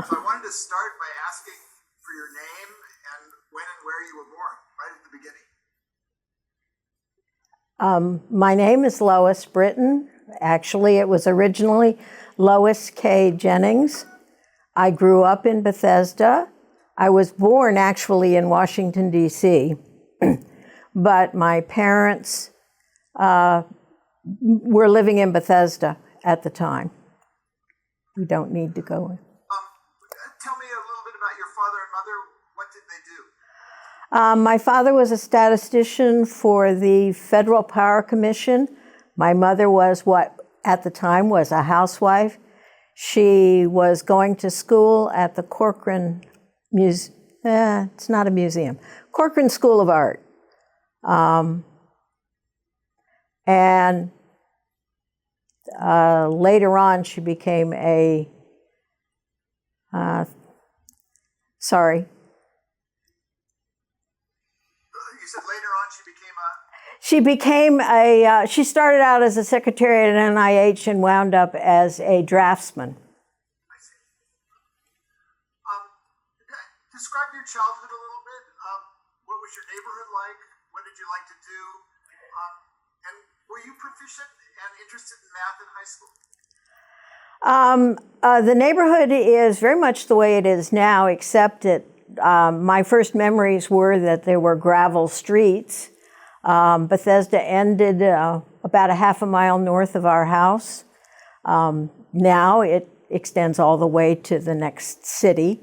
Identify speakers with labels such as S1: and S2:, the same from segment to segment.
S1: So I wanted to start by asking for your name and when and where you were born, right at the beginning.
S2: My name is Lois Britton. Actually, it was originally Lois K. Jennings. I grew up in Bethesda. I was born actually in Washington, D.C., but my parents were living in Bethesda at the time. We don't need to go in.
S1: Tell me a little bit about your father and mother. What did they do?
S2: My father was a statistician for the Federal Power Commission. My mother was what at the time was a housewife. She was going to school at the Corcoran it's not a museum, Corcoran School of Art. And later on she became a sorry.
S1: You said later on
S2: she started out as a secretary at NIH and wound up as a draftsman.
S1: I see. Describe your childhood a little bit. What was your neighborhood like? What did you like to do? And were you proficient and interested in math in high school?
S2: The neighborhood is very much the way it is now, except that my first memories were that there were gravel streets. Bethesda ended about a half a mile north of our house. Now it extends all the way to the next city.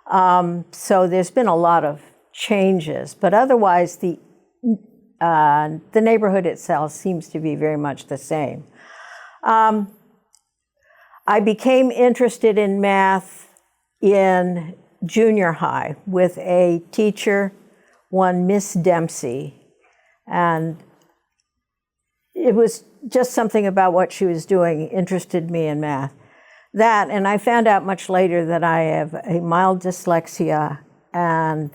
S2: So there's been a lot of changes, but otherwise the neighborhood itself seems to be very much the same. I became interested in math in junior high with a teacher, one Miss Dempsey, and it was just something about what she was doing interested me in math. That, and I found out much later that I have a mild dyslexia, and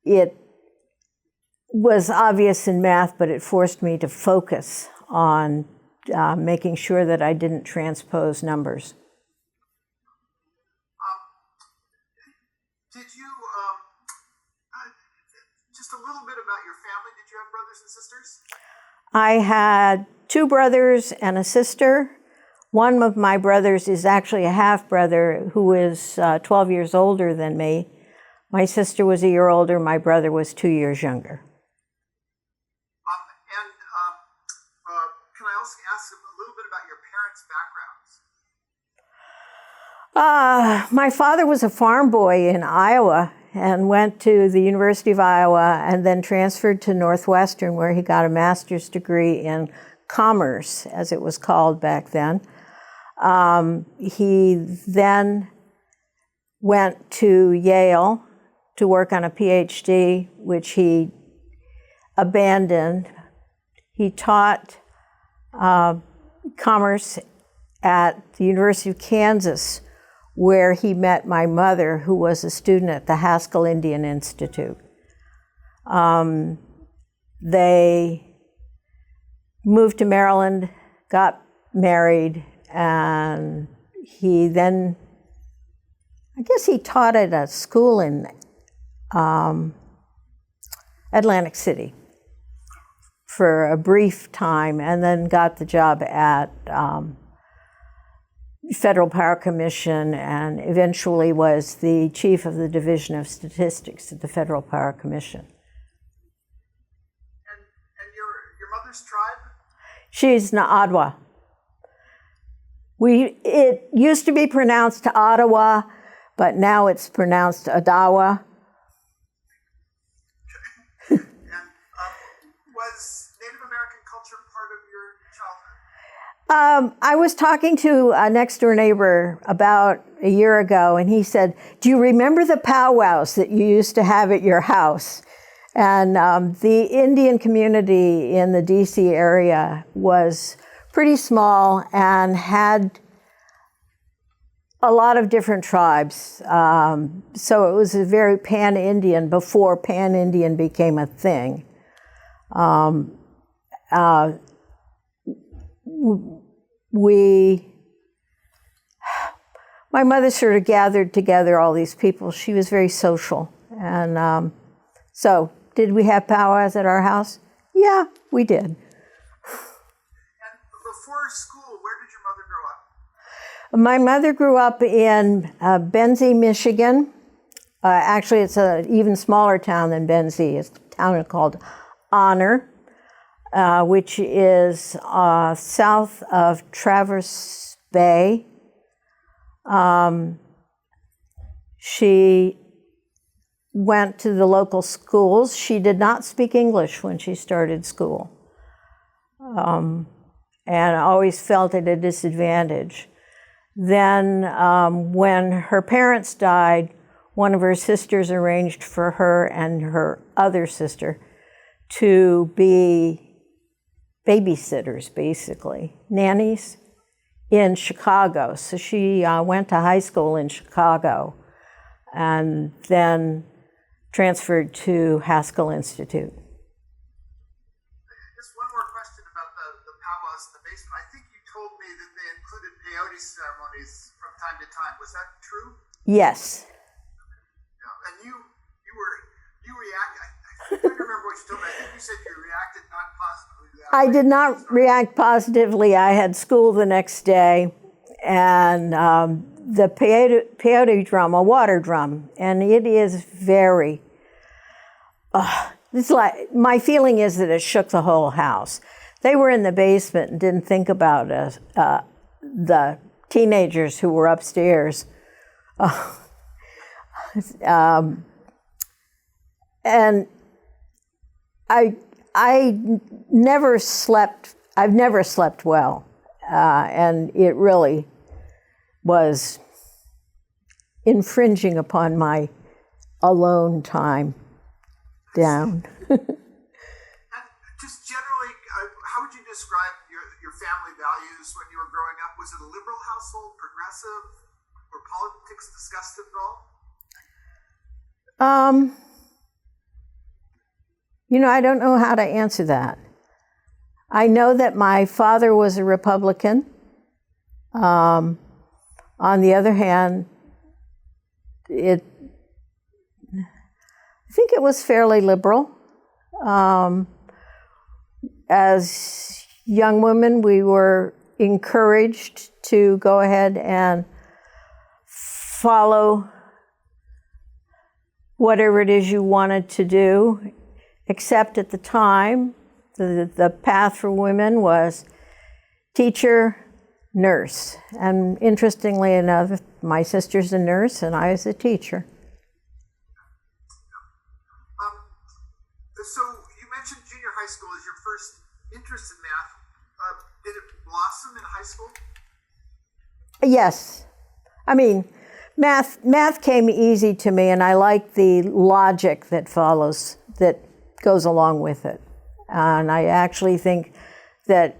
S2: it was obvious in math, but it forced me to focus on making sure that I didn't transpose numbers.
S1: Did you, just a little bit about your family, did you have brothers and sisters?
S2: I had 2 brothers and a sister. One of my brothers is actually a half-brother who is 12 years older than me. My sister was a year older, my brother was 2 years younger.
S1: Can I also ask a little bit about your parents' backgrounds?
S2: My father was a farm boy in Iowa and went to the University of Iowa and then transferred to Northwestern, where he got a master's degree in commerce, as it was called back then. He then went to Yale to work on a PhD, which he abandoned. He taught commerce at the University of Kansas, where he met my mother, who was a student at the Haskell Indian Institute. They moved to Maryland, got married, and he then, I guess he taught at a school in Atlantic City for a brief time, and then got the job at Federal Power Commission, and eventually was the chief of the Division of Statistics at the Federal Power Commission.
S1: And your mother's tribe?
S2: She's an Adawa. It used to be pronounced Ottawa, but now it's pronounced Adawa.
S1: And was Native American culture part of your childhood?
S2: I was talking to a next-door neighbor about a year ago, and he said, "Do you remember the powwows that you used to have at your house?" And the Indian community in the DC area was pretty small and had a lot of different tribes. So it was a very PanIndian before PanIndian became a thing. my mother sort of gathered together all these people. She was very social. And so did we have powwows at our house? Yeah, we did.
S1: And before school, where did your mother grow up?
S2: My mother grew up in Benzie, Michigan. Actually, it's an even smaller town than Benzie. It's a town called Honor, which is south of Traverse Bay. She went to the local schools. She did not speak English when she started school, and always felt at a disadvantage. Then when her parents died, one of her sisters arranged for her and her other sister to be babysitters, basically, nannies in Chicago. So she went to high school in Chicago and then transferred to Haskell Institute.
S1: Just one more question about the powwows in the basement. I think you told me that they included peyote ceremonies from time to time. Was that true?
S2: Yes.
S1: Yeah. And you reacted. I don't remember what you told me. I think you said you reacted not positively to that.
S2: I did not react positively. I had school the next day, and the peyote drum, a water drum, and it is very, it's like, my feeling is that it shook the whole house. They were in the basement and didn't think about us, the teenagers who were upstairs. And I never slept, I've never slept well, and it really was infringing upon my alone time down.
S1: And just generally, how would you describe your family values when you were growing up? Was it a liberal household, progressive? Were politics discussed at all?
S2: You know, I don't know how to answer that. I know that my father was a Republican. On the other hand, I think it was fairly liberal. As young women, we were encouraged to go ahead and follow whatever it is you wanted to do, except at the time, the path for women was teacher, nurse. And interestingly enough, my sister's a nurse and I was a teacher.
S1: So you mentioned junior high school as your first interest in math. Did it blossom in high school?
S2: Yes. I mean, math came easy to me, and I like the logic that follows, that goes along with it. And I actually think that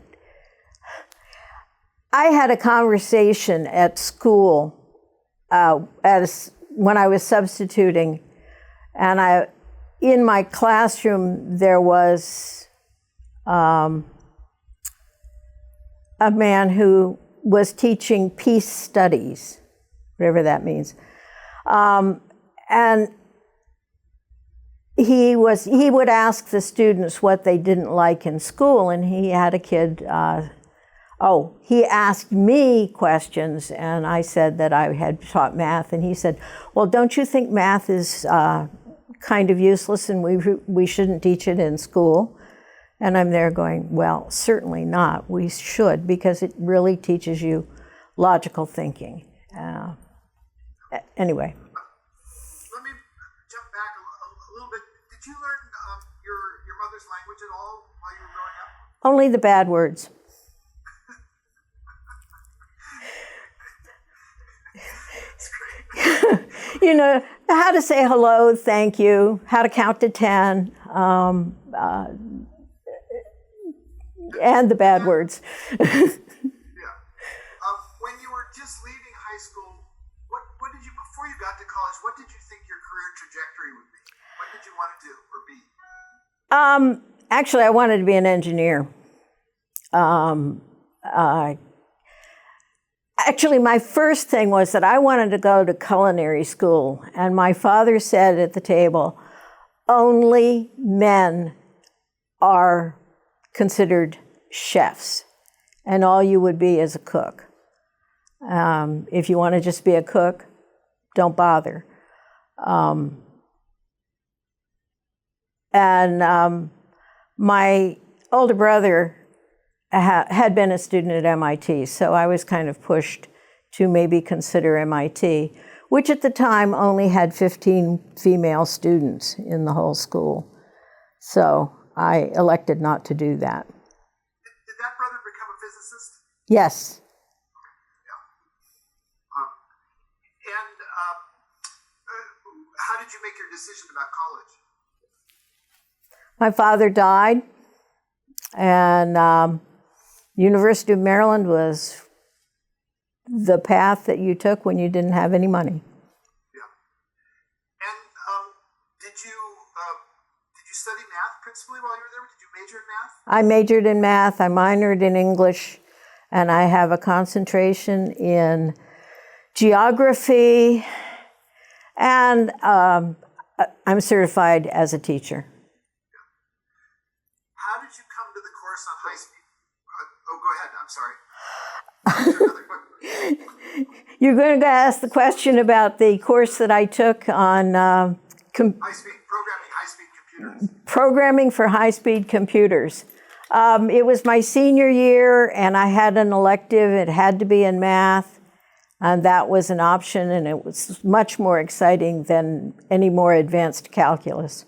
S2: I had a conversation at school when I was substituting, and in my classroom there was a man who was teaching peace studies, whatever that means, and he would ask the students what they didn't like in school, and he had a kid. He asked me questions, and I said that I had taught math, and he said, "Well, don't you think math is kind of useless, and we shouldn't teach it in school?" And I'm there going, "Well, certainly not. We should, because it really teaches you logical thinking." Anyway.
S1: Let me jump back a little bit. Did you learn your mother's language at all while you were growing up?
S2: Only the bad words.
S1: That's great.
S2: You know, how to say hello, thank you, how to count to 10, and the bad words.
S1: Yeah. When you were just leaving high school, what did you, before you got to college, what did you think your career trajectory would be? What did you want to do or be?
S2: Actually, I wanted to be an engineer. Actually, my first thing was that I wanted to go to culinary school, and my father said at the table, only men are considered chefs, and all you would be is a cook. If you want to just be a cook, don't bother. My older brother had been a student at MIT, so I was kind of pushed to maybe consider MIT, which at the time only had 15 female students in the whole school. So I elected not to do that.
S1: Did that brother become a physicist?
S2: Yes.
S1: How did you make your decision about college?
S2: My father died, and University of Maryland was the path that you took when you didn't have any money.
S1: Yeah. And did you study math principally while you were there? Did you major in math?
S2: I majored in math, I minored in English, and I have a concentration in geography, and I'm certified as a teacher.
S1: How did you come to the course on high speed? Go ahead, I'm sorry. Another question.
S2: You're going to ask the question about the course that I took on
S1: Programming high-speed computers.
S2: Programming for high-speed computers. It was my senior year, and I had an elective. It had to be in math, and that was an option, and it was much more exciting than any more advanced calculus.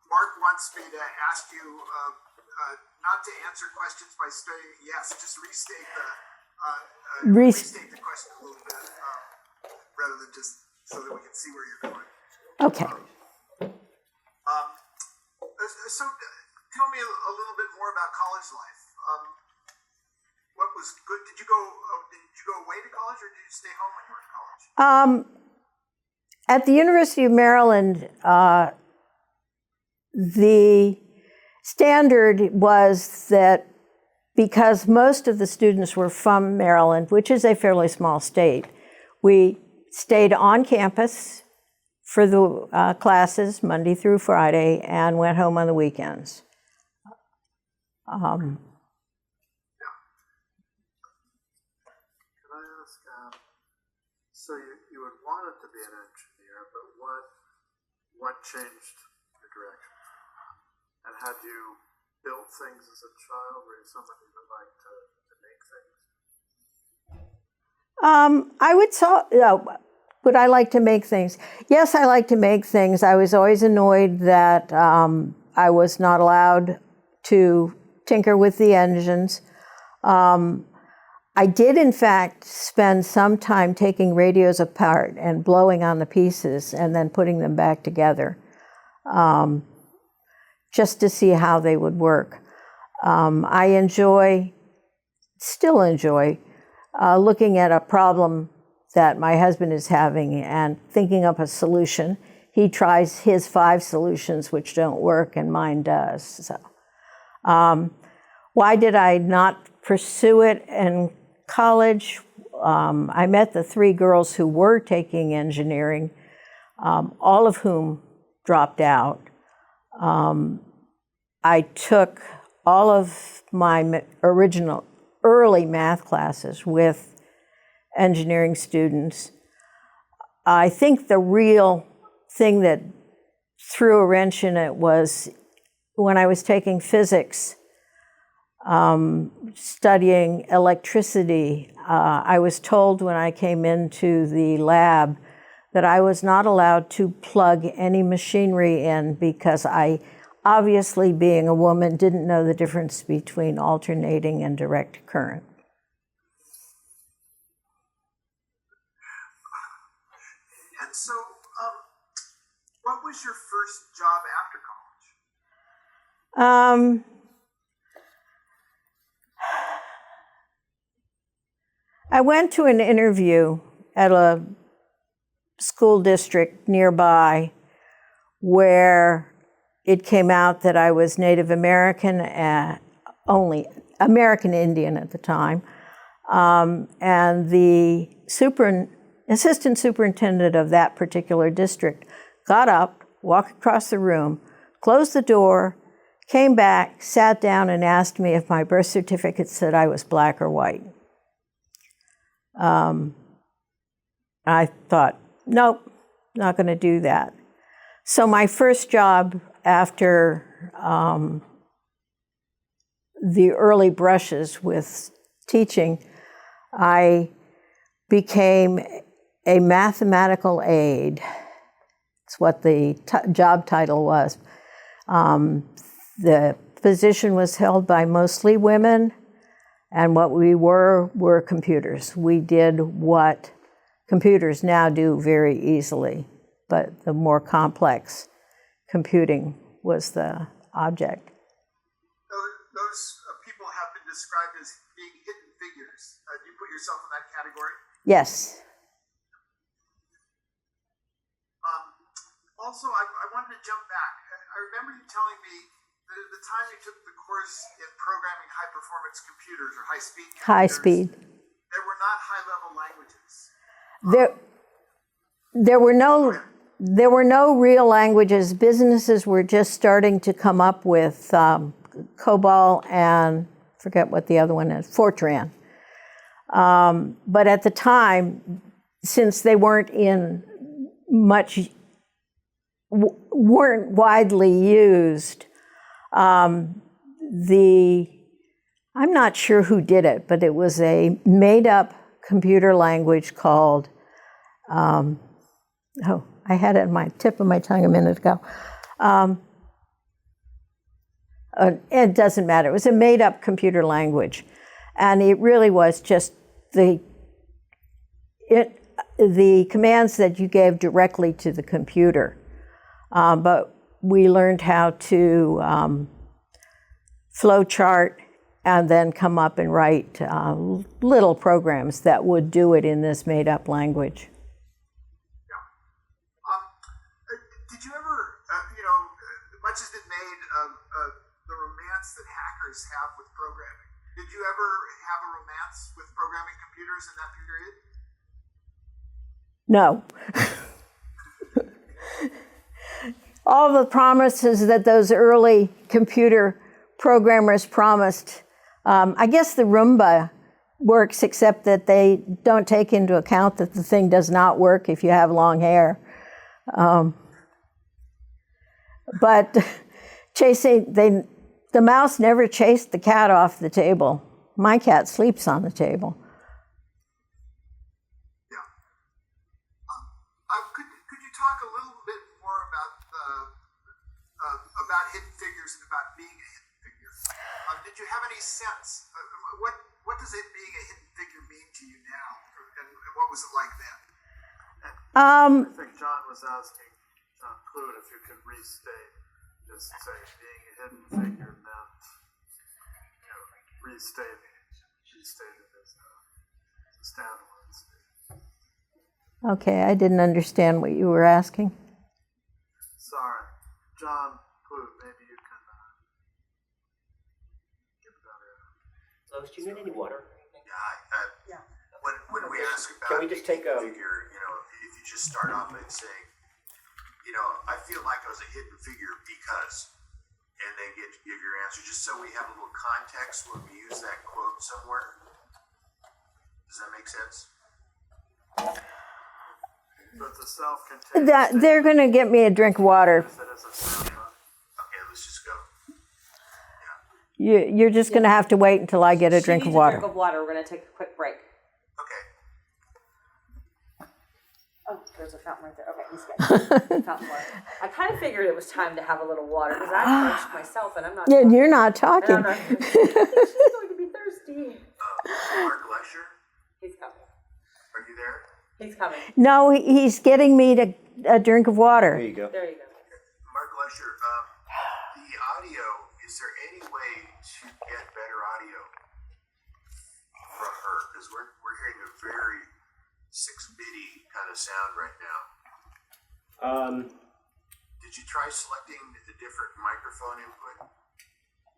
S1: Marc wants me to ask you not to answer questions by saying yes, just restate the question a little bit rather than just so that we can see where you're going.
S2: Okay.
S1: So tell me a little bit more about college life. What was good? Did you go away to college, or did you stay home when you were in college?
S2: At the University of Maryland, the standard was that because most of the students were from Maryland, which is a fairly small state, we stayed on campus for the classes Monday through Friday and went home on the weekends.
S3: Can I ask, so you had wanted to be an engineer, but what changed your direction? And had you built things as a child? Were you somebody who liked to make things?
S2: Would I like to make things? Yes, I like to make things. I was always annoyed that I was not allowed to tinker with the engines. I did, in fact, spend some time taking radios apart and blowing on the pieces and then putting them back together, just to see how they would work. I still enjoy looking at a problem that my husband is having and thinking up a solution. He tries his 5 solutions, which don't work, and mine does. So, why did I not pursue it in college? I met the 3 girls who were taking engineering, all of whom dropped out. I took all of my original early math classes with engineering students. I think the real thing that threw a wrench in it was when I was taking physics, studying electricity. I was told when I came into the lab that I was not allowed to plug any machinery in because I, obviously being a woman, didn't know the difference between alternating and direct current.
S1: And so, what was your first job after college?
S2: I went to an interview at a school district nearby where it came out that I was Native American only. American Indian at the time. And the assistant superintendent of that particular district got up, walked across the room, closed the door, came back, sat down, and asked me if my birth certificate said I was black or white. I thought, nope, not going to do that. So my first job after the early brushes with teaching, I became a mathematical aide. It's what the job title was. The position was held by mostly women, and what we were computers. We did what computers now do very easily, but the more complex computing was the object.
S1: Those people have been described as being hidden figures. Do you put yourself in that category?
S2: Yes.
S1: Also, I wanted to jump back. I remember you telling me that at the time you took the course in programming high-performance computers or high-speed computers,
S2: High speed.
S1: there were not high-level languages.
S2: There were no real languages. Businesses were just starting to come up with COBOL and forget what the other one is, Fortran. But at the time, since they weren't widely used, I'm not sure who did it, but it was a made-up computer language called, I had it on my tip of my tongue a minute ago. It doesn't matter. It was a made-up computer language, and it really was just the commands that you gave directly to the computer. But we learned how to flow chart and then come up and write little programs that would do it in this made-up language.
S1: Did you ever, much has been made of the romance that hackers have with programming. Did you ever have a romance with programming computers in that period?
S2: No. All the promises that those early computer programmers promised, I guess the Roomba works, except that they don't take into account that the thing does not work if you have long hair. But the mouse never chased the cat off the table. My cat sleeps on the table.
S1: Yeah. Could you talk a little bit more about hidden figures and about being a hidden figure? Did you have any sense? What does it being a hidden figure mean to you now, and what was it like then?
S3: I think John was asking John Clute if you could restate, just say being a hidden figure meant, restate it as a standalone state.
S2: Okay, I didn't understand what you were asking.
S3: Sorry. John Clute, maybe you can give that a...
S4: Lois, do you need any water?
S1: Yeah. When we ask about
S4: Can we just take a...
S1: figure, if you just start off by saying, I feel like I was a hidden figure because, and then give your answer, just so we have a little context when we use that quote somewhere. Does that make sense?
S3: But the self-contained...
S2: They're going to get me a drink of water.
S1: Okay, let's just go.
S2: You're just going to have to wait until I get a drink of water.
S5: Drink of water. We're going to take a quick break.
S1: Okay.
S5: Oh, there's a fountain right there. Okay, he's good. Fountain water. I kind of figured it was time to have a little water because I'm parched myself and I'm not.
S2: Yeah, you're not talking.
S5: I'm not. She's going to be thirsty.
S1: Marc Lesher,
S5: He's coming.
S1: are you there?
S5: He's coming.
S2: No, he's getting me a drink of water.
S4: There you go.
S5: There you go.
S1: Marc Lesher, the audio, is there any way to get better audio from her? Because we're hearing a very 6-bitty kind of sound right now. Did you try selecting a different microphone input?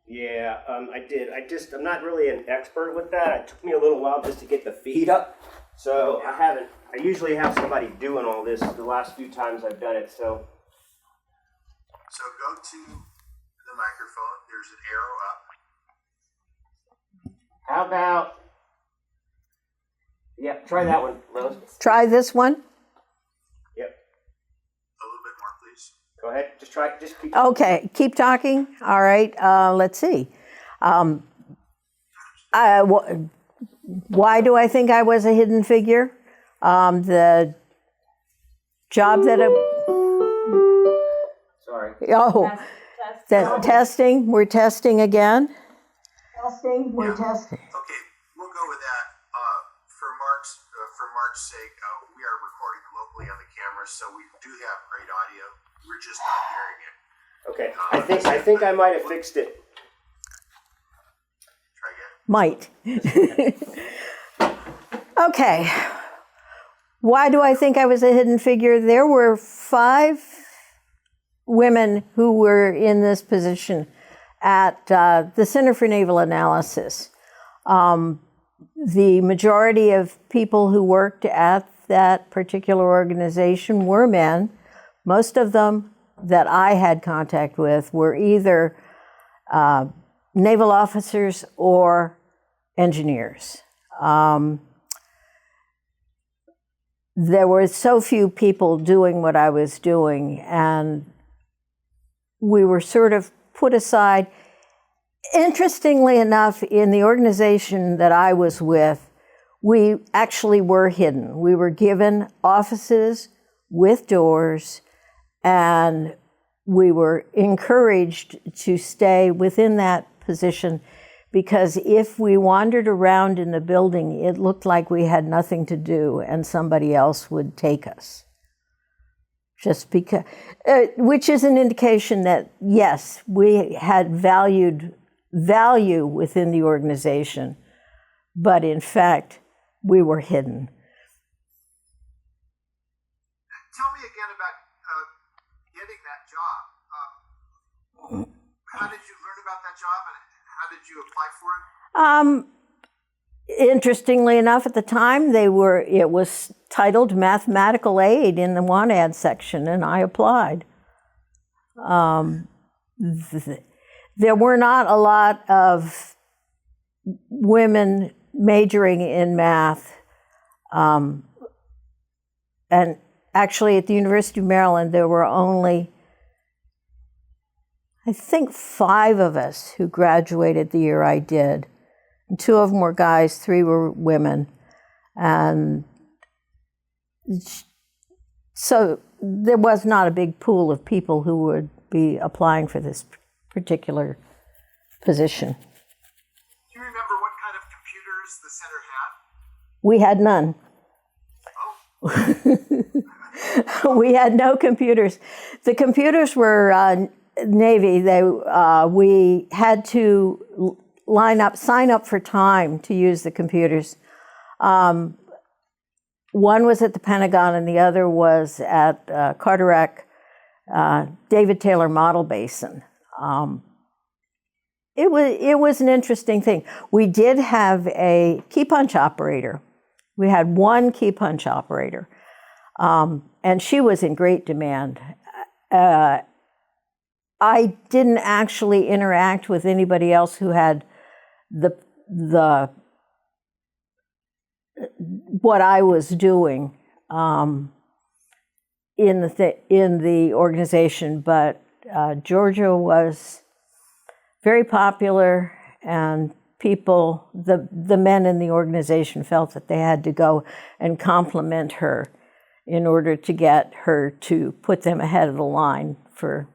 S4: Yeah, I did. I'm not really an expert with that. It took me a little while just to get the feed up. So I usually have somebody doing all this the last few times I've done it, so.
S1: So go to the microphone. There's an arrow up.
S4: How about, try that one, Lois.
S2: Try this one.
S4: Yep.
S1: A little bit more, please.
S4: Go ahead. Just keep.
S2: Okay, keep talking. All right, let's see. Why do I think I was a hidden figure? The job that
S4: Sorry.
S2: testing. We're testing again. We're testing.
S1: Okay, we'll go with that. For Mark's sake, we are recording locally on the camera, so we do have great audio. We're just not hearing it.
S4: Okay. I think I might have fixed it.
S1: Try again.
S2: Might. Okay. Why do I think I was a hidden figure? There were 5 women who were in this position at the Center for Naval Analysis. The majority of people who worked at that particular organization were men. Most of them that I had contact with were either naval officers or engineers. There were so few people doing what I was doing, and we were sort of put aside. Interestingly enough, in the organization that I was with, we actually were hidden. We were given offices with doors, and we were encouraged to stay within that position, because if we wandered around in the building, it looked like we had nothing to do and somebody else would take us. Just because, which is an indication that, yes, we had value within the organization, but in fact, we were hidden.
S3: Tell me again about getting that job. How did you learn about that job, and how did you apply for it?
S2: Interestingly enough, at the time, it was titled Mathematical Aid in the want ad section, and I applied. There were not a lot of women majoring in math. And actually, at the University of Maryland, there were only, I think, 5 of us who graduated the year I did. And 2 of them were guys, 3 were women. And so there was not a big pool of people who would be applying for this particular position.
S3: Do you remember what kind of computers the center had?
S2: We had none. We had no computers. The computers were Navy. We had to sign up for time to use the computers. One was at the Pentagon and the other was at Carteret David Taylor Model Basin. It was an interesting thing. We did have a key punch operator. We had one key punch operator, and she was in great demand. I didn't actually interact with anybody else who had what I was doing in the organization, but Georgia was very popular, and the men in the organization felt that they had to go and compliment her in order to get her to put them ahead of the line for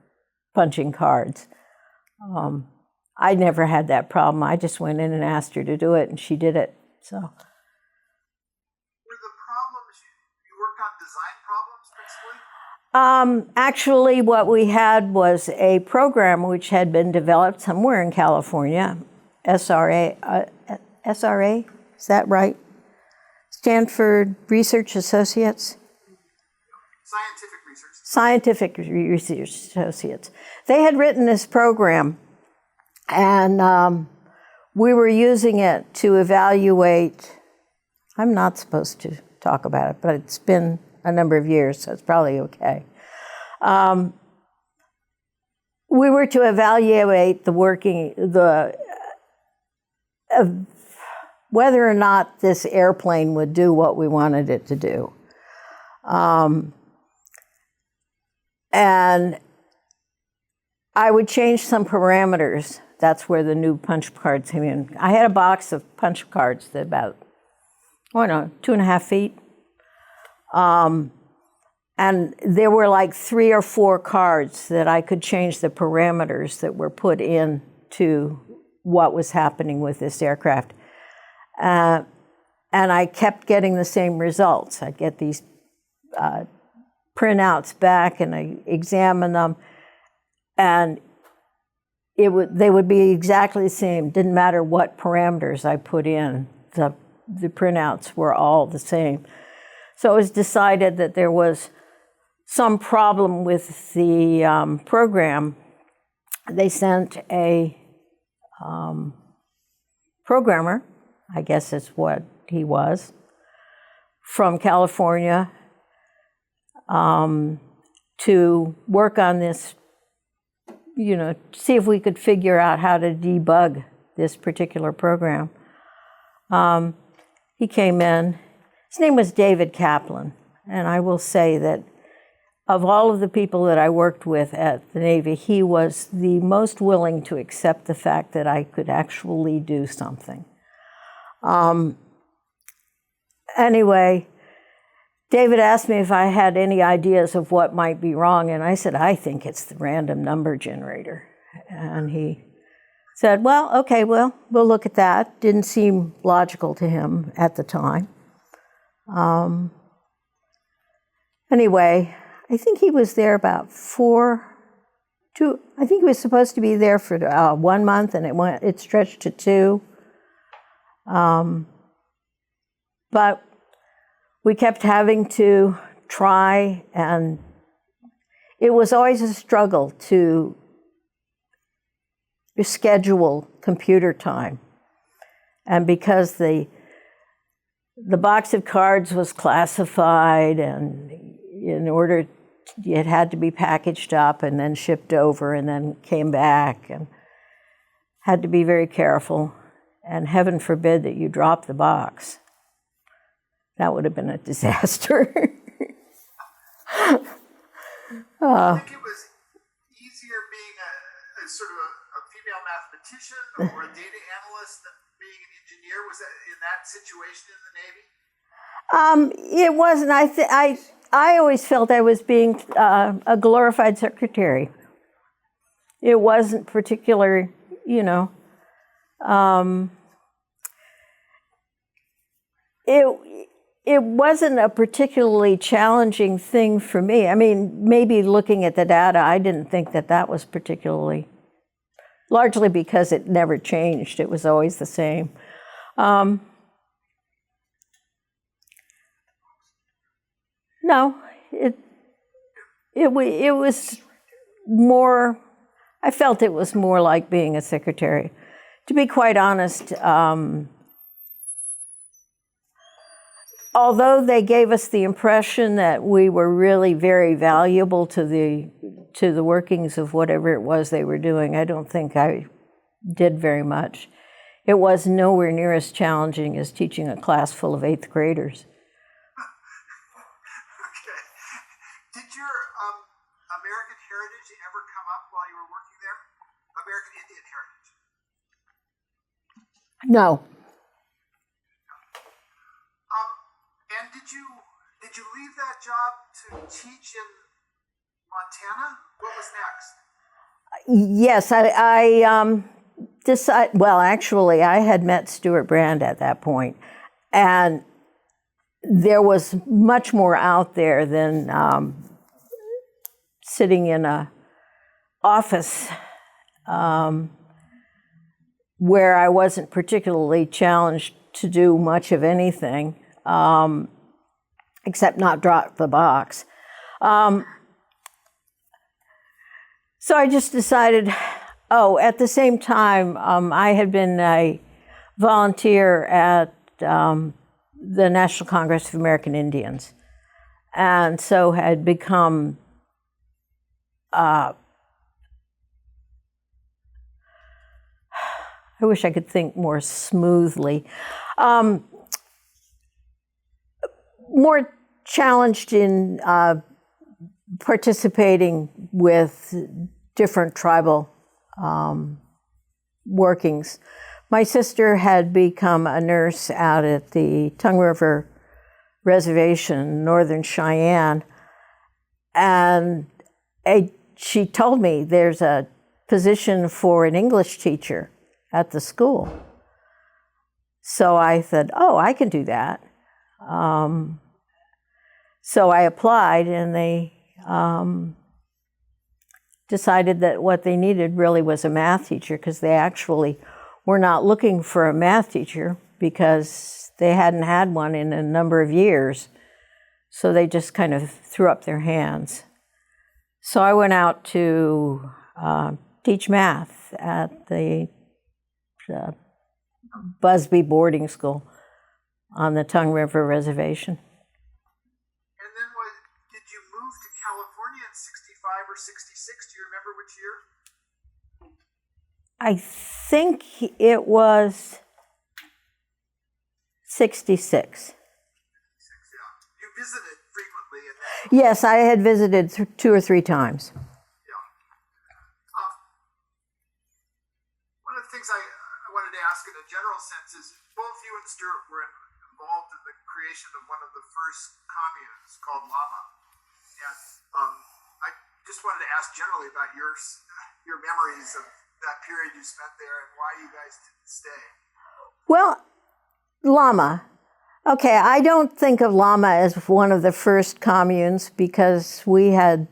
S2: punching cards. I never had that problem. I just went in and asked her to do it, and she did it. So.
S3: Were the problems, you worked on design problems, principally?
S2: Actually, what we had was a program which had been developed somewhere in California, SRA, is that right? Stanford Research Associates?
S3: Scientific Research
S2: Associates. They had written this program And we were using it to evaluate, I'm not supposed to talk about it, but it's been a number of years, so it's probably okay. We were to evaluate whether or not this airplane would do what we wanted it to do. And I would change some parameters. That's where the new punch cards came in. I had a box of punch cards that about, 2.5 feet. And there were like 3 or 4 cards that I could change the parameters that were put in to what was happening with this aircraft. And I kept getting the same results. I'd get these printouts back and I examine them, and they would be exactly the same. Didn't matter what parameters I put in. The printouts were all the same. So it was decided that there was some problem with the program. They sent a programmer, I guess is what he was, from California to work on this, see if we could figure out how to debug this particular program. He came in. His name was David Kaplan, and I will say that of all of the people that I worked with at the Navy, he was the most willing to accept the fact that I could actually do something. Anyway, David asked me if I had any ideas of what might be wrong, and I said, I think it's the random number generator. And he said, well, okay, we'll look at that. Didn't seem logical to him at the time. Anyway, I think he was there about I think he was supposed to be there for 1 month, and it stretched to 2. But we kept having to try, and it was always a struggle to schedule computer time. And because the box of cards was classified, and it had to be packaged up and then shipped over and then came back, and had to be very careful. And heaven forbid that you drop the box. That would have been a disaster.
S3: I think it was easier being a sort of a female mathematician or a data analyst than being an engineer. Was that in that situation in the Navy?
S2: It wasn't. I always felt I was being a glorified secretary. It wasn't particular, It wasn't a particularly challenging thing for me. I mean, maybe looking at the data, I didn't think that was particularly, largely because it never changed. It was always the same. No, it was more, I felt it was more like being a secretary. To be quite honest, although they gave us the impression that we were really very valuable to the workings of whatever it was they were doing, I don't think I did very much. It was nowhere near as challenging as teaching a class full of 8th graders.
S3: Okay. Did your American heritage ever come up while you were working there? American Indian heritage?
S2: No.
S3: And did you leave that job to teach in Montana? What was next?
S2: Yes, I decided. Well, actually, I had met Stewart Brand at that point, and there was much more out there than sitting in a office where I wasn't particularly challenged to do much of anything. Except not drop the box. So I just decided Oh, at the same time, I had been a volunteer at the National Congress of American Indians, and so had become I wish I could think more smoothly, more challenged in participating with different tribal workings. My sister had become a nurse out at the Tongue River Reservation, Northern Cheyenne, and she told me there's a position for an English teacher at the school. So I said, oh, I can do that. So I applied, and they decided that what they needed really was a math teacher, because they actually were not looking for a math teacher because they hadn't had one in a number of years. So they just kind of threw up their hands. So I went out to teach math at the Busby boarding school on the Tongue River Reservation.
S3: And then did you move to California in 65 or 66? Do you remember which year?
S2: I think it was 66.
S3: Yeah. You visited frequently. And then,
S2: Yes, I had visited 2 or 3 times.
S3: yeah. One of the things I wanted to ask in a general sense is both you and Stuart were involved in the creation of one of the first communes called Lama. And I just wanted to ask generally about your memories of that period you spent there and why you guys didn't stay.
S2: Well, Lama. Okay, I don't think of Lama as one of the first communes because we had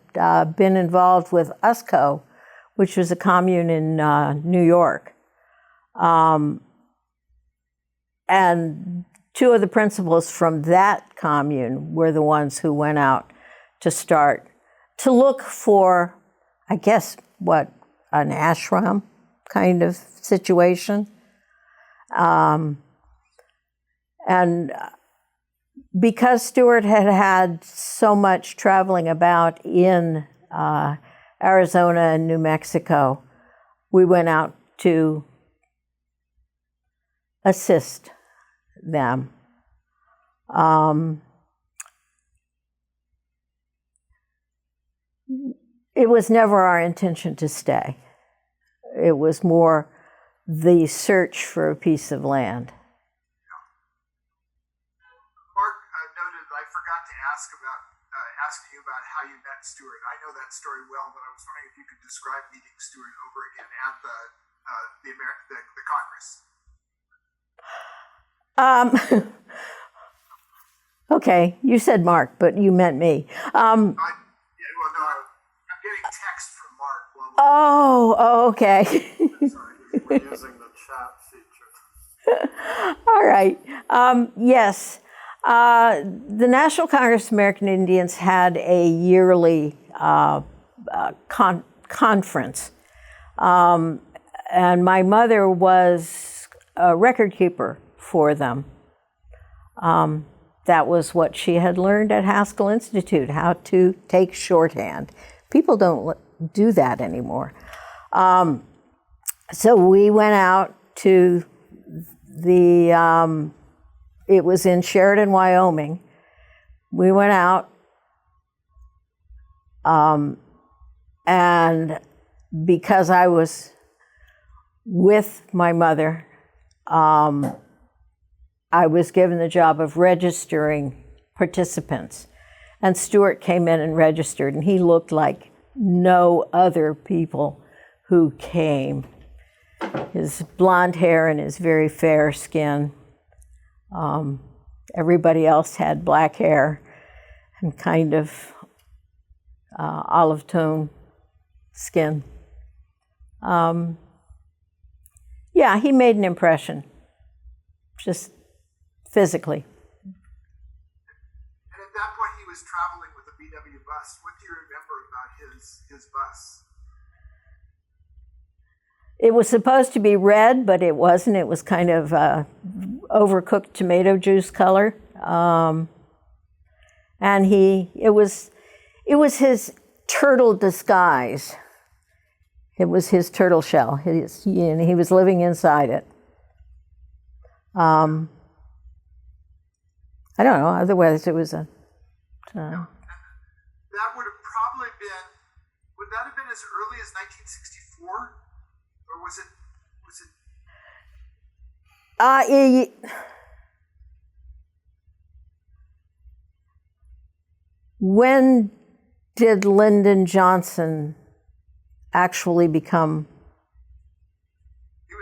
S2: been involved with USCO, which was a commune in New York. And 2 of the principals from that commune were the ones who went out to look for, I guess, an ashram kind of situation. And because Stuart had had so much traveling about in Arizona and New Mexico, we went out to assist them. It was never our intention to stay. It was more the search for a piece of land.
S3: Marc noted that I forgot to ask you about how you met Stuart. I know that story well, but I was wondering if you could describe meeting Stuart over again at the Congress.
S2: Okay, you said Marc, but you meant me.
S3: I'm getting text from Marc.
S2: Okay.
S3: Sorry, we're using the chat feature.
S2: All right. Yes. The National Congress of American Indians had a yearly conference. And my mother was a record keeper for them. That was what she had learned at Haskell Institute, how to take shorthand. People don't do that anymore. So we went out to it was in Sheridan, Wyoming. We went out, and because I was with my mother, I was given the job of registering participants. And Stuart came in and registered, and he looked like no other people who came. His blonde hair and his very fair skin. Everybody else had black hair and kind of olive tone skin. Yeah, he made an impression, just physically.
S3: And at that point, he was traveling with a VW bus. What do you remember about his bus?
S2: It was supposed to be red, but it wasn't. It was kind of overcooked tomato juice color. And it was his turtle disguise. It was his turtle shell. He was living inside it. I don't know. Otherwise, it was a.
S3: That would have probably been. Would that have been as early as 1964, or was it?
S2: When did Lyndon Johnson actually become?
S3: He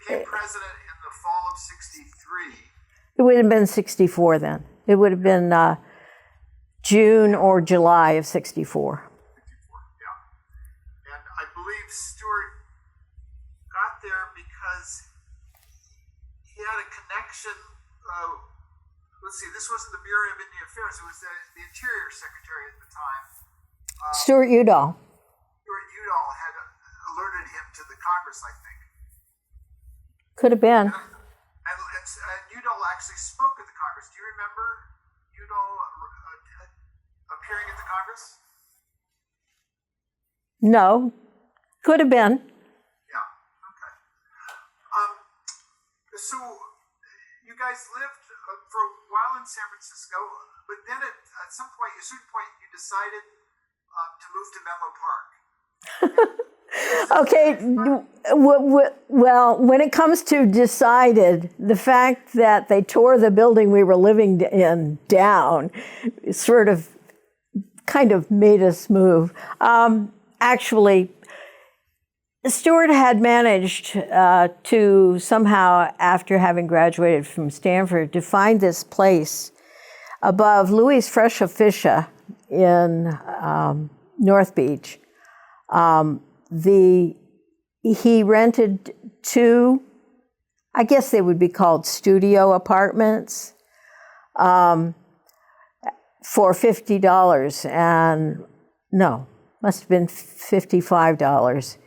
S3: became president in the fall of '63.
S2: It would have been 64 then. It would have been June or July of 64.
S3: Yeah. And I believe Stuart got there because he had a connection. Let's see, this wasn't the Bureau of Indian Affairs, it was the Interior Secretary at the time.
S2: Stuart Udall.
S3: Stuart Udall had alerted him to the Congress, I think.
S2: Could have been.
S3: And Udall actually spoke at the Congress. Do you remember Udall appearing at the Congress?
S2: No. Could have been.
S3: Yeah, okay. So you guys lived for a while in San Francisco, but then at a certain point, you decided to move to Menlo Park.
S2: Okay, well, when it comes to decided, the fact that they tore the building we were living in down sort of kind of made us move. Actually, Stuart had managed to somehow, after having graduated from Stanford, to find this place above Louis' Fresh Officia in North Beach. He rented 2, I guess they would be called studio apartments, for $50, and no, must have been $55.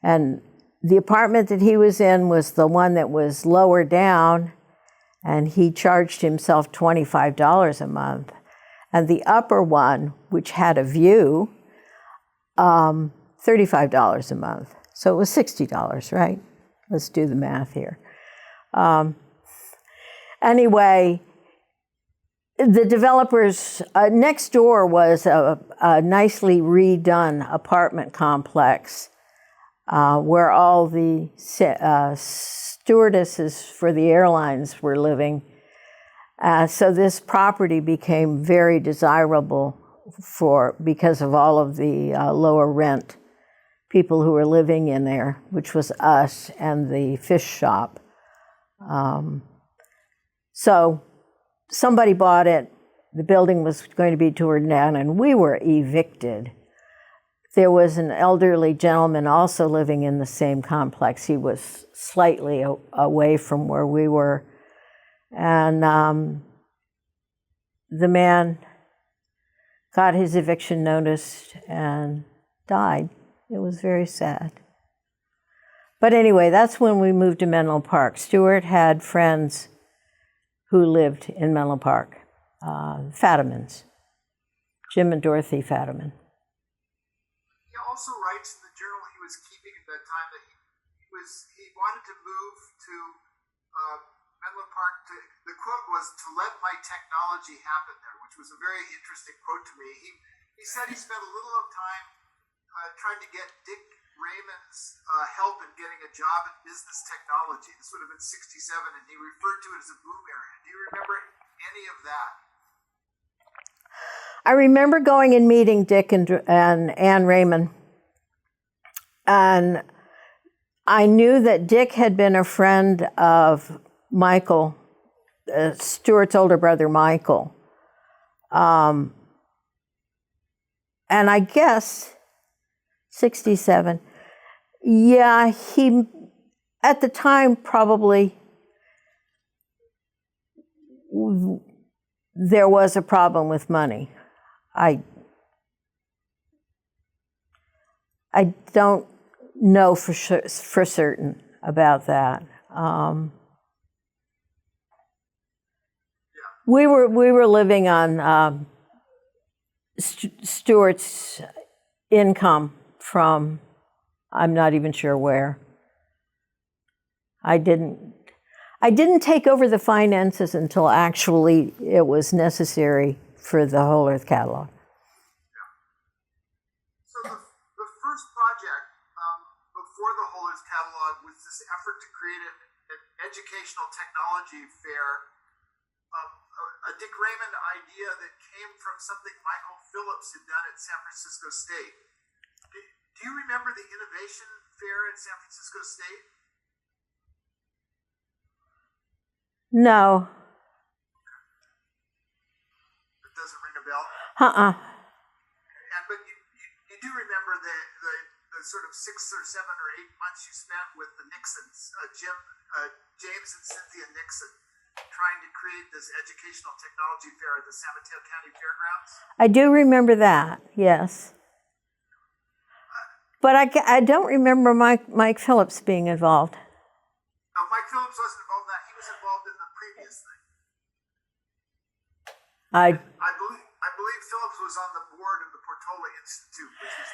S2: And the apartment that he was in was the one that was lower down, and he charged himself $25 a month. And the upper one, which had a view, $35 a month. So it was $60, right? Let's do the math here. Anyway, the developers, next door was a nicely redone apartment complex where all the stewardesses for the airlines were living. So this property became very desirable because of all of the lower rent people who were living in there, which was us and the fish shop. So somebody bought it. The building was going to be torn down, and we were evicted. There was an elderly gentleman also living in the same complex. He was slightly away from where we were. And the man got his eviction notice and died. It was very sad. But anyway, that's when we moved to Menlo Park. Stuart had friends who lived in Menlo Park, Fatimans, Jim and Dorothy Fatiman.
S3: He also writes in the journal he was keeping at that time that he wanted to move to Menlo Park. The quote was, "to let my technology happen there," which was a very interesting quote to me. He said he spent a little of time trying to get Dick Raymond's help in getting a job in business technology. This would have been '67, and he referred to it as a boom area. Do you remember any of that?
S2: I remember going and meeting Dick and Ann Raymond, and I knew that Dick had been a friend of Michael, Stuart's older brother, Michael. And I guess 67. Yeah, he, at the time, probably there was a problem with money. I don't know for certain about that. We were living on Stuart's income from, I'm not even sure where. I didn't take over the finances until actually it was necessary for the Whole Earth Catalog.
S3: So the first project before the Whole Earth Catalog was this effort to create an educational technology fair, a Dick Raymond idea that came from something Michael Phillips had done at San Francisco State. Do you remember the innovation fair at San Francisco State?
S2: No.
S3: It doesn't ring a bell? But you do remember the sort of 6 or 7 or 8 months you spent with the Nixons, James and Cynthia Nixon, trying to create this educational technology fair at the San Mateo County Fairgrounds?
S2: I do remember that, yes. But I don't remember Mike Phillips being involved.
S3: No, Mike Phillips wasn't involved in that. He was involved in the previous thing. I believe Phillips was on the board of the Portola Institute, which was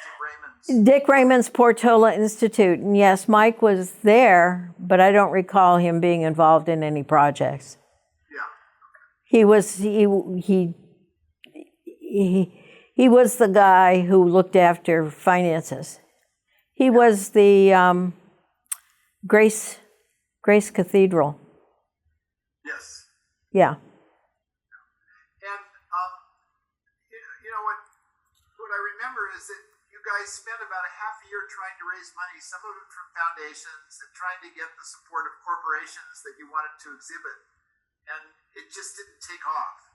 S2: Dick Raymond's Portola Institute. And yes, Mike was there, but I don't recall him being involved in any projects.
S3: Yeah.
S2: He was the guy who looked after finances. He was the Grace Cathedral.
S3: Yes.
S2: Yeah.
S3: And you know what I remember is that you guys spent about a half a year trying to raise money, some of it from foundations, and trying to get the support of corporations that you wanted to exhibit, and it just didn't take off.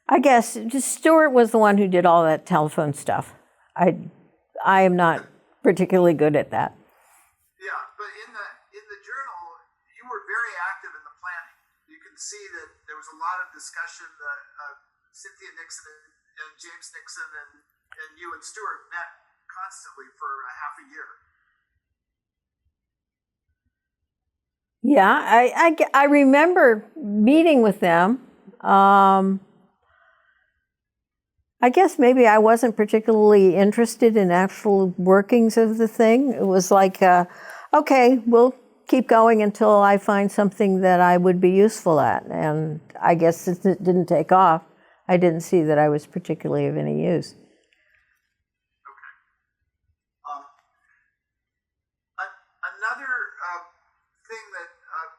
S2: I guess Stuart was the one who did all that telephone stuff. I am not particularly good at that.
S3: Yeah, but in the journal, you were very active in the planning. You can see that there was a lot of discussion. Cynthia Nixon and James Nixon and you and Stuart met constantly for a half a year.
S2: Yeah, I remember meeting with them. I guess maybe I wasn't particularly interested in actual workings of the thing. It was like, okay, we'll keep going until I find something that I would be useful at. And I guess since it didn't take off, I didn't see that I was particularly of any use.
S3: Okay. Another thing that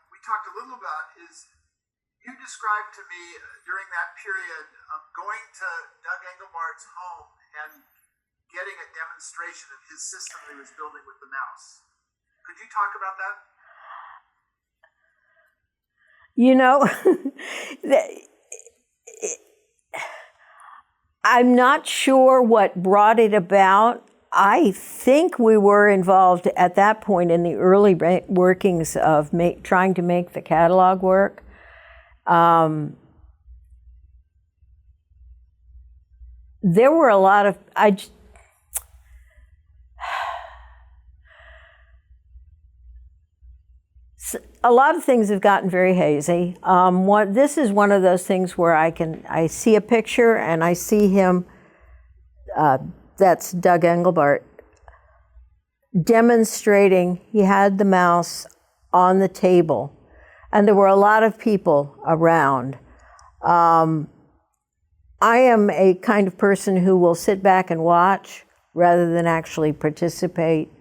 S3: we talked a little about is you described to me during that period going to Doug Engelbart's home and getting a demonstration of his system that he was building with the mouse. Could you talk about that?
S2: You know, I'm not sure what brought it about. I think we were involved at that point in the early workings of trying to make the catalog work. There were a lot of, a lot of things have gotten very hazy. This is one of those things where I see a picture and I see him, that's Doug Engelbart, demonstrating. He had the mouse on the table and there were a lot of people around. I am a kind of person who will sit back and watch rather than actually participate.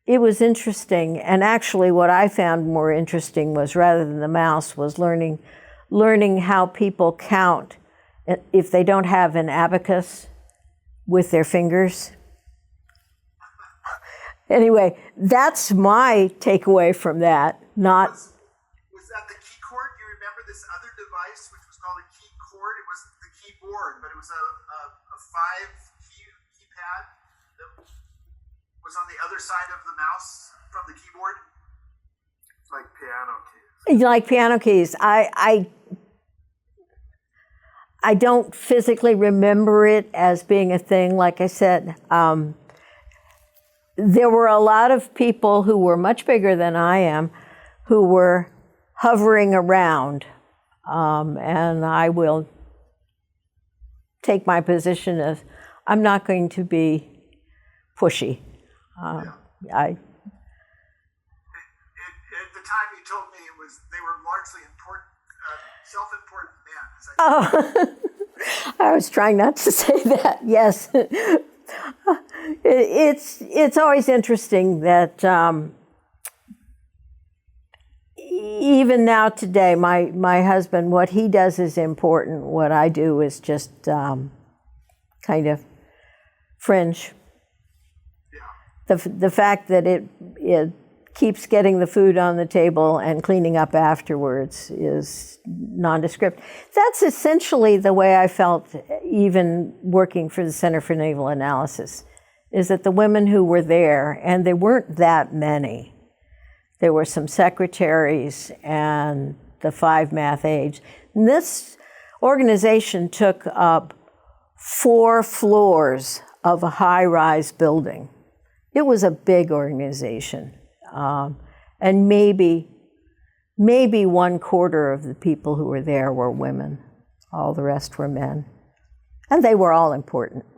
S2: It was interesting, and actually what I found more interesting was, rather than the mouse, was learning how people count if they don't have an abacus with their fingers. Anyway, that's my takeaway from that. Not.
S3: Was that the key cord? Do you remember this other device, which was called a key cord? It was the keyboard, but it was a 5-keypad that was on the other side of the mouse from the keyboard. Like piano keys.
S2: Like piano keys. I don't physically remember it as being a thing. Like I said, there were a lot of people who were much bigger than I am who were hovering around. And I will take my position as I'm not going to be pushy.
S1: At the time you told me they were largely self-important men.
S2: I was trying not to say that. Yes, it's always interesting that even now today, my husband, what he does is important. What I do is just kind of fringe. The fact that it keeps getting the food on the table and cleaning up afterwards is nondescript. That's essentially the way I felt even working for the Center for Naval Analysis, is that the women who were there, and there weren't that many, there were some secretaries and the 5 math aides. And this organization took up 4 floors of a high-rise building. It was a big organization. And maybe 1/4 of the people who were there were women. All the rest were men. And they were all important.
S1: I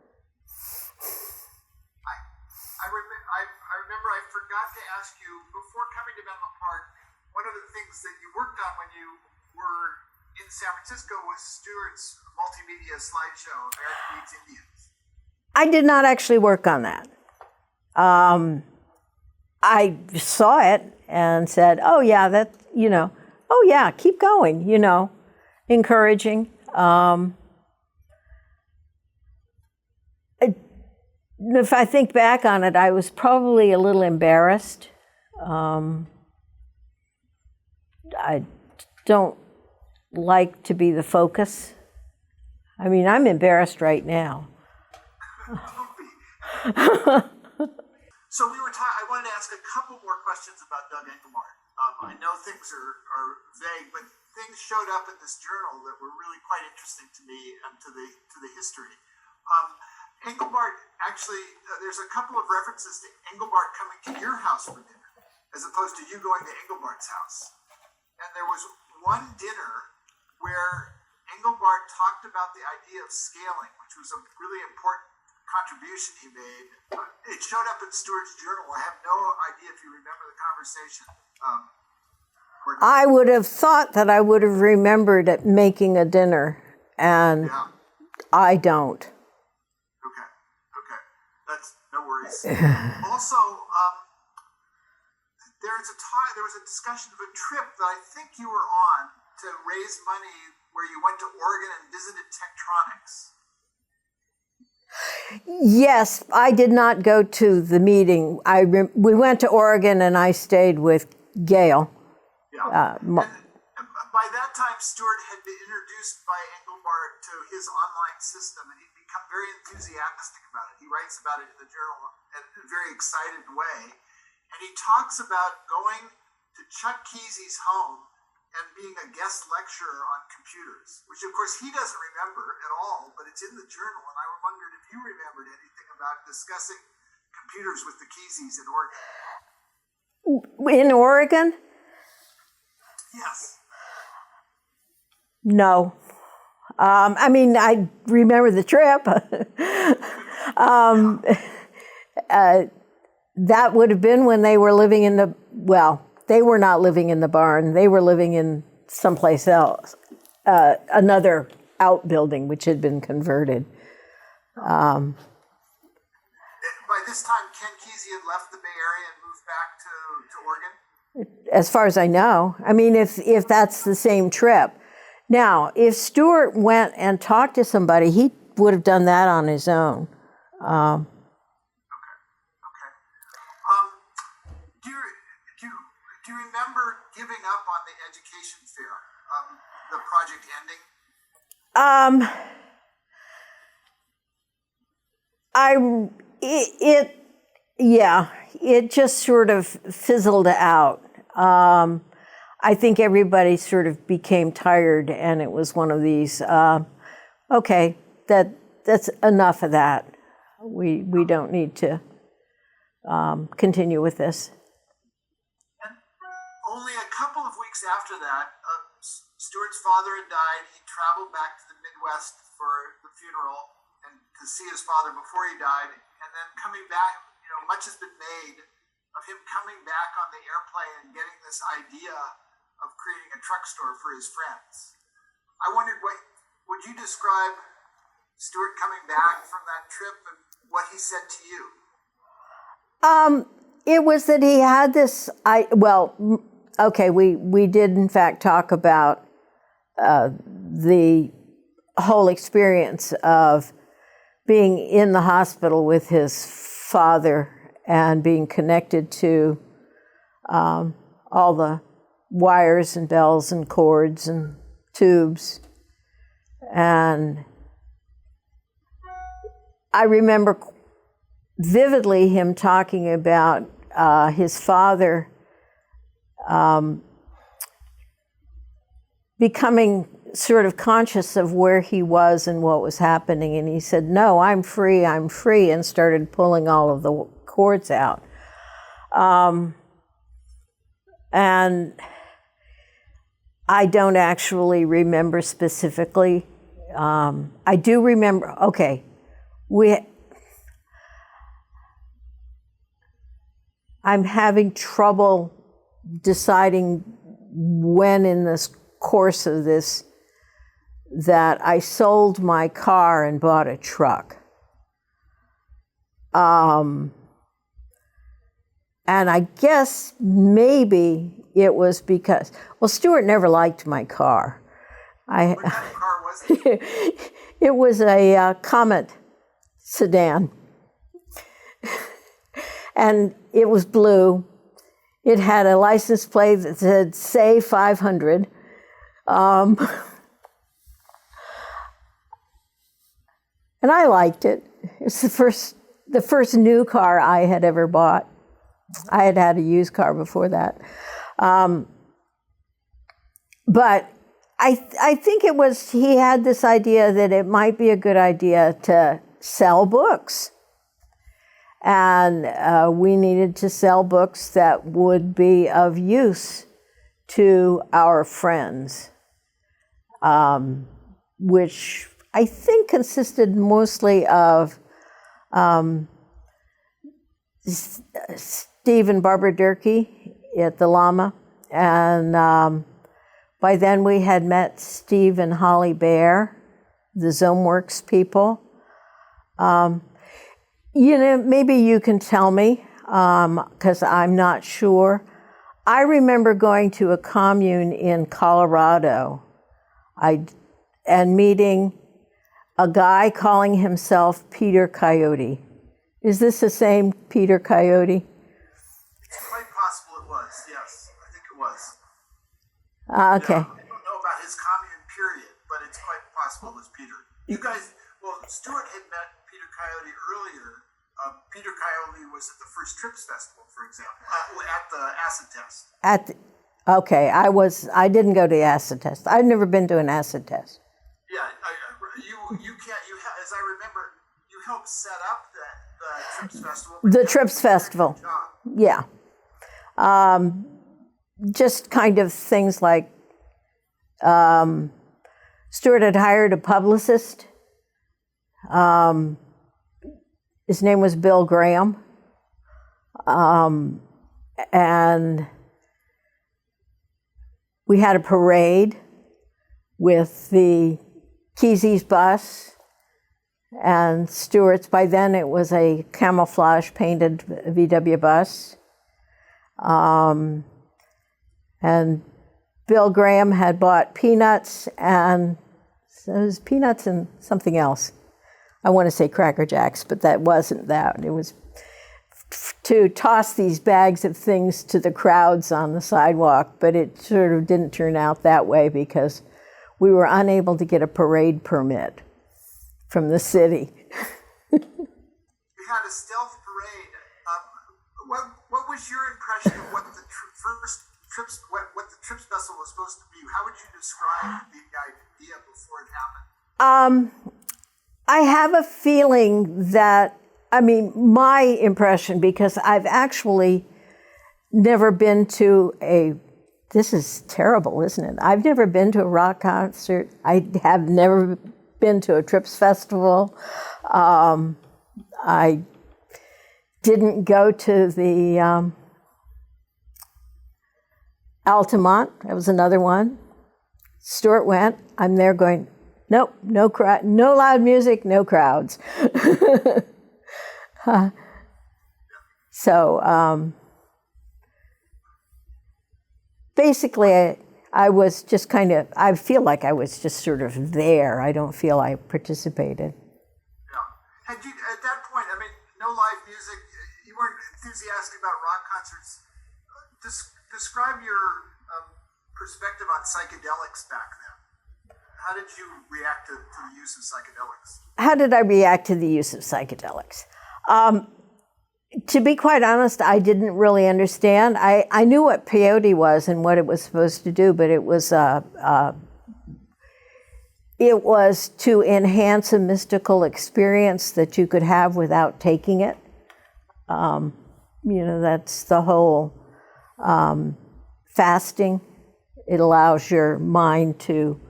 S1: remember I forgot to ask you, before coming to Menlo Park, one of the things that you worked on when you were in San Francisco was Stewart's multimedia slideshow, American Meets Indians.
S2: I did not actually work on that. I saw it and said, oh yeah, oh yeah, keep going, encouraging. If I think back on it, I was probably a little embarrassed. I don't like to be the focus. I mean, I'm embarrassed right now.
S1: So I wanted to ask a couple more questions about Doug Engelbart. I know things are vague, but things showed up in this journal that were really quite interesting to me and to the history. Engelbart actually, there's a couple of references to Engelbart coming to your house for dinner, as opposed to you going to Engelbart's house. And there was one dinner where Engelbart talked about the idea of scaling, which was a really important contribution he made. It showed up in Stuart's journal. I have no idea if you remember the conversation.
S2: I would have thought that I would have remembered it making a dinner, and
S1: yeah.
S2: I don't.
S1: Okay. That's no worries. Also, there was a discussion of a trip that I think you were on to raise money where you went to Oregon and visited Tektronix.
S2: Yes, I did not go to the meeting. We went to Oregon and I stayed with Gail.
S1: Yeah. And by that time, Stuart had been introduced by Engelbart to his online system, and he'd become very enthusiastic about it. He writes about it in the journal in a very excited way. And he talks about going to Chuck Kesey's home and being a guest lecturer on computers, which of course he doesn't remember at all, but it's in the journal. And I wondered if you remembered anything about discussing computers with the Keseys in Oregon.
S2: In Oregon?
S1: Yes.
S2: No. I mean, I remember the trip. That would have been when they were living in they were not living in the barn. They were living in someplace else, another outbuilding which had been converted.
S1: By this time, Ken Kesey had left the Bay Area and moved back to Oregon?
S2: As far as I know. I mean, if that's the same trip. Now, if Stuart went and talked to somebody, he would have done that on his own.
S1: Okay. Do you remember giving up on the education fair, the project ending? It just sort of fizzled out. I think everybody sort of became tired, and it was one of these,
S2: okay, that's enough of that. We don't need to continue with this.
S3: And only a couple of weeks after that, Stuart's father had died. He traveled back to the Midwest for the funeral and to see his father before he died. And then coming back, much has been made of him coming back on the airplane and getting this idea of creating a truck store for his friends. I wondered, would you describe Stuart coming back from that trip and what he said to you?
S2: It was that he had this, we did in fact talk about the whole experience of being in the hospital with his father and being connected to all the wires and bells and cords and tubes. And I remember vividly him talking about his father becoming sort of conscious of where he was and what was happening. And he said, "No, I'm free," and started pulling all of the cords out. And I don't actually remember specifically. I do remember, I'm having trouble deciding when in this course of this that I sold my car and bought a truck. And I guess maybe it was because, Stuart never liked my car.
S3: What kind of car was it?
S2: It was a Comet sedan. And it was blue. It had a license plate that said, "Say 500." And I liked it. It's the first new car I had ever bought. I had had a used car before that. But I think it was, he had this idea that it might be a good idea to sell books. And we needed to sell books that would be of use to our friends, which I think consisted mostly of Steve and Barbara Durkee at the Llama. And by then we had met Steve and Holly Bear, the Zomeworks people. Maybe you can tell me, because I'm not sure. I remember going to a commune in Colorado and meeting a guy calling himself Peter Coyote. Is this the same Peter Coyote?
S3: It's quite possible it was, yes. I think it was.
S2: Okay.
S3: I don't know about his commune period, but it's quite possible it was Peter. You guys, Stuart had met Peter Coyote earlier. Peter Coyote was at the first Trips Festival, for example, at the acid test.
S2: I didn't go to the acid test. I'd never been to an acid test.
S3: Yeah, as I remember, you helped set up the Trips Festival.
S2: The Trips Festival. Yeah. Just kind of things like Stuart had hired a publicist. His name was Bill Graham. And we had a parade with the Kesey's bus and Stuart's. By then it was a camouflage painted VW bus. And Bill Graham had bought peanuts, and so it was peanuts and something else. I want to say Cracker Jacks, but that wasn't that. It was to toss these bags of things to the crowds on the sidewalk, but it sort of didn't turn out that way because we were unable to get a parade permit from the city.
S3: You had a stealth parade. What was your impression of what the first Trips Festival was supposed to be? How would you describe the idea before it happened?
S2: I have a feeling that, I mean, my impression, because I've actually never been to this is terrible, isn't it? I've never been to a rock concert. I have never been to a Trips festival. I didn't go to the Altamont. That was another one. Stuart went. I'm there going, nope, no crowd, no loud music, no crowds. So basically, I was just kind of, I feel like I was just sort of there. I don't feel I participated.
S3: Yeah. Had you, at that point, I mean, no live music, you weren't enthusiastic about rock concerts. Describe your perspective on psychedelics back then. How did you react to the use of psychedelics?
S2: How did I react to the use of psychedelics? To be quite honest, I didn't really understand. I knew what peyote was and what it was supposed to do, but it was to enhance a mystical experience that you could have without taking it. That's the whole fasting. It allows your mind to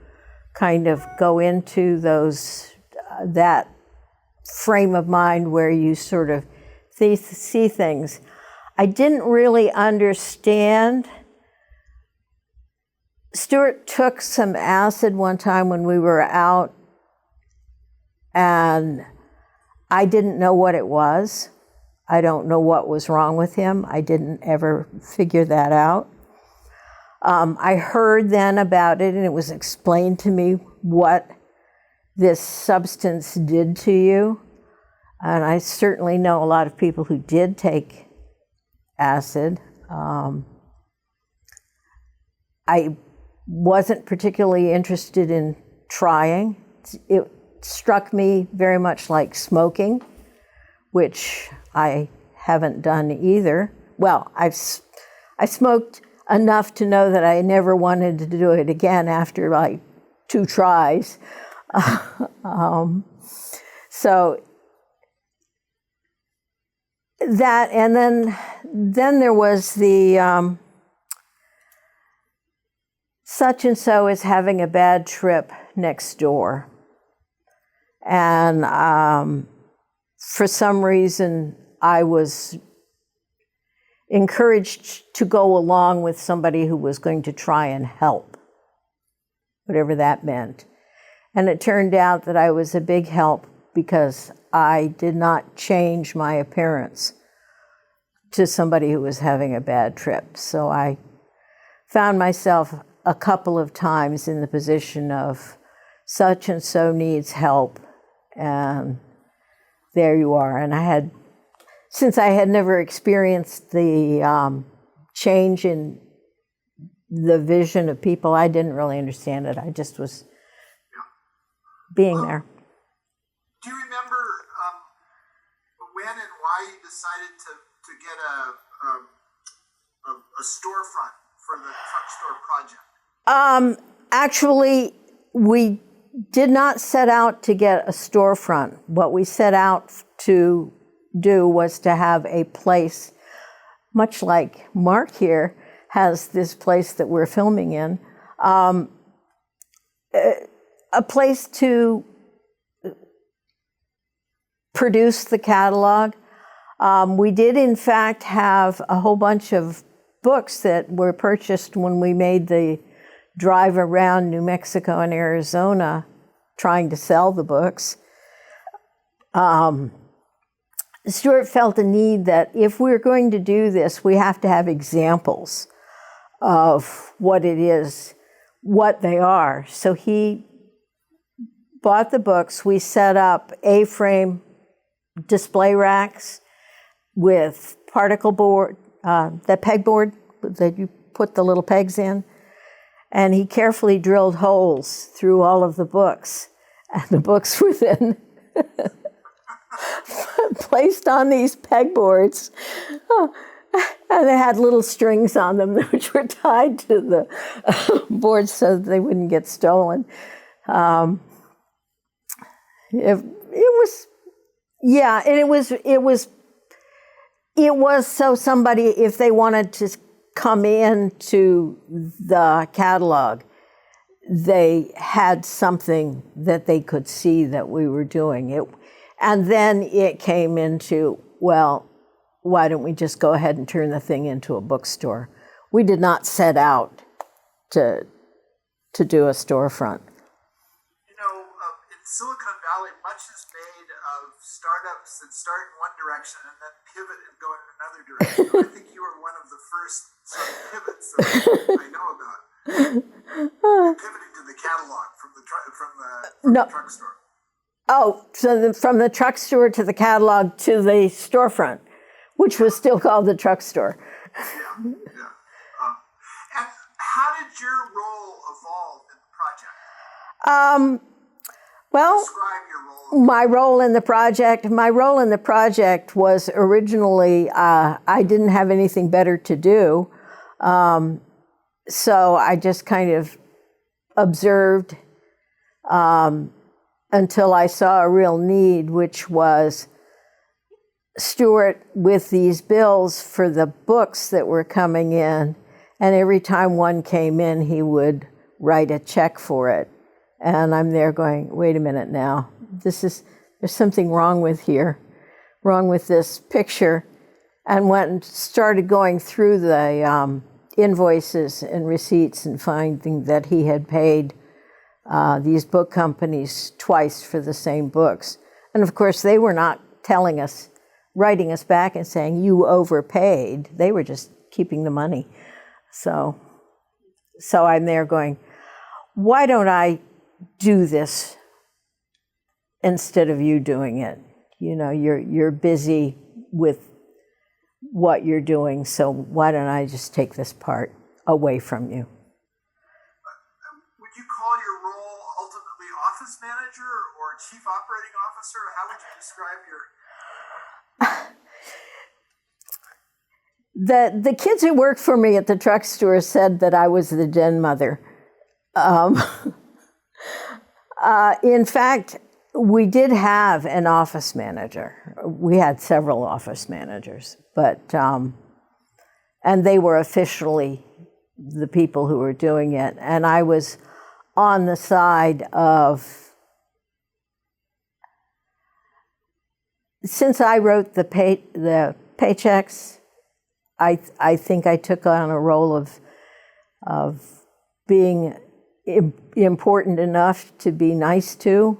S2: kind of go into that frame of mind where you sort of see things. I didn't really understand. Stuart took some acid one time when we were out, and I didn't know what it was. I don't know what was wrong with him. I didn't ever figure that out. I heard then about it, and it was explained to me what this substance did to you. And I certainly know a lot of people who did take acid. I wasn't particularly interested in trying. It struck me very much like smoking, which I haven't done either. Well, I smoked enough to know that I never wanted to do it again after like 2 tries. So that, and then there was the such and so is having a bad trip next door. And for some reason, I was encouraged to go along with somebody who was going to try and help, whatever that meant. And it turned out that I was a big help because I did not change my appearance to somebody who was having a bad trip. So I found myself a couple of times in the position of such and so needs help, and there you are. And since I had never experienced the change in the vision of people, I didn't really understand it. I just was being there.
S3: Do you remember when and why you decided to get a storefront for the front store project?
S2: Actually, we did not set out to get a storefront. What we set out to do was to have a place, much like Marc here has this place that we're filming in, a place to produce the catalog. We did, in fact, have a whole bunch of books that were purchased when we made the drive around New Mexico and Arizona trying to sell the books. Stuart felt a need that if we're going to do this, we have to have examples of what it is, what they are. So he bought the books. We set up A-frame display racks with particle board, that pegboard that you put the little pegs in. And he carefully drilled holes through all of the books. And the books were then placed on these pegboards. And they had little strings on them which were tied to the boards so that they wouldn't get stolen. It was, yeah, and it was so somebody, if they wanted to come into the catalog, they had something that they could see that we were doing it. And then it came into, well, why don't we just go ahead and turn the thing into a bookstore? We did not set out to do a storefront.
S3: You know, in Silicon Valley, much is made of startups that start in one direction and then pivot and go in another direction. I think you were one of the first sort of pivots that I know about. Pivoting to the catalog from the truck store.
S2: Oh, so from the truck store to the catalog to the storefront, which was still called the truck store.
S3: Yeah. And how did your role evolve in the project?
S2: Well,
S3: Describe your role.
S2: my role in the project was originally, I didn't have anything better to do. So I just kind of observed until I saw a real need, which was Stuart with these bills for the books that were coming in. And every time one came in, he would write a check for it. And I'm there going, wait a minute now, there's something wrong with this picture. And went and started going through the invoices and receipts and finding that he had paid these book companies twice for the same books. And of course, they were not telling us, writing us back and saying, you overpaid. They were just keeping the money. So I'm there going, why don't I do this instead of you doing it? You know, you're busy with what you're doing, so why don't I just take this part away from you?
S3: Would you call your role ultimately office manager or chief operating officer? How would you describe your...
S2: The kids who worked for me at the truck store said that I was the den mother. In fact, we did have an office manager. We had several office managers, but and they were officially the people who were doing it. And I was on the side of, since I wrote the paychecks, I think I took on a role of being important enough to be nice to.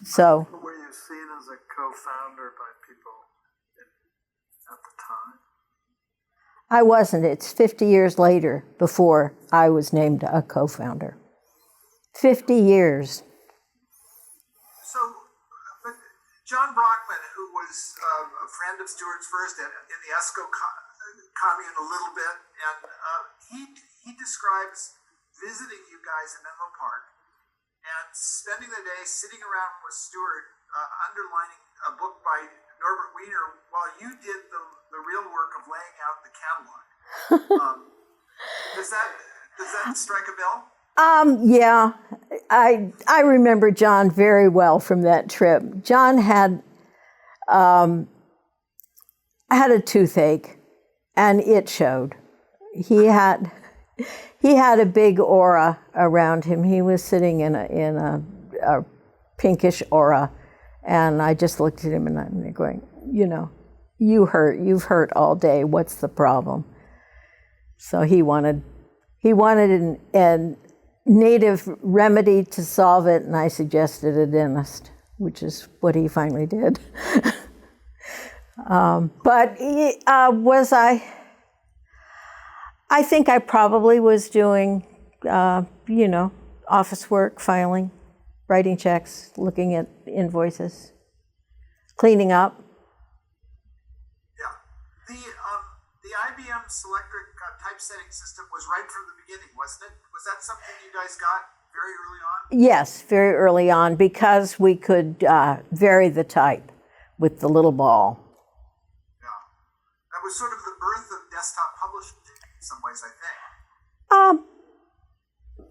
S2: So.
S3: Were you seen as a co-founder by people at the time?
S2: I wasn't. It's 50 years later before I was named a co-founder. 50 years.
S3: So, but John Brockman, who was a friend of Stuart's first in the ESCO commune a little bit, and he describes visiting you guys in Menlo Park and spending the day sitting around with Stuart, underlining a book by Norbert Wiener while you did the real work of laying out the catalog. Does that strike a bell?
S2: Yeah, I remember John very well from that trip. John had a toothache, and it showed. He had a big aura around him. He was sitting in a pinkish aura, and I just looked at him and I'm going, you know, you've hurt all day. What's the problem? So he wanted a native remedy to solve it, and I suggested a dentist, which is what he finally did. But was I think I probably was doing, office work, filing, writing checks, looking at invoices, cleaning up.
S3: Yeah. The IBM Selectric typesetting system was right from the beginning, wasn't it? Was that something you guys got very early on?
S2: Yes, very early on, because we could vary the type with the little ball.
S3: Yeah. That was sort of the birth of desktop publishing in some ways, I think.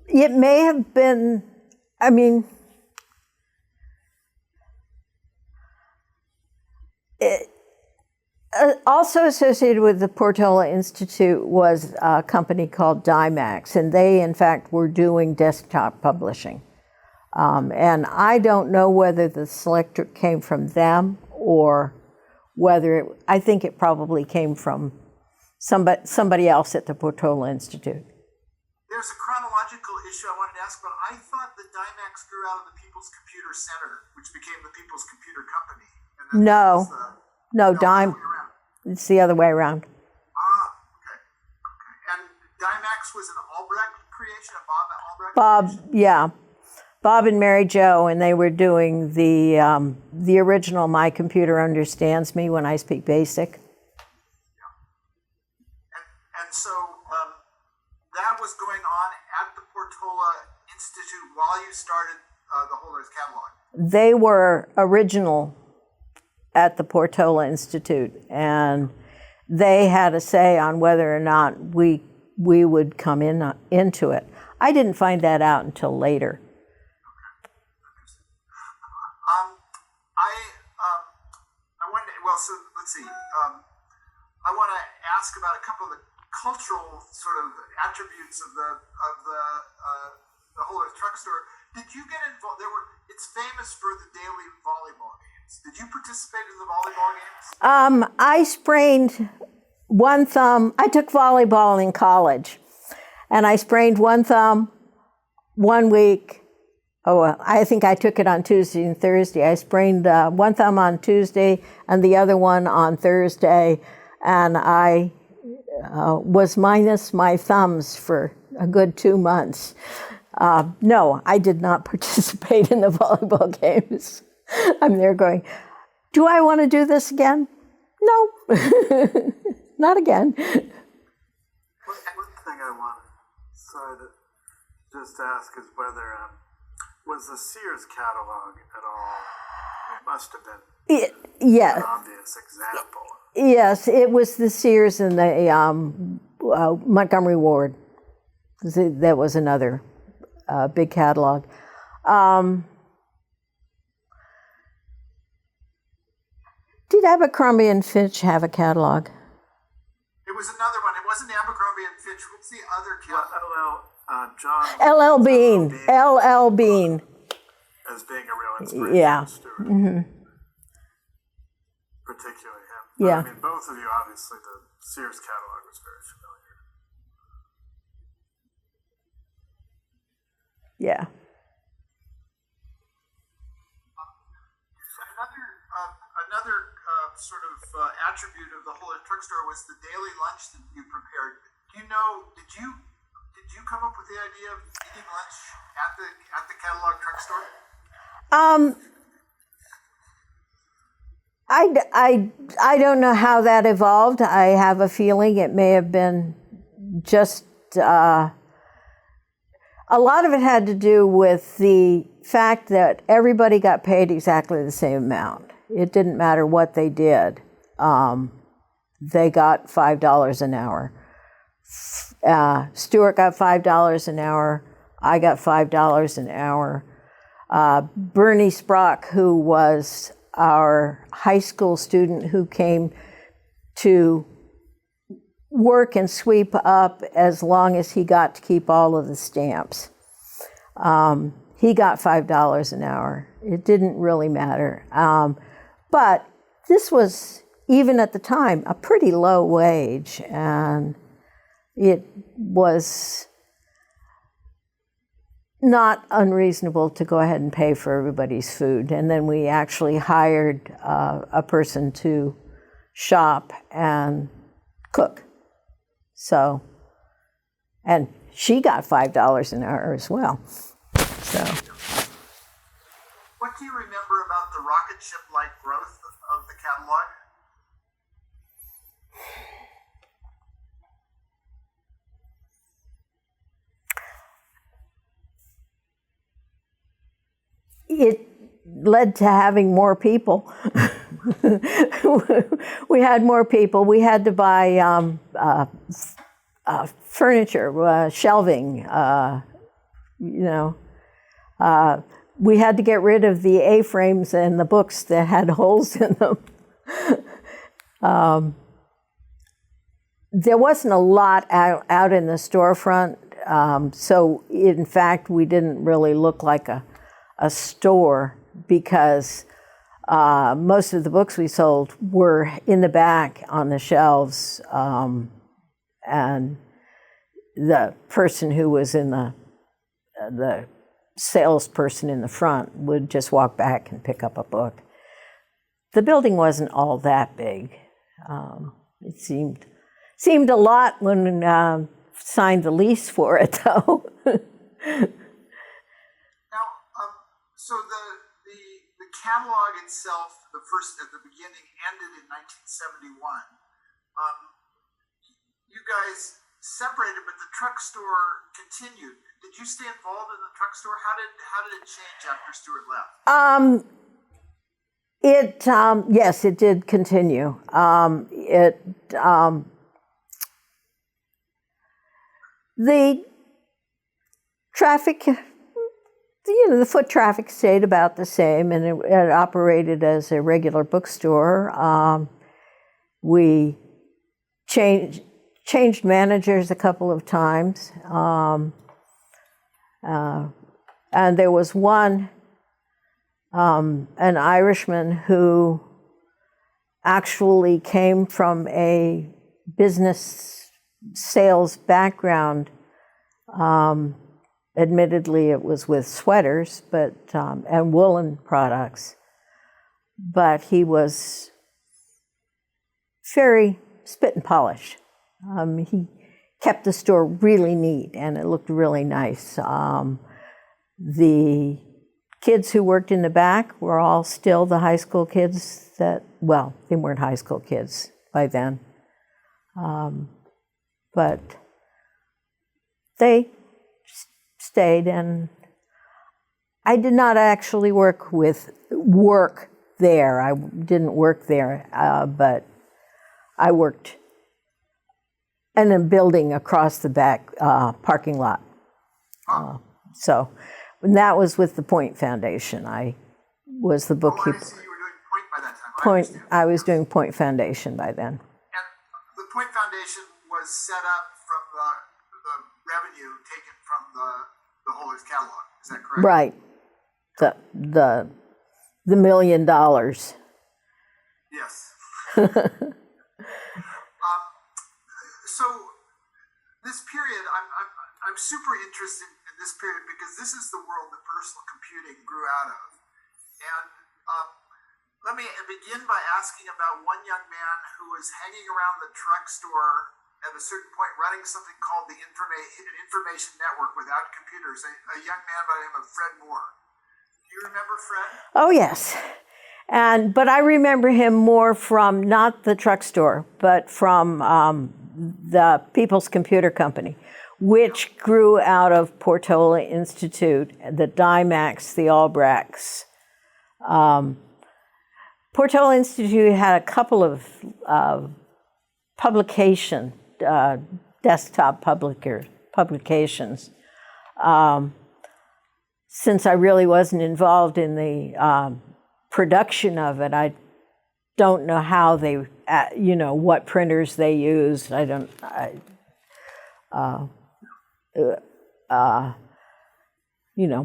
S2: It may have been, I mean, also associated with the Portola Institute was a company called Dymax, and they, in fact, were doing desktop publishing. And I don't know whether the Selectric came from them or whether I think it probably came from somebody else at the Portola Institute.
S1: There's a chronological issue I wanted to ask about. I thought that Dymax grew out of the People's Computer Center, which became the People's Computer Company. And then
S2: No, no,
S1: it's the other way around.
S2: It's the other way around.
S1: Okay. And Dymax was an Albrecht creation, a Bob Albrecht creation?
S2: Yeah. Bob and Mary Jo, and they were doing the original My Computer Understands Me When I Speak Basic.
S1: And so that was going on at the Portola Institute while you started the Whole Earth Catalog.
S2: They were original at the Portola Institute, and they had a say on whether or not we would come into it. I didn't find that out until later.
S1: I wanted to, well, so let's see. I want to ask about a couple of the cultural sort of attributes of the Whole Earth Truck Store. Did you get involved? It's famous for the daily volleyball games. Did you participate in the volleyball games?
S2: I sprained one thumb. I took volleyball in college, and I sprained one thumb 1 week. Oh, well, I think I took it on Tuesday and Thursday. I sprained one thumb on Tuesday and the other one on Thursday, and I was minus my thumbs for a good 2 months. No, I did not participate in the volleyball games. I'm there going, do I want to do this again? No, not again.
S3: One thing I wanted, sorry to just ask, is whether was the Sears catalog at all? It must have been
S2: Yeah.
S3: an obvious example.
S2: Yes, it was the Sears and the Montgomery Ward. That was another big catalog. Did Abercrombie and Fitch have a catalog?
S1: It was another one. It wasn't Abercrombie and Fitch. What's the other catalog?
S3: John
S2: LL Bean. LL Bean.
S3: as being a real inspiration
S2: Yeah.
S3: to Stuart.
S2: Mm-hmm.
S3: Particularly him. But,
S2: Yeah.
S3: I mean, both of you, obviously, the Sears catalog was very familiar.
S2: Yeah.
S1: Another sort of attribute of the Whole Earth Truck Store was the daily lunch that you prepared. Do you know? Did you come up with the idea of eating lunch at the catalog truck store?
S2: I don't know how that evolved. I have a feeling it may have been just a lot of it had to do with the fact that everybody got paid exactly the same amount. It didn't matter what they did. They got $5 an hour. Stuart got $5 an hour. I got $5 an hour. Bernie Sprock, who was our high school student who came to work and sweep up as long as he got to keep all of the stamps. He got $5 an hour. It didn't really matter. But this was, even at the time, a pretty low wage, and it was not unreasonable to go ahead and pay for everybody's food. And then we actually hired a person to shop and cook. So, and she got $5 an hour as well. So.
S1: What do you remember about the rocket ship-like growth of the catalog?
S2: It led to having more people. We had more people. We had to buy furniture, shelving, We had to get rid of the A-frames and the books that had holes in them. There wasn't a lot out in the storefront, so in fact we didn't really look like a store because most of the books we sold were in the back on the shelves, and the person who was in the salesperson in the front would just walk back and pick up a book. The building wasn't all that big. It seemed a lot when signed the lease for it, though.
S3: Now, so the catalog itself, at the beginning, ended in 1971. You guys separated, but the truck store continued. Did you stay involved in the truck store? How did it change after Stuart left?
S2: Yes, it did continue. The traffic, the foot traffic stayed about the same, and it operated as a regular bookstore. We changed managers a couple of times, and there was one, an Irishman who actually came from a business sales background. Admittedly, it was with sweaters, and woolen products, but he was very spit and polish. He kept the store really neat, and it looked really nice. The kids who worked in the back were all still the high school kids they weren't high school kids by then. But they stayed, and I did not actually work there. I didn't work there, but I worked in a building across the back parking lot. So and that was with the Point Foundation. I was the bookkeeper.
S3: I see you were doing Point by that time.
S2: I was doing Point Foundation by then.
S3: And the Point Foundation was set up from the revenue taken from the Holders catalog. Is that correct?
S2: Right. The $1 million.
S3: Yes. So this period, I'm super interested in this period because this is the world that personal computing grew out of. And let me begin by asking about one young man who was hanging around the truck store at a certain point running something called the information network without computers, a young man by the name of Fred Moore. Do you remember Fred?
S2: Oh, yes. But I remember him more from not the truck store, but from the People's Computer Company, which grew out of Portola Institute, the Dymacs, the Albrechts. Portola Institute had a couple of desktop publications. Since I really wasn't involved in the production of it, I don't know how they, what printers they used.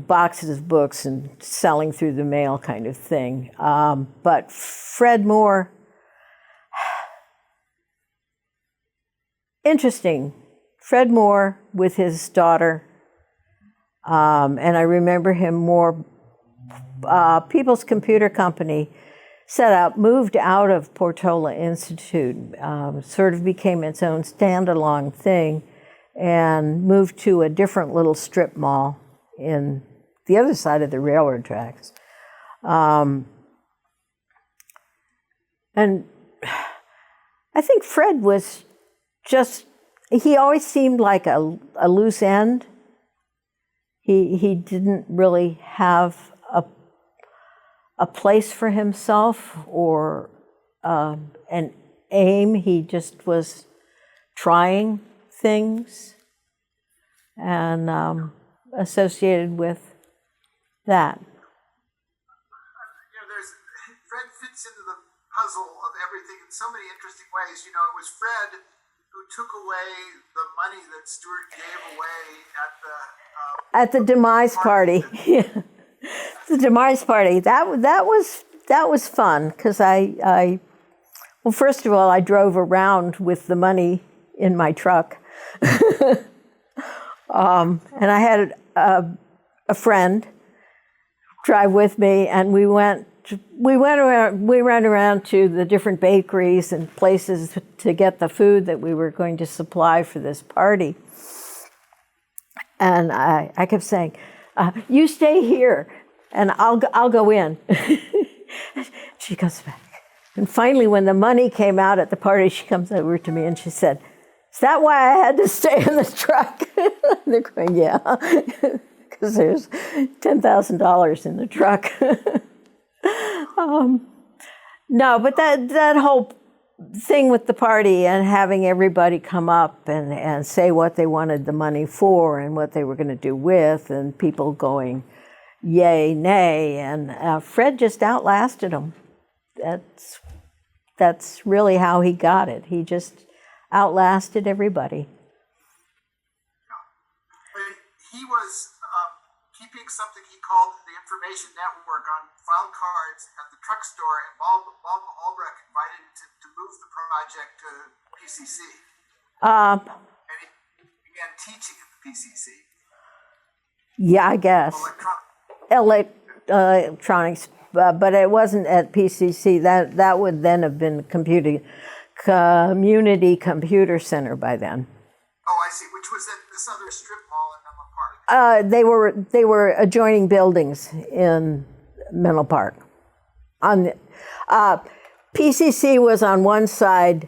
S2: Boxes of books and selling through the mail kind of thing. But Fred Moore, interesting. Fred Moore with his daughter, and I remember him more, People's Computer Company moved out of Portola Institute, sort of became its own standalone thing, and moved to a different little strip mall in the other side of the railroad tracks. And I think Fred was he always seemed like a loose end. He didn't really have a place for himself or an aim. He just was trying things and associated with that.
S3: There's Fred fits into the puzzle of everything in so many interesting ways. It was Fred who took away the money that Stuart gave away
S2: At the demise party. Yeah. The demise party. That was fun because well, first of all, I drove around with the money in my truck, and I had a friend drive with me, and we went around to the different bakeries and places to get the food that we were going to supply for this party. And I kept saying, "You stay here, and I'll go in." She goes back, and finally, when the money came out at the party, she comes over to me and she said, "Is that why I had to stay in the truck?" They're going, "Yeah." Because there's $10,000 in the truck. No, but that whole thing with the party and having everybody come up and say what they wanted the money for and what they were going to do with, and people going yay, nay, and Fred just outlasted them. That's really how he got it. He just outlasted everybody.
S3: He was keeping something he called the information network on file cards at the truck store, and Bob Albrecht invited him to move the project to PCC. And he began teaching at the PCC.
S2: Yeah, I guess. Electronics, but it wasn't at PCC. That would then have been Community Computer Center by then.
S3: Oh, I see. Which was at this other strip mall in Menlo Park.
S2: They were adjoining buildings in Menlo Park. PCC was on one side,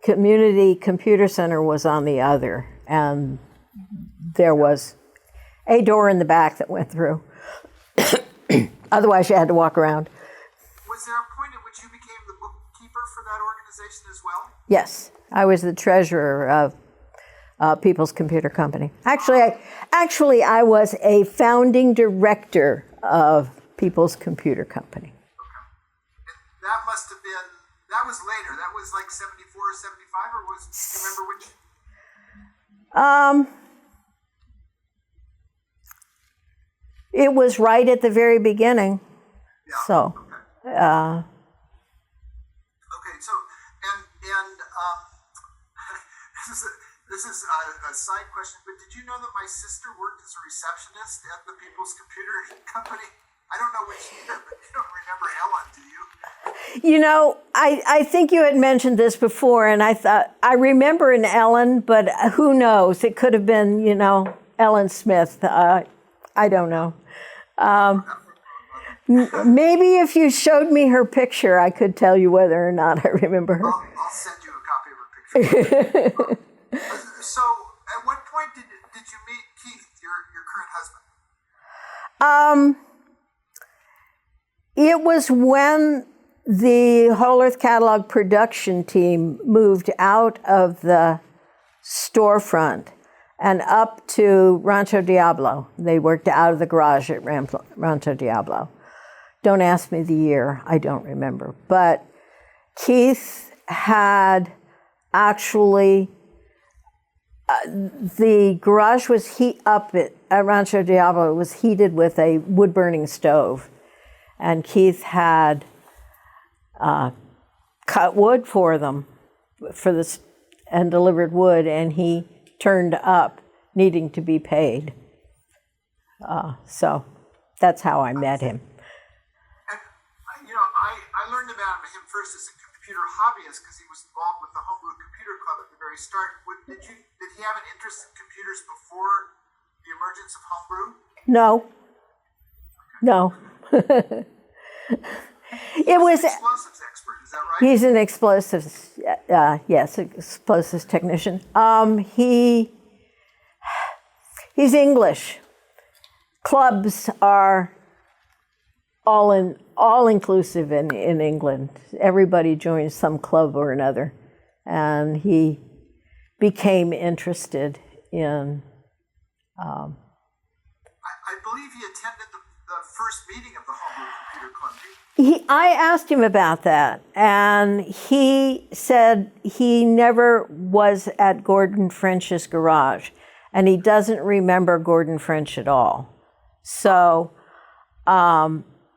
S2: Community Computer Center was on the other, and there was a door in the back that went through. Otherwise, you had to walk around.
S3: Was there a point at which you became the bookkeeper for that organization as well?
S2: Yes, I was the treasurer of People's Computer Company. Actually, I was a founding director of People's Computer Company.
S3: Okay. And that must have been, that was later. That was like 74 or 75, or was, do you remember which?
S2: It was right at the very beginning.
S3: Yeah.
S2: So.
S3: Okay. Okay. So, and this is a side question, but did you know that my sister worked as a receptionist at the People's Computer Company? I don't know which year, but you don't remember Ellen, do you?
S2: You know, I think you had mentioned this before, and I remember an Ellen, but who knows? It could have been, Ellen Smith. I don't know. Maybe if you showed me her picture, I could tell you whether or not I remember her.
S3: I'll send you a copy of her picture. So, at what point did you meet Keith, your current husband?
S2: It was when the Whole Earth Catalog production team moved out of the storefront and up to Rancho Diablo. They worked out of the garage at Rancho Diablo. Don't ask me the year, I don't remember. But Keith had actually, the garage was up at Rancho Diablo, it was heated with a wood-burning stove. And Keith had cut wood for them, and delivered wood, and he turned up needing to be paid. So that's how I met him.
S3: And, I learned about him first as a computer hobbyist because he was involved with the Homebrew Computer Club at the very start. Did he have an interest in computers before the emergence of homebrew?
S2: No. It was
S3: an explosives expert, is that right?
S2: He's an explosives, yes, explosives technician. He's English. Clubs are all inclusive in England. Everybody joins some club or another, and he became interested in.
S3: I believe he attended the first meeting of the Homebrew Computer Club meeting?
S2: I asked him about that, and he said he never was at Gordon French's garage, and he doesn't remember Gordon French at all. So,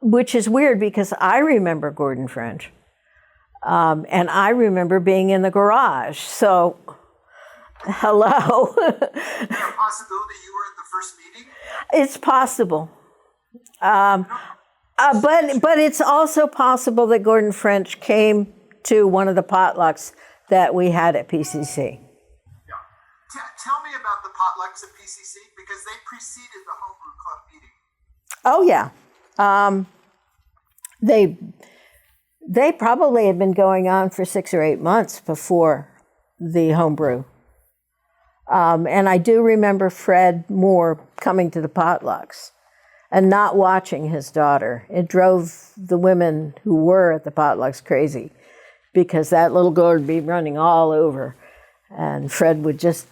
S2: which is weird because I remember Gordon French, and I remember being in the garage. So, hello.
S3: Is there a possibility you were at the first meeting?
S2: It's possible. But it's also possible that Gordon French came to one of the potlucks that we had at PCC.
S3: Yeah. Tell me about the potlucks at PCC, because they preceded the Homebrew Club meeting.
S2: Oh yeah, they probably had been going on for 6 or 8 months before the homebrew. And I do remember Fred Moore coming to the potlucks and not watching his daughter. It drove the women who were at the potlucks crazy because that little girl would be running all over. And Fred would just,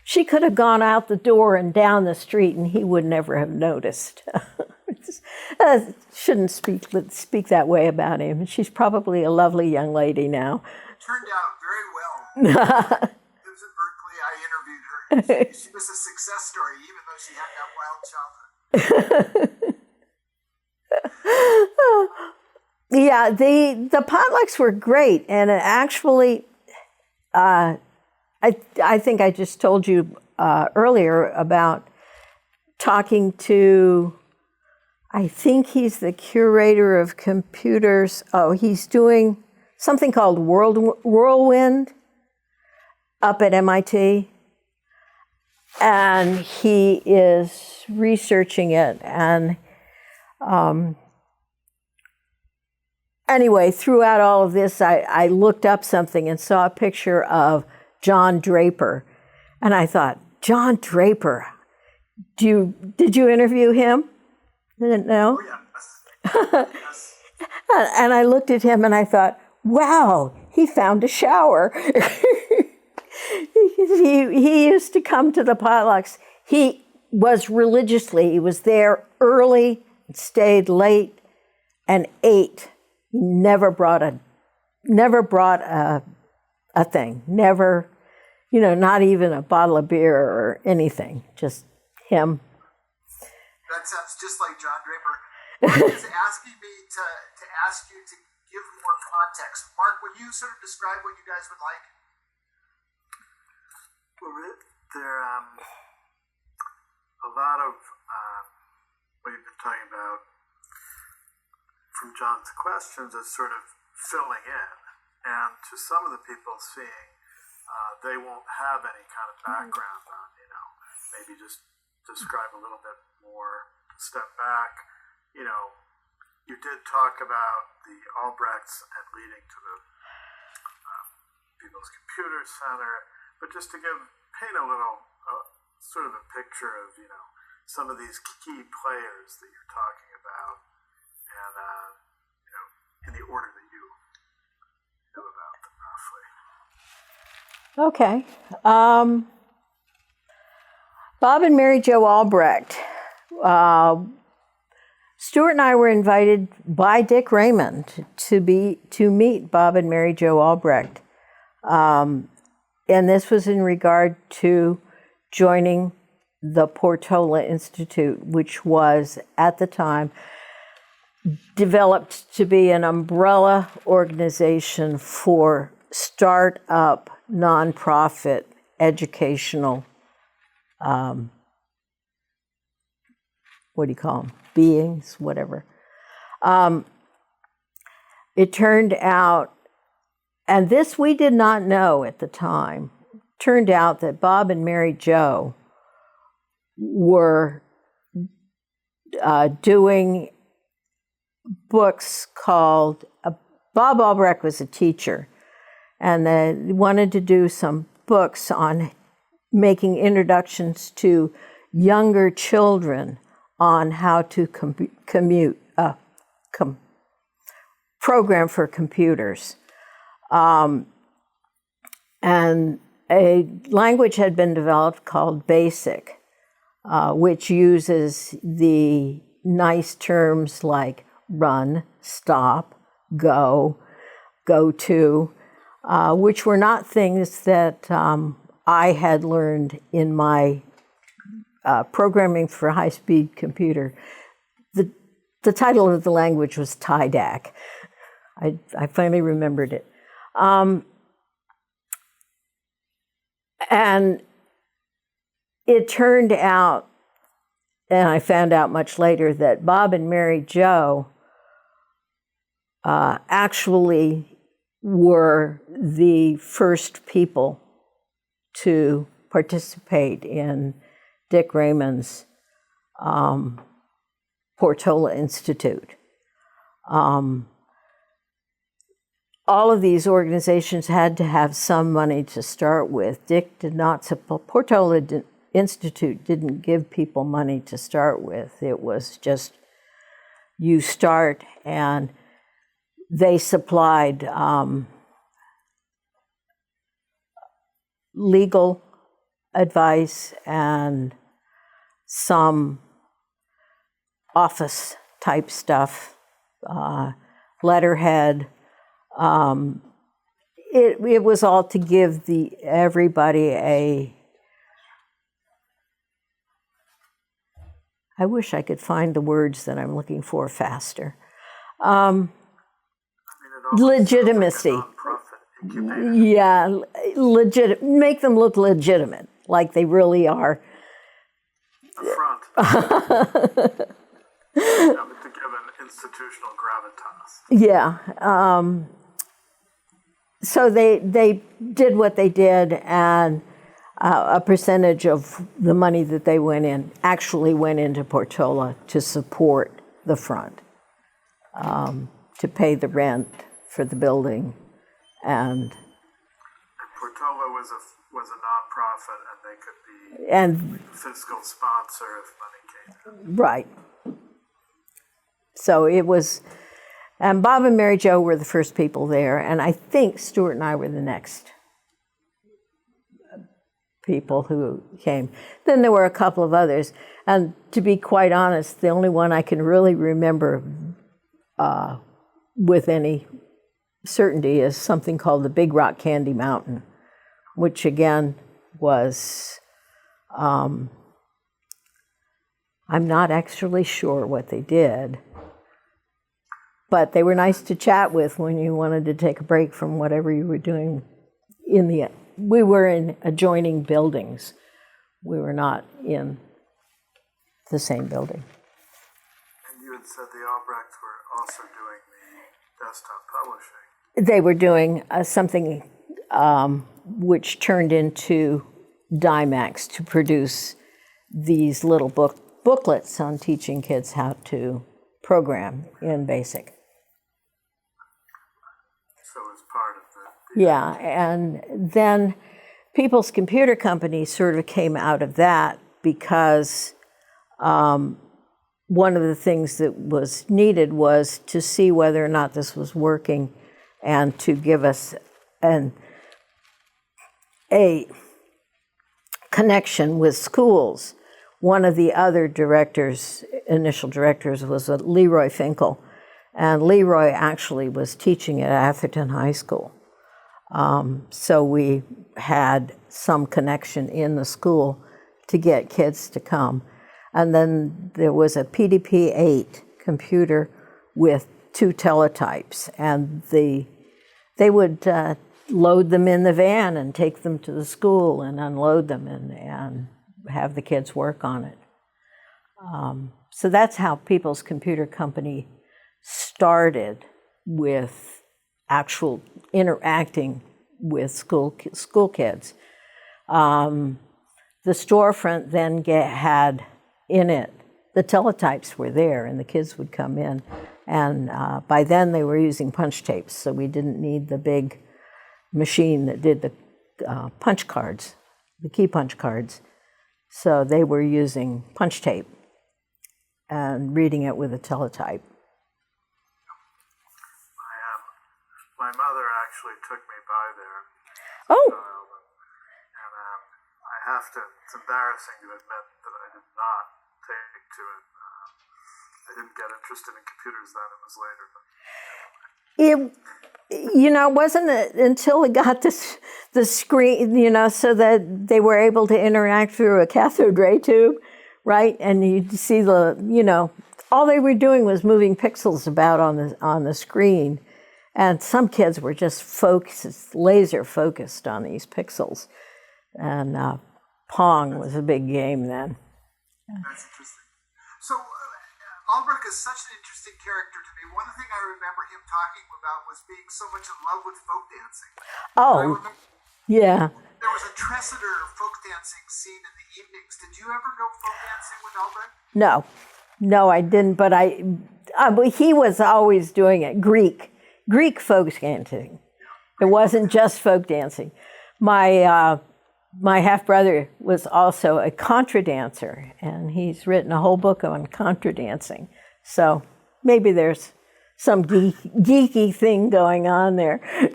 S2: she could have gone out the door and down the street and he would never have noticed. Shouldn't speak that way about him. She's probably a lovely young lady now.
S3: Turned out very well. Lives in Berkeley. I interviewed her. She was a success story, even though she had that wild childhood.
S2: Yeah, the potlucks were great, and it actually, I think I just told you earlier about talking to, I think he's the curator of computers. Oh, he's doing something called Whirlwind up at MIT. And he is researching it. And anyway, throughout all of this, I looked up something and saw a picture of John Draper. And I thought, John Draper, did you interview him? No?
S3: Oh, yeah. Yes.
S2: And I looked at him and I thought, wow, he found a shower. He used to come to the potlucks. He was he was there early, stayed late, and ate. He never brought a thing. Never, not even a bottle of beer or anything. Just him.
S3: That sounds just like John Draper. Mark is asking me to ask you to give more context. Mark, would you sort of describe what you guys would like? Well, there a lot of what you've been talking about from John's questions is sort of filling in. And to some of the people seeing, they won't have any kind of background on, maybe just describe a little bit more, step back. You did talk about the Albrechts and leading to the People's Computer Center, but just to paint a little sort of a picture of, some of these key players that you're talking about, and, in the order that you know about them roughly.
S2: Okay. Bob and Mary Jo Albrecht. Stuart and I were invited by Dick Raymond to meet Bob and Mary Jo Albrecht. And this was in regard to joining the Portola Institute, which was, at the time, developed to be an umbrella organization for start-up, nonprofit, educational, what do you call them? Beings, whatever. It turned out, and this we did not know at the time, turned out that Bob and Mary Jo were doing books called, Bob Albrecht was a teacher, and they wanted to do some books on making introductions to younger children on how to program for computers. And a language had been developed called BASIC, which uses the nice terms like run, stop, go, go to, which were not things that I had learned in my programming for a high-speed computer. The title of the language was TIDAC. I finally remembered it. And it turned out, and I found out much later, that Bob and Mary Jo actually were the first people to participate in Dick Raymond's Portola Institute. All of these organizations had to have some money to start with. Dick did not, Portola Institute didn't give people money to start with. It was just, you start, and they supplied legal advice and some office type stuff, letterhead. It was all to give everybody a, I wish I could find the words that I'm looking for faster. Legitimacy. Yeah, make them look legitimate, like they really are.
S3: A front. To give an institutional gravitas.
S2: Yeah. So they did what they did, and a percentage of the money that they went in actually went into Portola to support the front, to pay the rent for the building, and
S3: Portola was a nonprofit, and they could be
S2: and
S3: fiscal sponsor if money came in.
S2: right. So it was, and Bob and Mary Jo were the first people there, and I think Stuart and I were the next people who came. Then there were a couple of others, and to be quite honest, the only one I can really remember with any certainty is something called the Big Rock Candy Mountain, which again was, I'm not actually sure what they did, but they were nice to chat with when you wanted to take a break from whatever you were doing. We were in adjoining buildings. We were not in the same building.
S3: And you had said the Albrechts were also doing the desktop publishing.
S2: They were doing something which turned into Dimax to produce these little booklets on teaching kids how to program in BASIC.
S3: So it was part of the
S2: Yeah, and then People's Computer Company sort of came out of that because one of the things that was needed was to see whether or not this was working and to give us a connection with schools. One of the other initial directors, was Leroy Finkel, and Leroy actually was teaching at Atherton High School. So we had some connection in the school to get kids to come. And then there was a PDP-8 computer with 2 teletypes, and they would load them in the van and take them to the school and unload them and have the kids work on it. So that's how People's Computer Company started with actual interacting with school kids. The storefront then had in it, the teletypes were there and the kids would come in, and by then they were using punch tapes, so we didn't need the big machine that did the punch cards, the key punch cards. So they were using punch tape and reading it with a teletype.
S3: My mother actually took me by there.
S2: Oh.
S3: And I have to, it's embarrassing to admit that I did not take to it I didn't get interested in computers then, it was later. But
S2: It wasn't until it got the screen, so that they were able to interact through a cathode ray tube, right? And you'd see all they were doing was moving pixels about on the screen. And some kids were just laser focused on these pixels. And Pong was a big game then.
S6: That's interesting. So, Albrecht is such an interesting character to me. One thing I remember him talking about was being so much in love with folk dancing.
S2: Oh, yeah.
S6: There was a Tressiter folk dancing scene in the evenings. Did you ever go folk dancing with Albrecht?
S2: No, I didn't. But he was always doing it. Greek folk dancing. It wasn't just folk dancing. My half-brother was also a contra dancer, and he's written a whole book on contra dancing. So maybe there's some geeky thing going on there.
S6: I think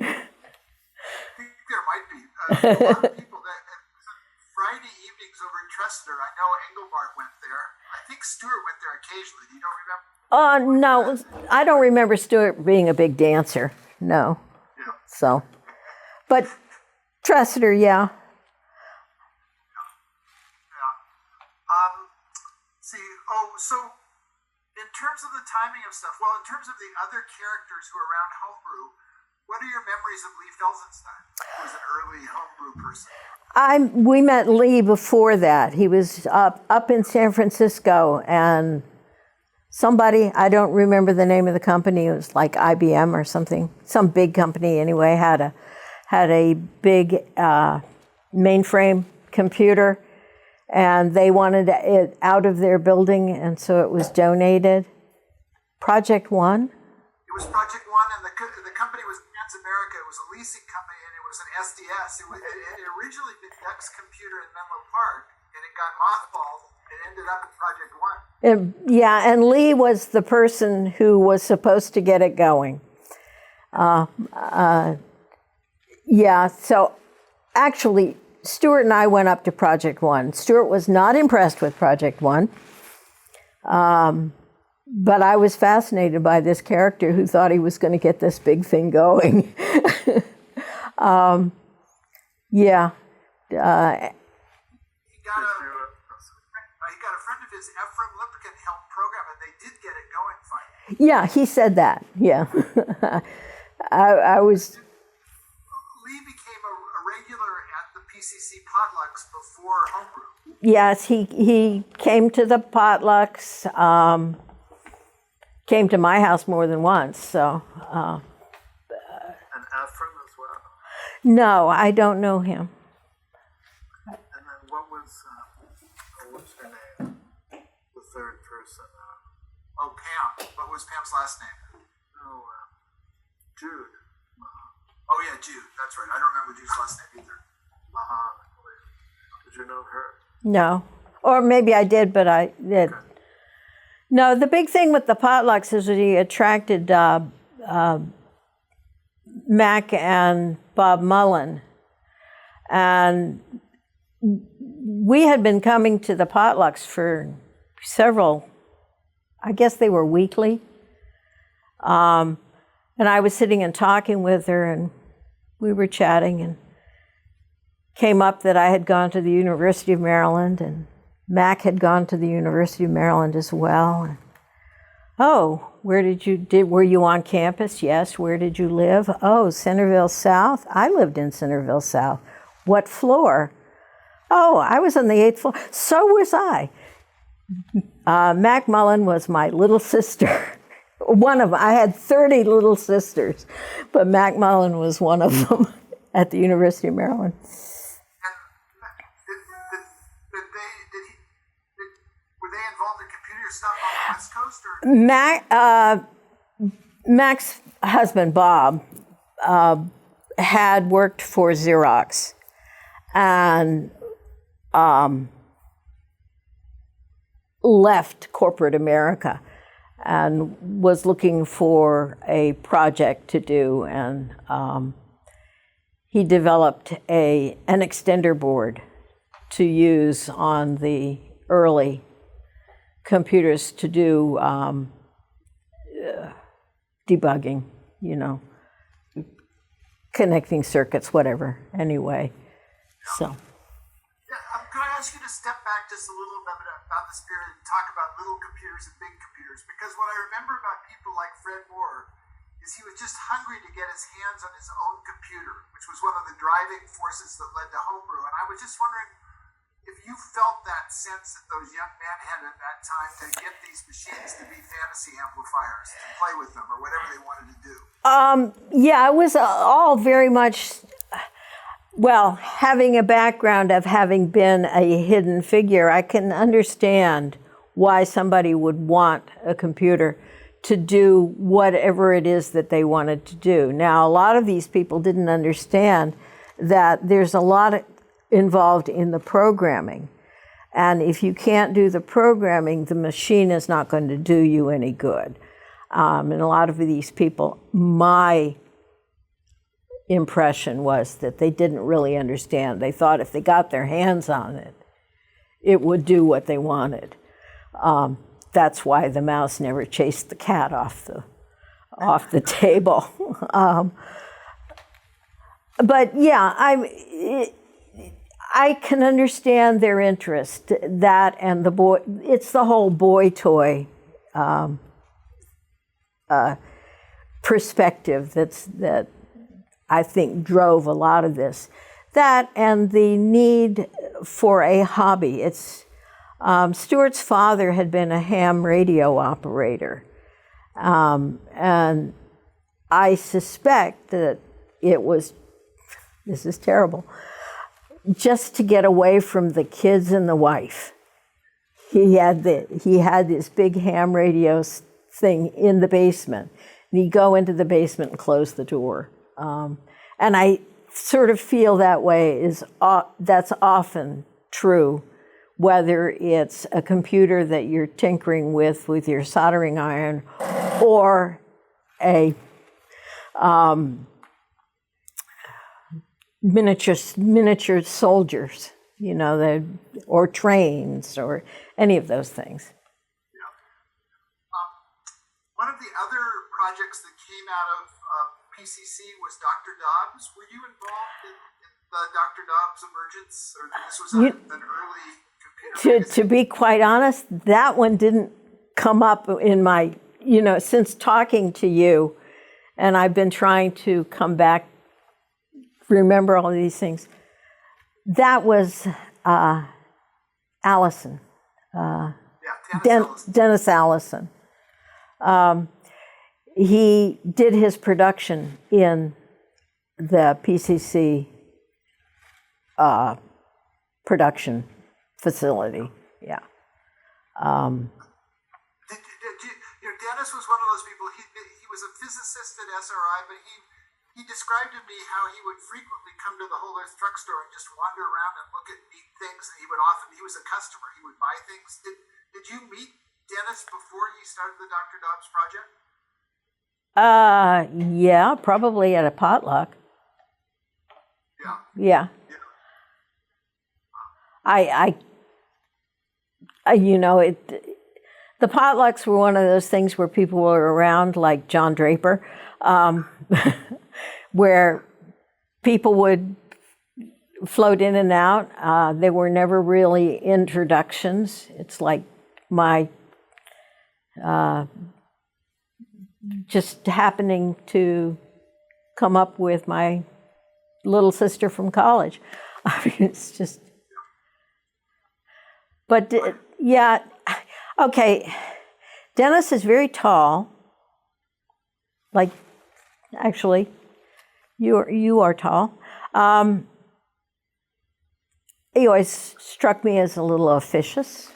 S6: there might be. A lot of people Friday evenings over in Tressiter, I know Engelbart went there. I think Stuart went there occasionally. You don't remember?
S2: No, I don't remember Stuart being a big dancer. No.
S6: Yeah.
S2: So, but Tressiter, yeah.
S6: So in terms of the timing of stuff, well, in terms of the other characters who are around homebrew, what are your memories of Lee Felsenstein, who was an early homebrew person?
S2: We met Lee before that. He was up in San Francisco, and somebody, I don't remember the name of the company, it was like IBM or something, some big company anyway, had a big mainframe computer, and they wanted it out of their building, and so it was donated. Project One?
S6: It was Project One, and the company was Transamerica. It was a leasing company, and it was an SDS. It had originally been Duck's computer in Menlo Park, and it got mothballed. It ended up in Project One.
S2: Yeah, and Lee was the person who was supposed to get it going. Yeah, so actually, Stuart and I went up to Project One. Stuart was not impressed with Project One, but I was fascinated by this character who thought he was going to get this big thing going. Yeah.
S6: He got a friend of his, Ephraim Lipkin, helped program it. They did get it going finally.
S2: Yeah, he said that. Yeah. I was...
S6: Lee became a regular at the PCC potlucks before homebrew.
S2: Yes, he came to the potlucks, came to my house more than once, so...
S3: And Ephraim as well.
S2: No, I don't know him.
S3: And then what's her name? The third person.
S6: Oh, Pam. What was Pam's last name?
S3: No, Jude.
S6: Oh, yeah, Jude. That's right. I don't remember Jude's last name either.
S3: Mahan, I believe. Did you know her?
S2: No. Or maybe I did, but I did. No, the big thing with the potlucks is that he attracted Mac and Bob Mullen. And we had been coming to the potlucks for several, I guess they were weekly. And I was sitting and talking with her, and we were chatting, and came up that I had gone to the University of Maryland, and Mac had gone to the University of Maryland as well. And, oh, were you on campus? Yes. Where did you live? Oh, Centerville South. I lived in Centerville South. What floor? Oh, I was on the 8th floor. So was I. Mac Mullen was my little sister. I had 30 little sisters, but Mac Mullen was one of them at the University of Maryland.
S6: Were they involved in computer stuff on the West Coast? Or?
S2: Mac's husband, Bob, had worked for Xerox and left corporate America and was looking for a project to do, and he developed an extender board to use on the early computers to do debugging, connecting circuits, whatever, anyway. So.
S6: Can I ask you to step back just a little bit about this period and talk about little computers and big computers? Because what I remember about people like Fred Moore is he was just hungry to get his hands on his own computer, which was one of the driving forces that led to homebrew. And I was just wondering if you felt that sense that those young men had at that time to get these machines to be fantasy amplifiers, to play with them, or whatever they wanted to do.
S2: Yeah, it was all very much, well, having a background of having been a hidden figure, I can understand why somebody would want a computer to do whatever it is that they wanted to do. Now, a lot of these people didn't understand that there's a lot involved in the programming. And if you can't do the programming, the machine is not going to do you any good. And a lot of these people, my impression was that they didn't really understand. They thought if they got their hands on it, it would do what they wanted. That's why the mouse never chased the cat off the table. But yeah, I can understand their interest. That and the boy, it's the whole boy toy perspective that I think drove a lot of this. That and the need for a hobby. It's Stuart's father had been a ham radio operator, and I suspect that it was, this is terrible, just to get away from the kids and the wife. He had this big ham radio thing in the basement, and he'd go into the basement and close the door. And I sort of feel that way that's often true, whether it's a computer that you're tinkering with your soldering iron, or a miniature soldiers, or trains, or any of those things.
S6: Yeah. One of the other projects that came out of PCC was Dr. Dobbs. Were you involved in the Dr. Dobbs emergence, or this was an early computer?
S2: To be quite honest, that one didn't come up in my, since talking to you, and I've been trying to come back, remember all these things. That was Allison. Dennis Allison. He did his production in the PCC production facility. Yeah.
S6: Dennis was one of those people. He was a physicist at SRI, but he described to me how he would frequently come to the Whole Earth Truck Store and just wander around and look at neat things. And he was a customer. He would buy things. Did you meet Dennis before he started the Dr. Dobbs project?
S2: Yeah, probably at a potluck. Yeah. The potlucks were one of those things where people were around, like John Draper, where people would float in and out. They were never really introductions. It's like my just happening to come up with my little sister from college. I mean, it's just, but yeah, okay. Dennis is very tall. Like, actually, you are tall. He always struck me as a little officious.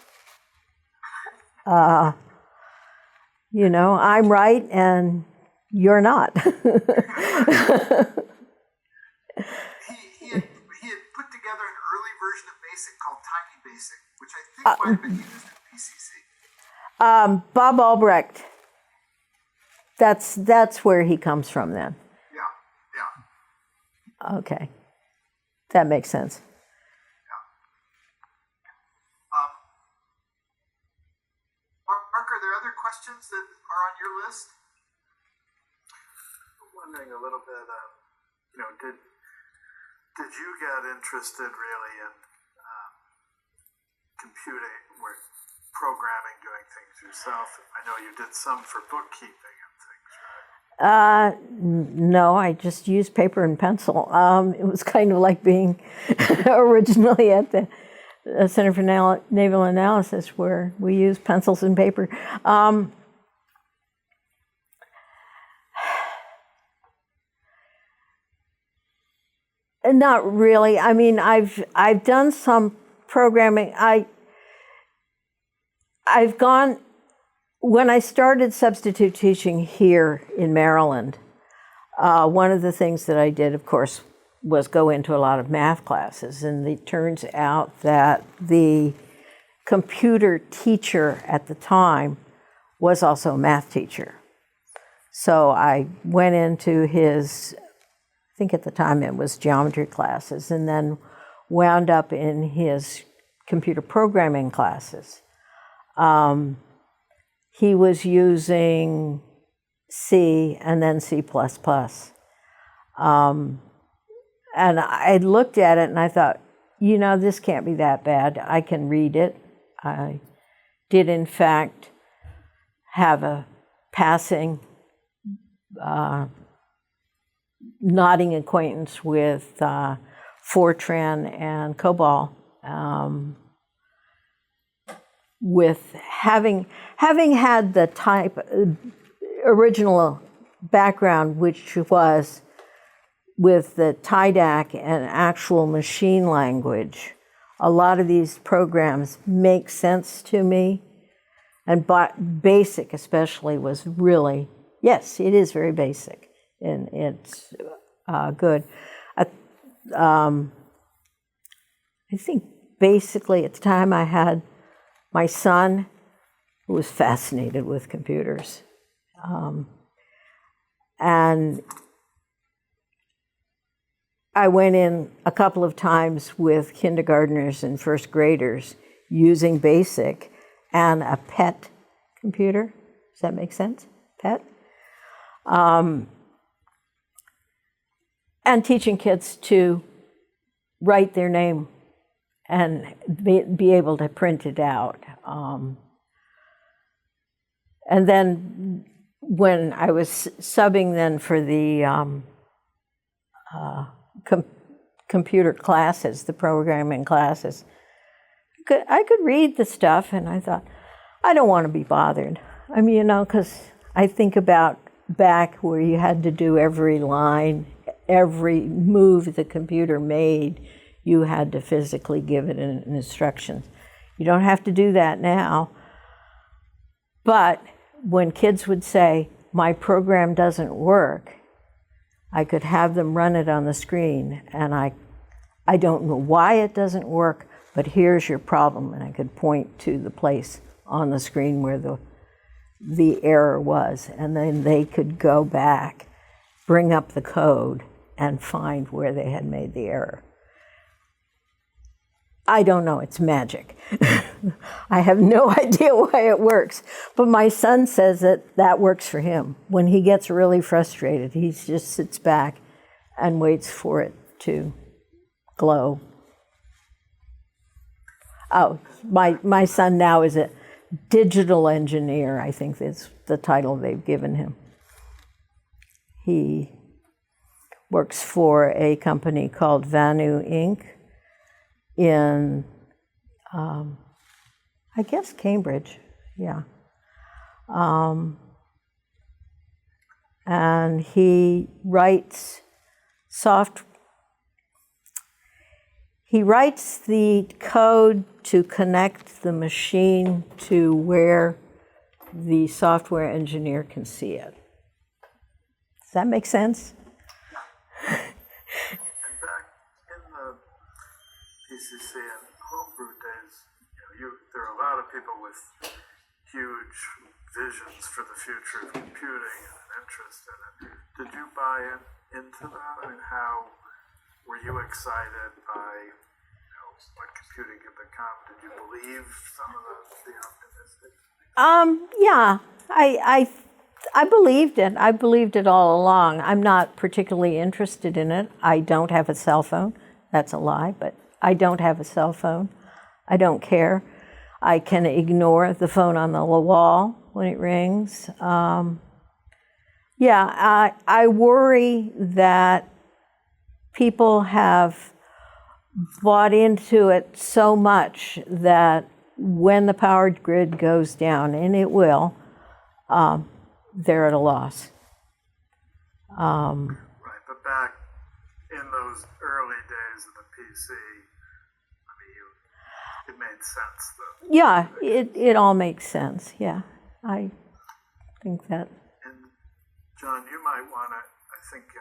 S2: I'm right and you're not.
S6: He had put together an early version of BASIC called Tiny Basic, which I think might have been used in PCC.
S2: Bob Albrecht. That's where he comes from then.
S6: Yeah.
S2: Okay, that makes sense.
S6: questions that are on your list?
S3: I'm wondering a little bit, did you get interested really in computing, or programming, doing things yourself? I know you did some for bookkeeping and things, right?
S2: No, I just used paper and pencil. It was kind of like being originally at the Center for Naval Analysis, where we used pencils and paper. Not really. I mean, I've done some programming. I've gone, when I started substitute teaching here in Maryland, one of the things that I did, of course, was go into a lot of math classes. And it turns out that the computer teacher at the time was also a math teacher. So I went into his, I think at the time it was geometry classes, and then wound up in his computer programming classes. He was using C and then C++. And I looked at it and I thought, this can't be that bad. I can read it. I did, in fact, have a passing nodding acquaintance with Fortran and COBOL. With having had the original background, which was with the TIDAC and actual machine language, a lot of these programs make sense to me. And BASIC especially was really, yes, it is very basic, and it's good. I think basically at the time I had my son, who was fascinated with computers. And I went in a couple of times with kindergartners and first graders using BASIC and a PET computer. Does that make sense? PET? And teaching kids to write their name and be able to print it out. And then when I was subbing then for the computer classes, the programming classes, I could read the stuff, and I thought, I don't want to be bothered. I mean, because I think about back where you had to do every line, every move the computer made, you had to physically give it instructions. You don't have to do that now. But when kids would say, my program doesn't work, I could have them run it on the screen, and I don't know why it doesn't work, but here's your problem, and I could point to the place on the screen where the error was, and then they could go back, bring up the code, and find where they had made the error. I don't know, it's magic. I have no idea why it works, but my son says that works for him. When he gets really frustrated, he just sits back and waits for it to glow. Oh, my son now is a digital engineer, I think that's the title they've given him. He works for a company called Vanu Inc. in, I guess, Cambridge, yeah. And he writes the code to connect the machine to where the software engineer can see it. Does that make sense?
S3: And back in the PCC and homebrew days, there are a lot of people with huge visions for the future of computing and an interest in it. Did you buy into that? I mean, how were you excited by what computing could become? Did you believe some of the optimistic things?
S2: Yeah, I believed it. I believed it all along. I'm not particularly interested in it. I don't have a cell phone. That's a lie, but I don't have a cell phone. I don't care. I can ignore the phone on the wall when it rings. Yeah, I worry that people have bought into it so much that when the power grid goes down, and it will, they're at a loss.
S3: Right, but back in those early days of the PC, I mean, it made sense, though.
S2: Yeah, it all makes sense. Yeah, I think that.
S3: And John, you might want to, I think,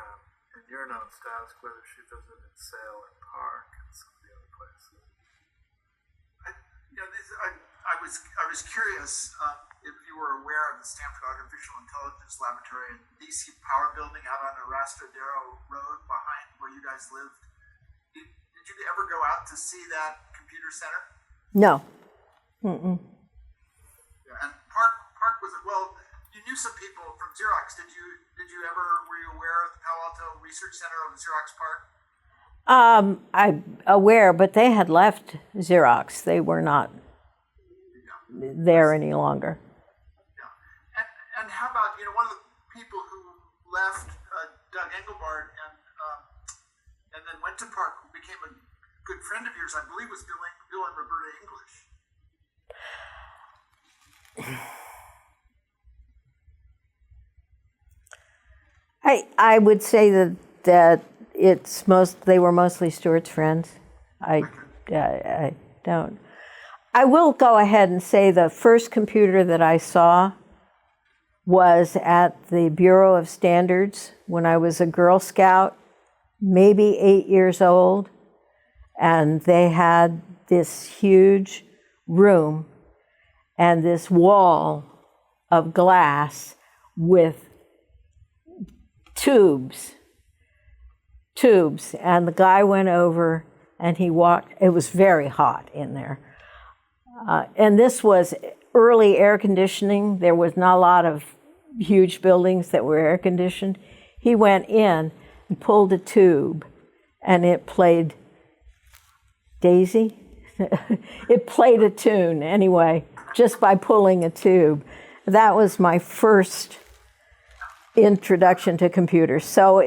S3: in your notes to ask whether she visited Sale and Park and some of the other places.
S6: I was curious if you were aware of the Stanford Artificial Intelligence Laboratory and DC Power Building out on Arastradero Road behind where you guys lived. Did you ever go out to see that computer center?
S2: No.
S6: Yeah, and Park was well. You knew some people from Xerox. Were you aware of the Palo Alto Research Center of the Xerox Park?
S2: I'm aware, but they had left Xerox. They were not there any longer.
S6: Yeah. And how about, one of the people who left, Doug Engelbart, and then went to Park, who became a good friend of yours, I believe was Bill and Roberta English.
S2: I would say that they were mostly Stuart's friends. I don't. I will go ahead and say the first computer that I saw was at the Bureau of Standards when I was a Girl Scout, maybe 8 years old, and they had this huge room and this wall of glass with tubes, and the guy went over and he walked. It was very hot in there. And this was early air conditioning. There was not a lot of huge buildings that were air conditioned. He went in and pulled a tube, and it played Daisy. It played a tune anyway, just by pulling a tube. That was my first introduction to computers. So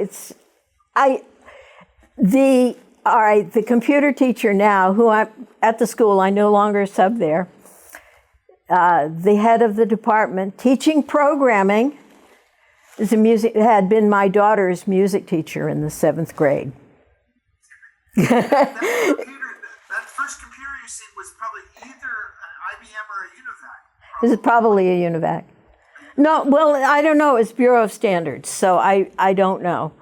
S2: the computer teacher now, who I'm at the school, I no longer sub there, the head of the department teaching programming had been my daughter's music teacher in the 7th grade.
S6: That first computer you seen was probably either an IBM or a UNIVAC.
S2: This is probably a UNIVAC. No, well, I don't know. It's Bureau of Standards, so I don't know.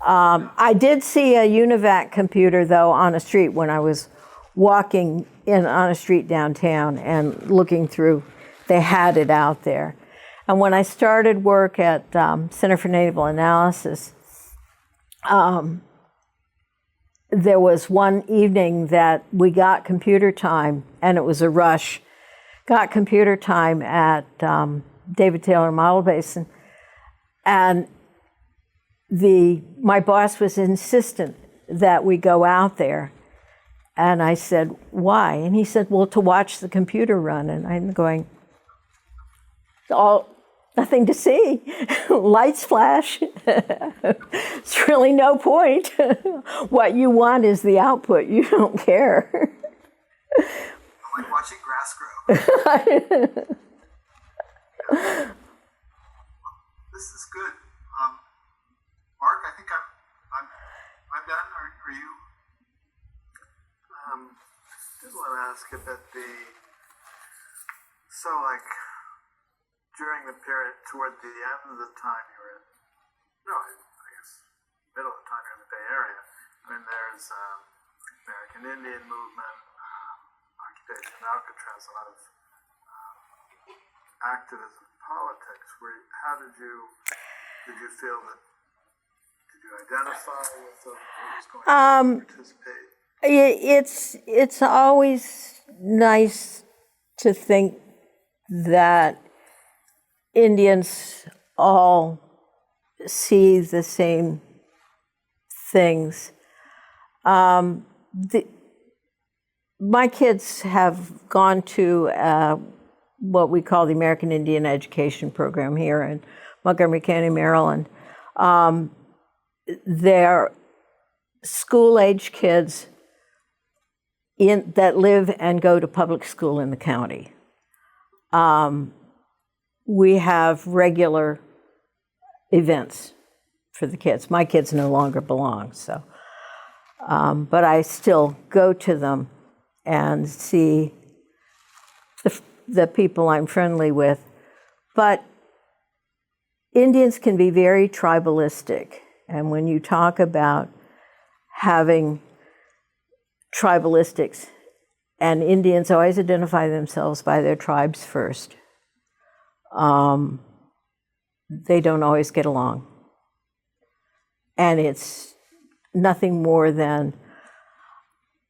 S2: I did see a UNIVAC computer, though, on a street when I was walking on a street downtown and looking through. They had it out there. And when I started work at Center for Naval Analysis, there was one evening that we got computer time, and it was a rush. Got computer time at David Taylor Model Basin, and my boss was insistent that we go out there. And I said, why? And he said, well, to watch the computer run. And I'm going, nothing to see. Lights flash. It's really no point. What you want is the output. You don't care.
S6: I like watching grass grow. This is good. Mark, I think I'm done. Are you?
S3: I did want to ask a bit during the period toward the end of the time you were I guess middle of the time you're in the Bay Area. I mean, there's American Indian movement, occupation of Alcatraz, a lot of activism, politics. Did you feel that? Did you identify with what was going on? Participate?
S2: It's always nice to think that Indians all see the same things. My kids have gone to what we call the American Indian Education Program here in Montgomery County, Maryland. They're school-age kids that live and go to public school in the county. We have regular events for the kids. My kids no longer belong, so. But I still go to them and see the people I'm friendly with. But Indians can be very tribalistic. And when you talk about having tribalistics, and Indians always identify themselves by their tribes first, they don't always get along. And it's nothing more than,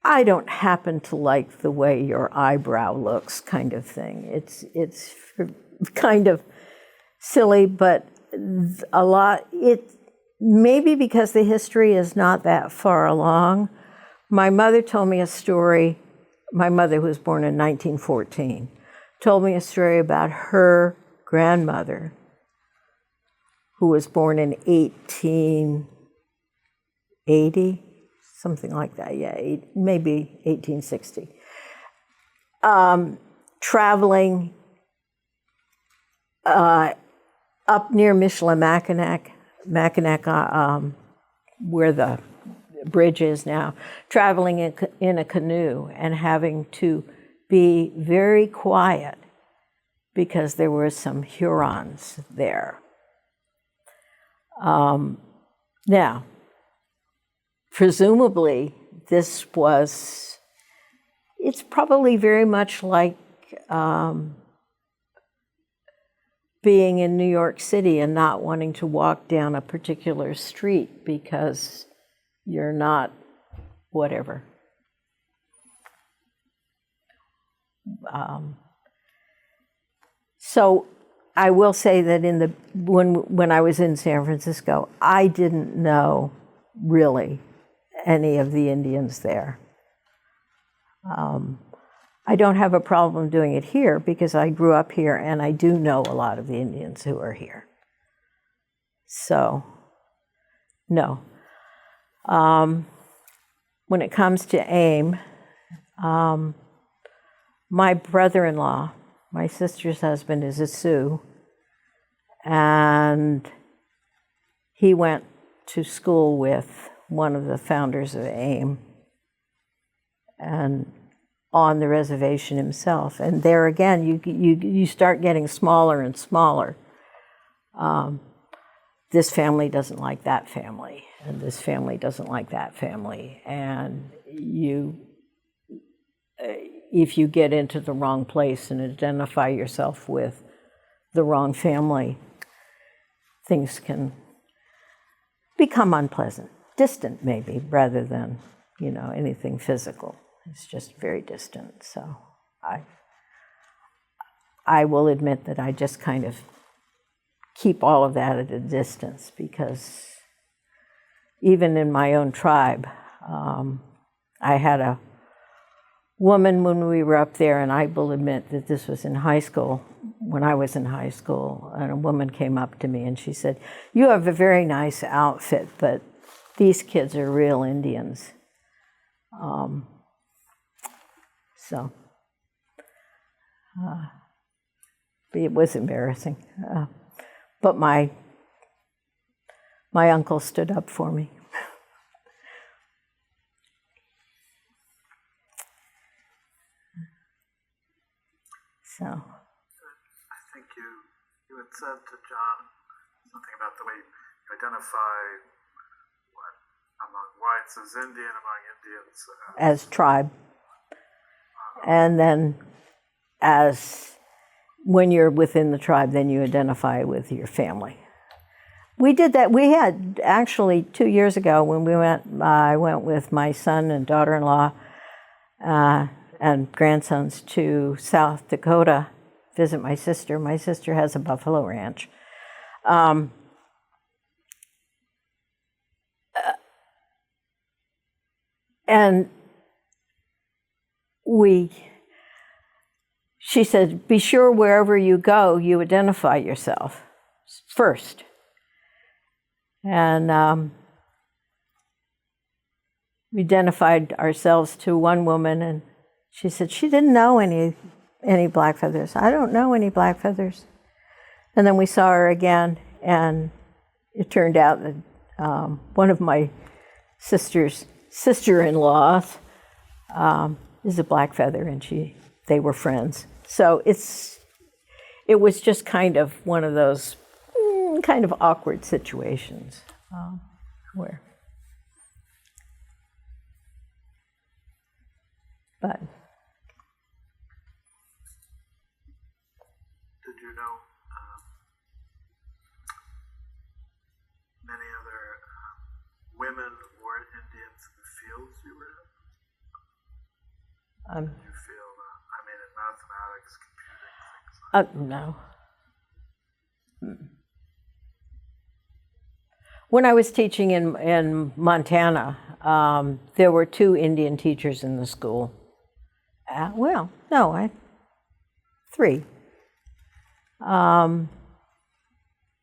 S2: I don't happen to like the way your eyebrow looks kind of thing. It's kind of silly, but a lot, maybe because the history is not that far along. My mother told me a story, my mother who was born in 1914, told me a story about her grandmother who was born in 1880, something like that, yeah, maybe 1860. Traveling up near Michilimackinac, where the bridge is now, traveling in a canoe and having to be very quiet because there were some Hurons there. Now, presumably, it's probably very much like being in New York City and not wanting to walk down a particular street because you're not whatever. So I will say that when I was in San Francisco, I didn't know really any of the Indians there. I don't have a problem doing it here because I grew up here and I do know a lot of the Indians who are here. So, no. When it comes to AIM, my brother-in-law, my sister's husband, is a Sioux, and he went to school with one of the founders of AIM and on the reservation himself. And there again, you start getting smaller and smaller. This family doesn't like that family, and this family doesn't like that family. And if you get into the wrong place and identify yourself with the wrong family, things can become unpleasant, distant maybe, rather than, anything physical. It's just very distant. So I will admit that I just kind of keep all of that at a distance, because even in my own tribe, I had a woman when we were up there, and I will admit that this was in high school, when I was in high school, and a woman came up to me and she said, "You have a very nice outfit, but these kids are real Indians." It was embarrassing. But my uncle stood up for me. So.
S3: I think you had said to John something about the way you identify among whites as Indian, among Indians
S2: as tribe. And then when you're within the tribe, then you identify with your family. We did that. We had actually 2 years ago when I went with my son and daughter-in-law and grandsons to South Dakota, visit my sister. My sister has a buffalo ranch. And she said, be sure wherever you go, you identify yourself first. And we identified ourselves to one woman, and she said she didn't know any black feathers. I don't know any black feathers. And then we saw her again, and it turned out that one of my sister-in-laws is a black feather, and they were friends. So it was just kind of one of those kind of awkward situations where. But
S3: did you know many other women or Indians in the fields you were in? Did you feel, in mathematics, computing, things like
S2: no. When I was teaching in Montana, there were 2 Indian teachers in the school. 3.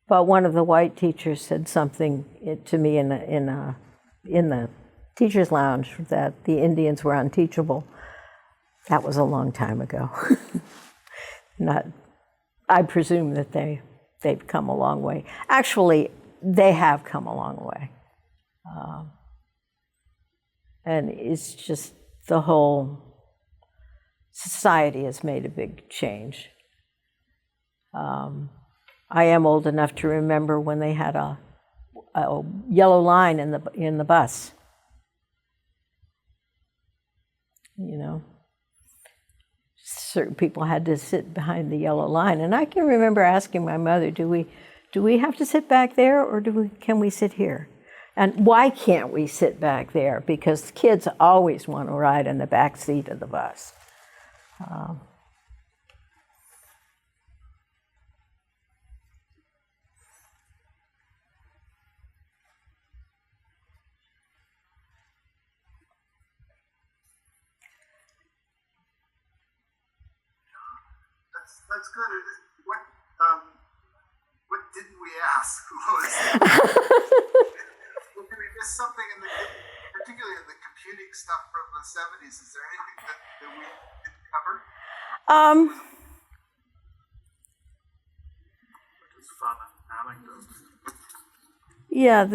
S2: But one of the white teachers said something to me in the teachers' lounge that the Indians were unteachable. That was a long time ago. I presume that they've come a long way. Actually, they have come a long way. And it's just the whole society has made a big change. I am old enough to remember when they had a yellow line in the bus. You know, certain people had to sit behind the yellow line, and I can remember asking my mother, "Do we have to sit back there, or can we sit here? And why can't we sit back there? Because kids always want to ride in the back seat of the bus."
S6: That's good. What didn't we ask, Lois? Did we miss something particularly in the computing stuff from the 70s? Is there anything that we didn't cover?
S3: Just fun anecdotes.
S2: Yeah,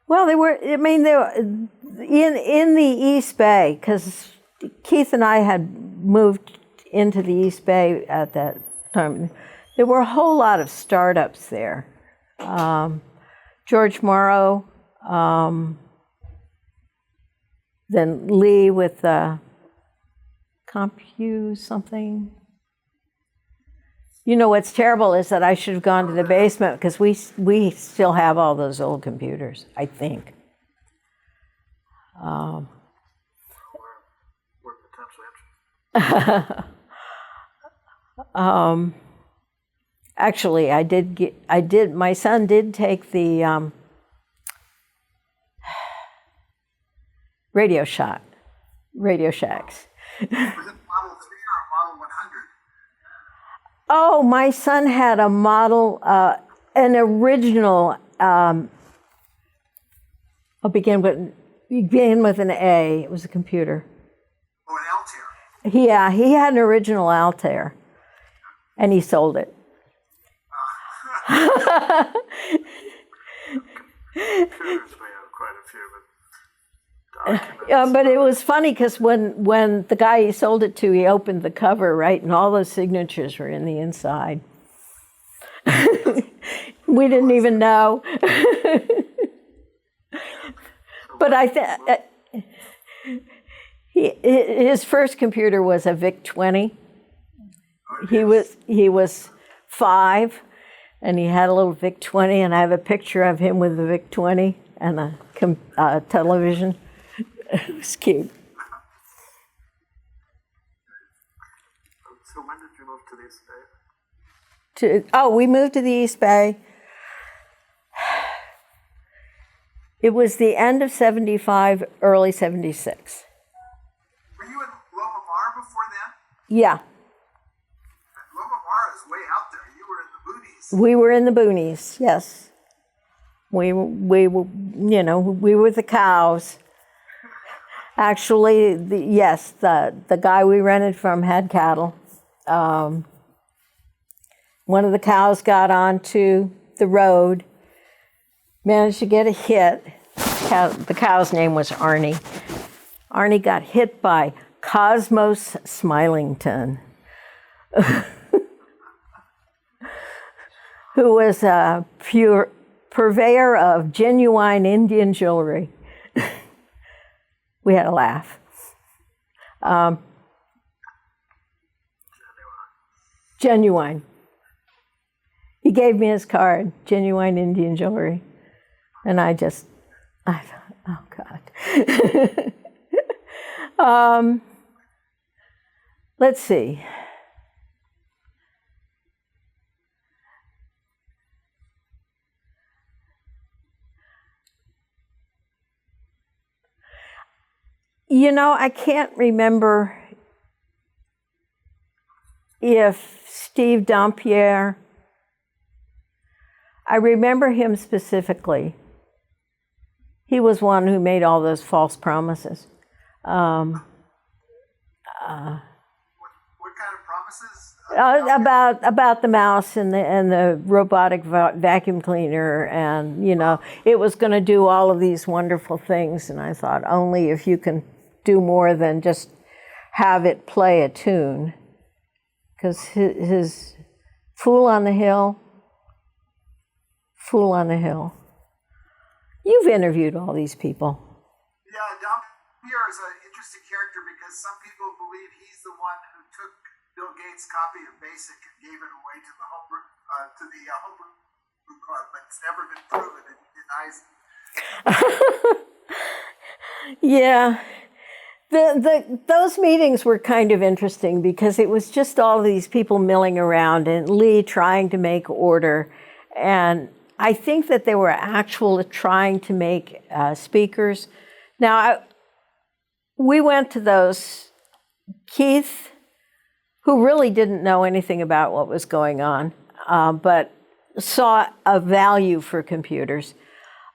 S2: well, they were in the East Bay, because Keith and I had moved into the East Bay at that time. There were a whole lot of startups there. George Morrow, then Lee with Compu something. You know what's terrible is that I should have gone to the basement, because we still have all those old computers, I think.
S3: We're potentially interested.
S2: Actually, my son did take the Radio Shacks.
S6: Was it Model 3 or Model 100?
S2: Oh, my son had a model, an original, began with an A. It was a computer.
S6: Oh, an Altair.
S2: Yeah, he had an original Altair, and he sold it.
S3: Computers, we have quite a few, but documents.
S2: But it was funny, because when the guy he sold it to, he opened the cover, right, and all those signatures were in the inside. We didn't even know. But His first computer was a VIC-20. He was 5, and he had a little VIC-20, and I have a picture of him with the VIC-20 and a television. It was cute.
S3: So when did you move to the East Bay?
S2: We moved to the East Bay. It was the end of 75, early 76.
S6: Were you in Loma Mar before then?
S2: Yeah,
S6: Loma Mar is way out there. You were in the boonies.
S2: we were in the boonies, yes. We were, we were the cows. Actually, the guy we rented from had cattle. One of the cows got onto the road, managed to get a hit. The cow's name was Arnie. Arnie got hit by Cosmos Smilington, who was a purveyor of genuine Indian jewelry. We had a laugh. Genuine. He gave me his card, genuine Indian jewelry. And I thought, oh God. Let's see. I can't remember if Steve Dampierre, I remember him specifically. He was one who made all those false promises.
S6: What kind of promises?
S2: About the mouse and the robotic vacuum cleaner, and it was going to do all of these wonderful things. And I thought, only if you can do more than just have it play a tune, because his Fool on the Hill. You've interviewed all these people.
S6: Yeah, Dampierre is an interesting character because some people believe he's the one who took Bill Gates' copy of BASIC and gave it away to the homebrew club, but it's never been proven. It denies it.
S2: Yeah. Those meetings were kind of interesting because it was just all of these people milling around and Lee trying to make order. And I think that they were actually trying to make speakers. Now, we went to those. Keith, who really didn't know anything about what was going on, but saw a value for computers,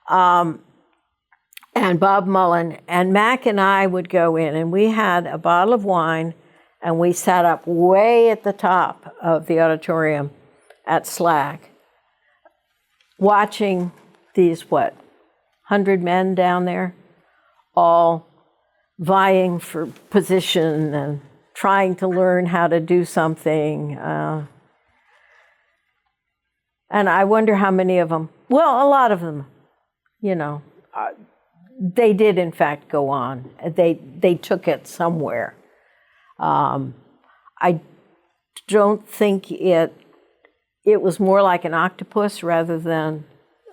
S2: and Bob Mullen, and Mac and I would go in, and we had a bottle of wine, and we sat up way at the top of the auditorium at Slack, watching these, 100 men down there, all vying for position and trying to learn how to do something. And I wonder how many of them, well, a lot of them, they did in fact go on. They took it somewhere. I don't think it was more like an octopus rather than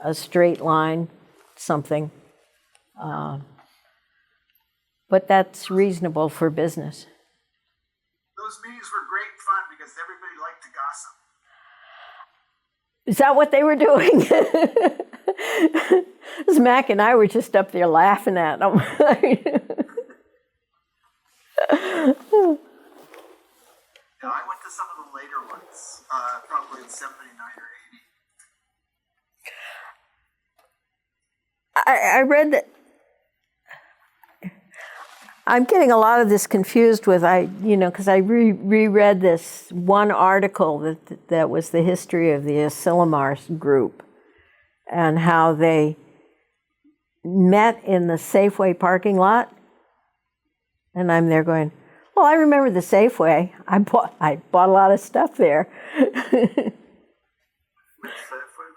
S2: a straight line, something. But that's reasonable for business.
S6: Those meetings were great fun because everybody liked to gossip.
S2: Is that what they were doing? Mac and I were just up there laughing at them.
S6: Yeah, I went to some of the later ones, probably in 79 or 80.
S2: I read that. I'm getting a lot of this confused with, because I reread this one article that was the history of the Asilomar group and how they met in the Safeway parking lot. And I'm there going, well, I remember the Safeway. I bought a lot of stuff there.
S3: Which Safeway?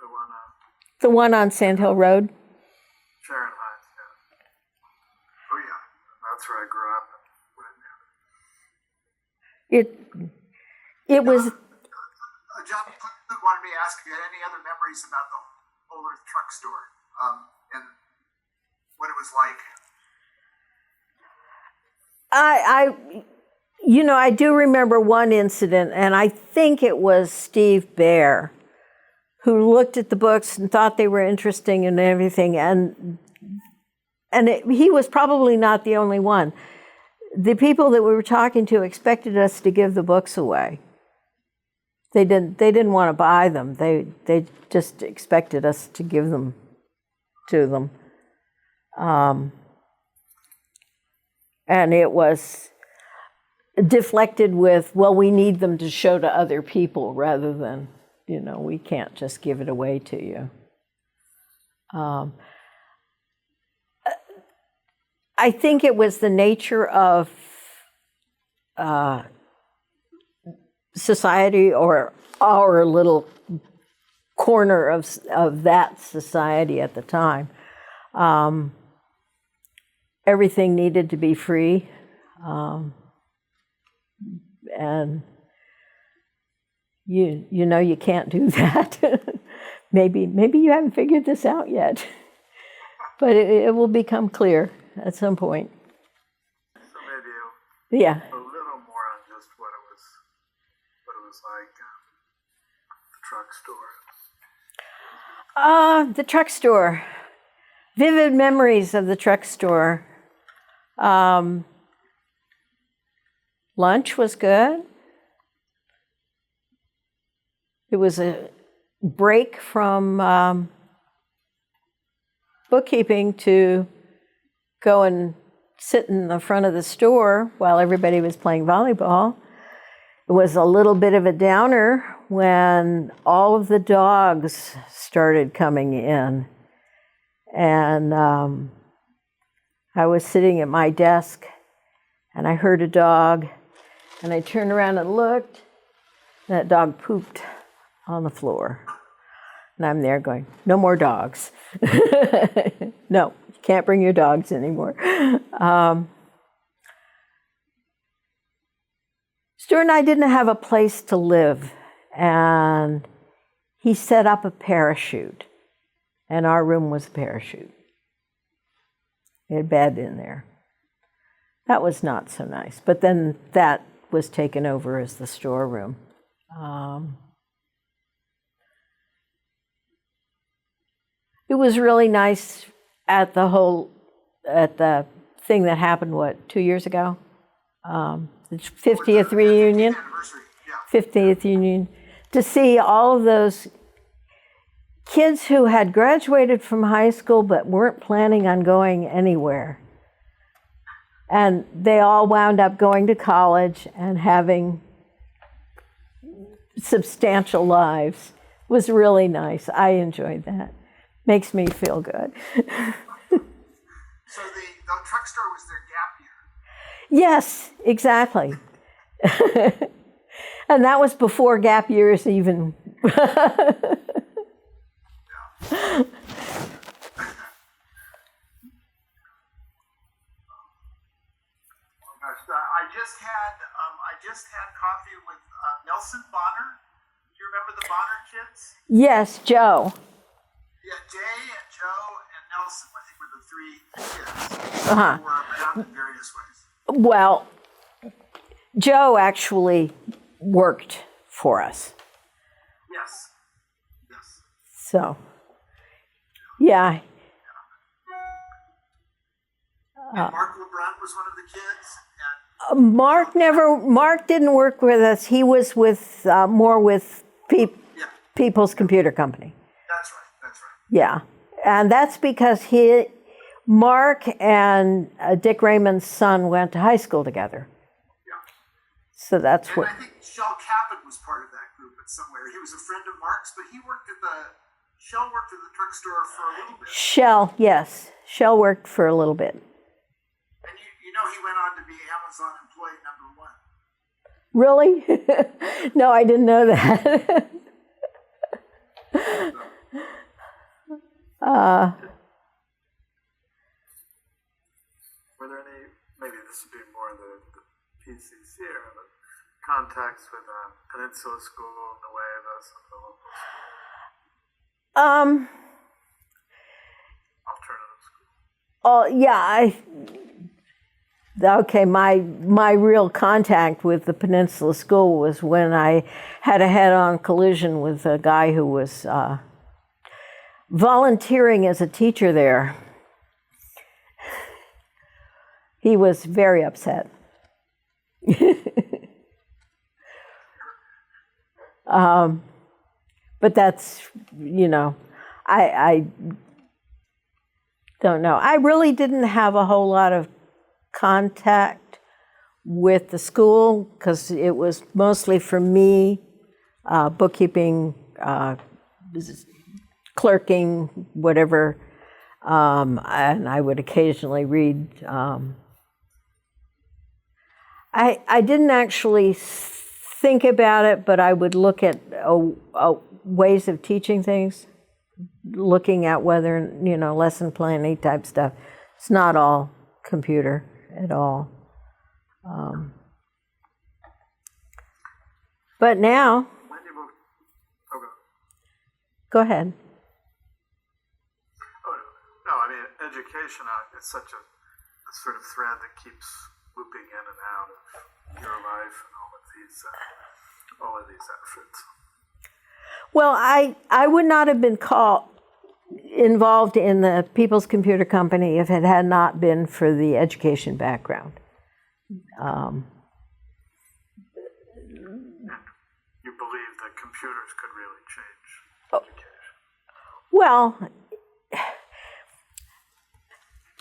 S2: The one on Sand Hill Road.
S3: Sharon Heights, yeah. Oh yeah, that's where I grew up.
S2: It was.
S6: John wanted me to ask if you had any other memories about the Whole Earth Truck Store and what it was like.
S2: I do remember one incident, and I think it was Steve Bear, who looked at the books and thought they were interesting and everything, and he was probably not the only one. The people that we were talking to expected us to give the books away. They didn't want to buy them. They just expected us to give them to them. And it was deflected with, well, we need them to show to other people rather than, we can't just give it away to you. I think it was the nature of society, or our little corner of that society at the time. Everything needed to be free, and you can't do that. maybe you haven't figured this out yet, but it will become clear at some point.
S3: So maybe
S2: Yeah.
S3: a little more on just what it was like the truck store.
S2: The truck store. Vivid memories of the truck store. Lunch was good. It was a break from bookkeeping to go and sit in the front of the store while everybody was playing volleyball. It was a little bit of a downer when all of the dogs started coming in. And I was sitting at my desk, and I heard a dog, and I turned around and looked, and that dog pooped on the floor. And I'm there going, no more dogs. No, you can't bring your dogs anymore. Stuart and I didn't have a place to live, and he set up a parachute, and our room was a parachute. We had a bed in there. That was not so nice, but then that was taken over as the storeroom. It was really nice at the thing that happened, 2 years ago? The 50th reunion,
S6: Anniversary, yeah.
S2: 50th reunion, to see all of those kids who had graduated from high school but weren't planning on going anywhere. And they all wound up going to college and having substantial lives. It was really nice. I enjoyed that. Makes me feel good.
S6: So the truck store was their gap year.
S2: Yes, exactly. And that was before gap years even.
S6: I just had coffee with Nelson Bonner. Do you remember the Bonner kids?
S2: Yes, Joe.
S6: Yeah, Jay and Joe and Nelson, I think, were the three kids who were around in various ways.
S2: Well, Joe actually worked for us.
S6: Yes. Yes.
S2: So, yeah.
S6: And Mark LeBrun was one of the kids.
S2: Marc didn't work with us. He was with more with People's Computer Company.
S6: That's right.
S2: Yeah, and that's because Marc and Dick Raymond's son went to high school together.
S6: Yeah.
S2: So that's
S6: and
S2: what.
S6: I think Shell Caput was part of that group at somewhere. He was a friend of Mark's, but Shell worked at the truck store for a little bit.
S2: Shell, yes. Shell worked for a little bit.
S6: And he went on to be Amazon employee #1.
S2: Really? No, I didn't know that.
S3: Were there any, maybe this would be more the PCC era, but contacts with Peninsula School and the Nuevas and the local alternative school?
S2: Oh yeah, okay. My real contact with the Peninsula School was when I had a head-on collision with a guy who was volunteering as a teacher there. He was very upset. But that's, I don't know. I really didn't have a whole lot of contact with the school because it was mostly for me, bookkeeping, clerking, whatever. And I would occasionally read. I didn't actually think about it, but I would look at ways of teaching things, looking at whether, lesson planning type stuff. It's not all computer at all. But now,
S3: When you moved,
S2: go ahead.
S3: no, I mean, education is such a sort of thread that keeps looping in and out of your life and all of these efforts.
S2: Well, I would not have been involved in the People's Computer Company if it had not been for the education background.
S3: You believe that computers could really change education?
S2: Well,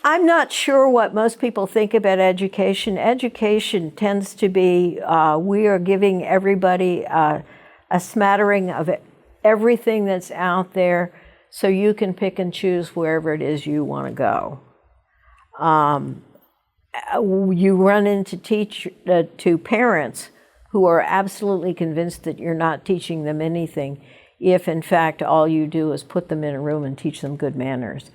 S2: I'm not sure what most people think about education. Education tends to be, we are giving everybody a smattering of everything that's out there so you can pick and choose wherever it is you want to go. You run into to parents who are absolutely convinced that you're not teaching them anything if, in fact, all you do is put them in a room and teach them good manners.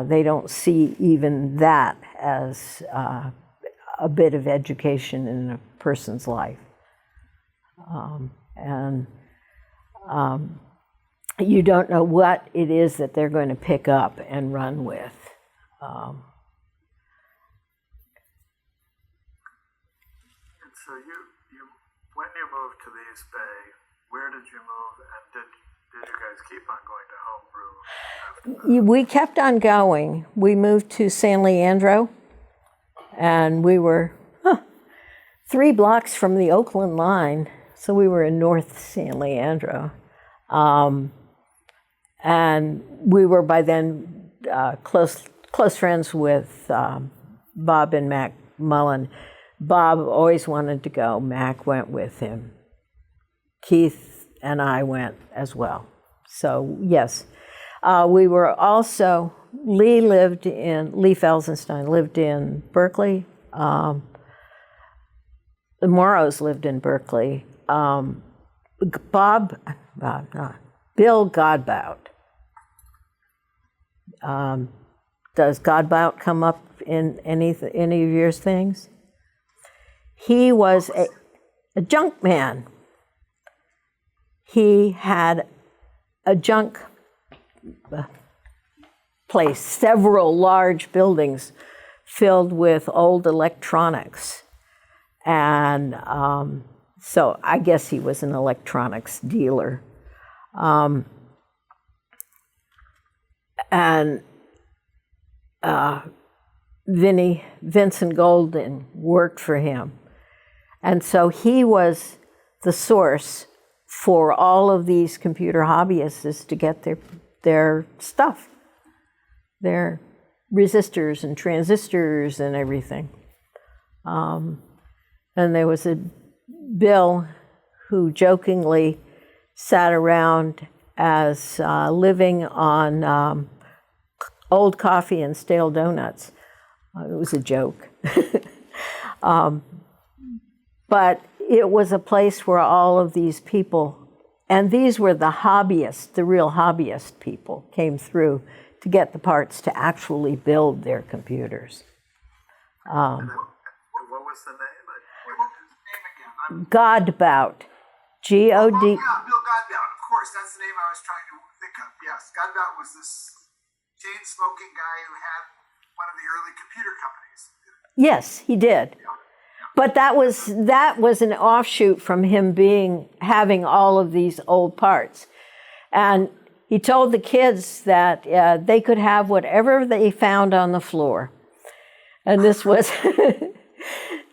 S2: They don't see even that as a bit of education in a person's life. You don't know what it is that they're going to pick up and run with.
S3: And so when you moved to the East Bay, where did you move, and did you guys keep on going to homebrew after that?
S2: We kept on going. We moved to San Leandro, and we were 3 blocks from the Oakland line, so we were in North San Leandro. And we were by then close friends with Bob and Mac Mullen. Bob always wanted to go. Mac went with him. Keith and I went as well. So yes, we were also, Lee Felsenstein lived in Berkeley. The Morrows lived in Berkeley. Bill Godbout. Does Godbout come up in any of your things? He was a junk man. He had a junk place, several large buildings filled with old electronics. And so I guess he was an electronics dealer. Vincent Golden worked for him. And so he was the source for all of these computer hobbyists to get their stuff, their resistors and transistors and everything. And there was a Bill who jokingly sat around as living on old coffee and stale donuts. It was a joke. But it was a place where all of these people, and these were the hobbyists, the real hobbyist people, came through to get the parts to actually build their computers.
S3: What was the name?
S6: What was his name again?
S2: Godbout.
S6: Oh,
S2: G-O-D.
S6: yeah, Bill Godbout, of course, that's the name I was trying to think of. Yes, Godbout was this chain-smoking guy who had one of the early computer companies.
S2: Yes, he did. But that was an offshoot from him having all of these old parts. And he told the kids that they could have whatever they found on the floor. And this was,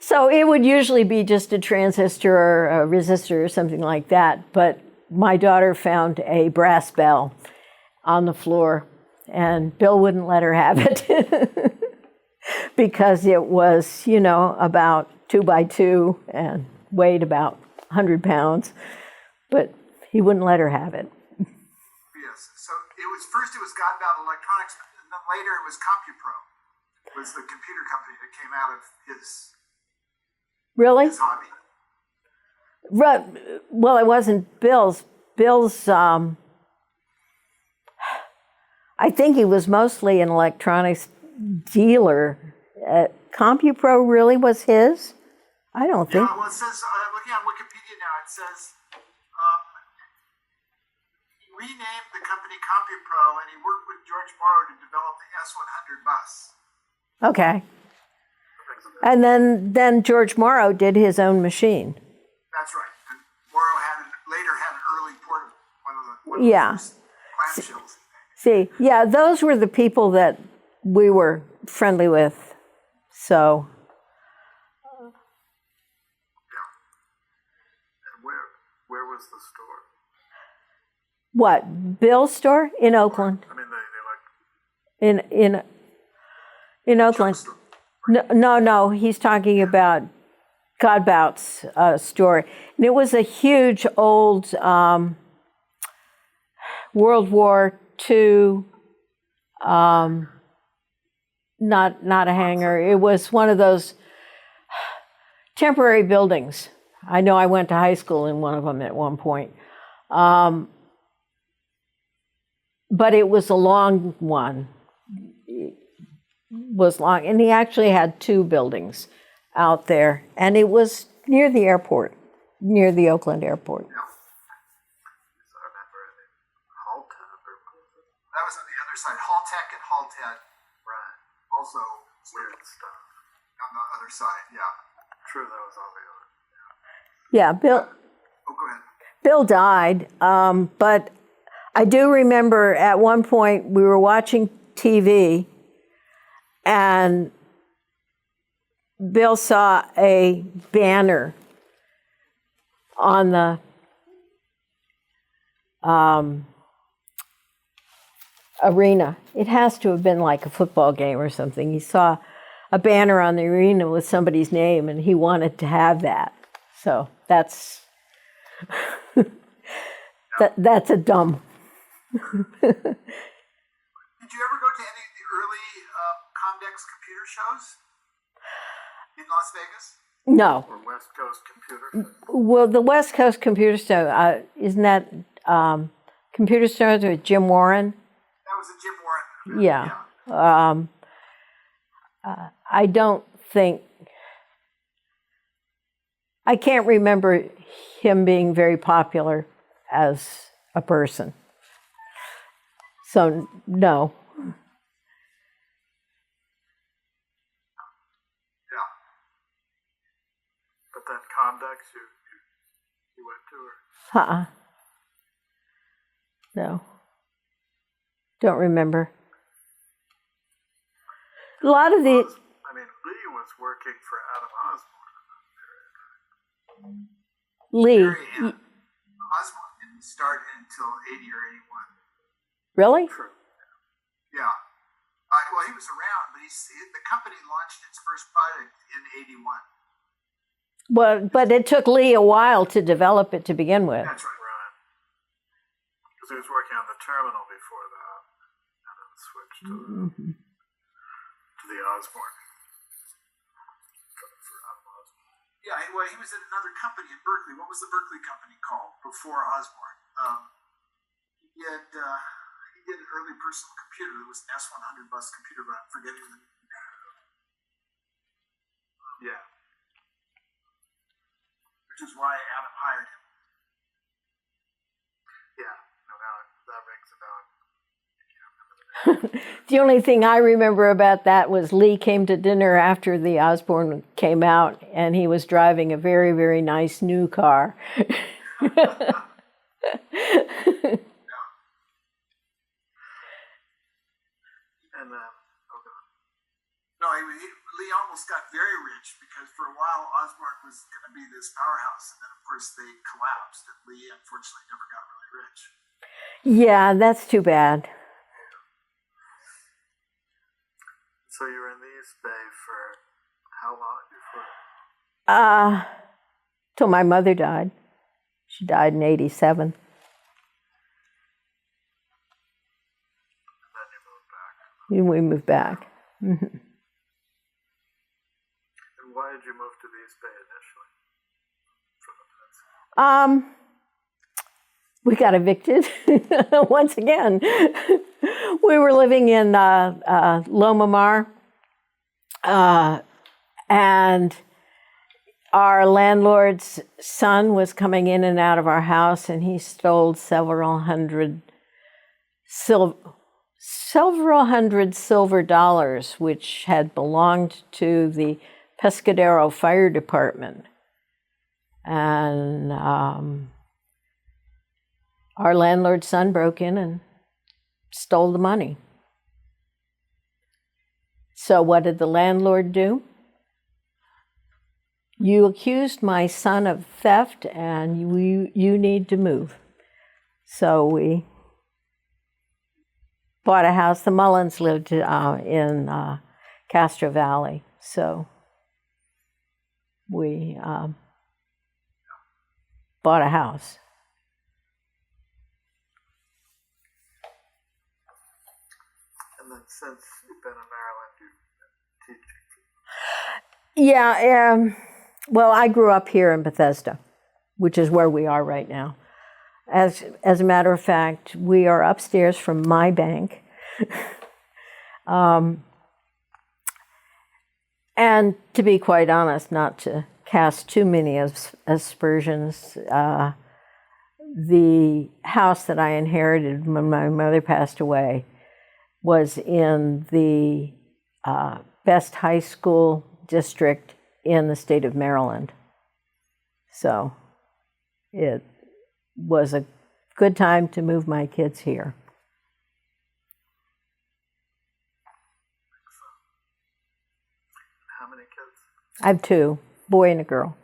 S2: so it would usually be just a transistor or a resistor or something like that. But my daughter found a brass bell on the floor, and Bill wouldn't let her have it because it was, about 2 by 2 and weighed about 100 pounds. But he wouldn't let her have it.
S6: Yes, so it was Godbout Electronics, and then later it was CompuPro. Was the computer company that came out of his
S2: Really?
S6: hobby.
S2: Well, it wasn't Bill's. Bill's, I think he was mostly an electronics dealer. CompuPro really was his? I don't think.
S6: Yeah, well, it says, looking on Wikipedia now, it says he renamed the company CompuPro, and he worked with George Morrow to develop the S100 bus.
S2: Okay. And then George Morrow did his own machine.
S6: That's right. And Morrow later had an early port, one of
S2: Yeah.
S6: the first clamshells.
S2: See, yeah, those were the people that we were friendly with. So,
S3: And where was the store?
S2: what? Bill's store in Oakland.
S3: I mean, they like
S2: In Oakland. No, he's talking about Godbout's store. And it was a huge old World War II, not a hangar. It was one of those temporary buildings. I know I went to high school in one of them at one point. But it was a long one. Was long, and he actually had 2 buildings out there, and it was near the airport, near the Oakland airport.
S3: I remember it. Haltech or
S6: That was on the other side. Haltech and Halted.
S3: right.
S6: Also
S3: Weird stuff.
S6: on the other side, yeah.
S3: True, that was all the other.
S2: Yeah, Bill
S6: Oh, go ahead.
S2: Bill died, but I do remember at one point we were watching TV, and Bill saw a banner on the arena. It has to have been like a football game or something. He saw a banner on the arena with somebody's name, and he wanted to have that. So that's that's a dumb.
S6: Did you ever go to any of the early Comdex computer shows in Las Vegas?
S2: No.
S3: Or West Coast Computer.
S2: Well, the West Coast Computer Store, isn't that Computer Stores with Jim Warren?
S6: That was a Jim Warren.
S2: Yeah. I don't think, I can't remember him being very popular as a person. So, no.
S6: Yeah.
S3: But that Condex you went to, or
S2: No. Don't remember. A lot of the,
S3: I mean, Lee was working for Adam Osborne.
S2: Lee,
S6: Osborne didn't start until 80 or 81.
S2: really?
S3: True.
S6: Yeah. Well, he was around, but the company launched its first product in 81.
S2: Well, but it took Lee a while to develop it to begin with.
S6: That's right.
S3: Right. Because he was working on the terminal before that, and then switched to the Osborne. For Adam Osborne.
S6: Yeah, well, he was at another company in Berkeley. What was the Berkeley company called before Osborne? He did an early personal computer. It was an S100 bus computer, but I'm forgetting the name.
S3: Yeah.
S6: which is why Adam hired him.
S3: Yeah, no, that rings a bell.
S2: The only thing I remember about that was Lee came to dinner after the Osborne came out, and he was driving a very, very nice new car.
S3: And okay.
S6: No, Lee almost got very rich because for a while Osborne was going to be this powerhouse, and then of course they collapsed, and Lee unfortunately never got really rich.
S2: Yeah, that's too bad.
S3: So you were in the East Bay for how long before?
S2: Till my mother died. She died in '87.
S3: And then you moved back.
S2: We moved back. Mm-hmm.
S3: And why did you move to the East Bay initially? From the Peninsula?
S2: We got evicted once again. We were living in Loma Mar, and our landlord's son was coming in and out of our house, and he stole several hundred silver dollars, which had belonged to the Pescadero Fire Department. And our landlord's son broke in and stole the money. So what did the landlord do? You accused my son of theft, and you need to move. So we bought a house. The Mullins lived in Castro Valley. So we bought a house.
S3: And then since you've been in Maryland, you've been teaching.
S2: Yeah, well, I grew up here in Bethesda, which is where we are right now. As a matter of fact, we are upstairs from my bank. And to be quite honest, not to cast too many aspersions, the house that I inherited when my mother passed away was in the best high school district in the state of Maryland. So it was a good time to move my kids here.
S3: How many kids?
S2: I have two, boy and a girl.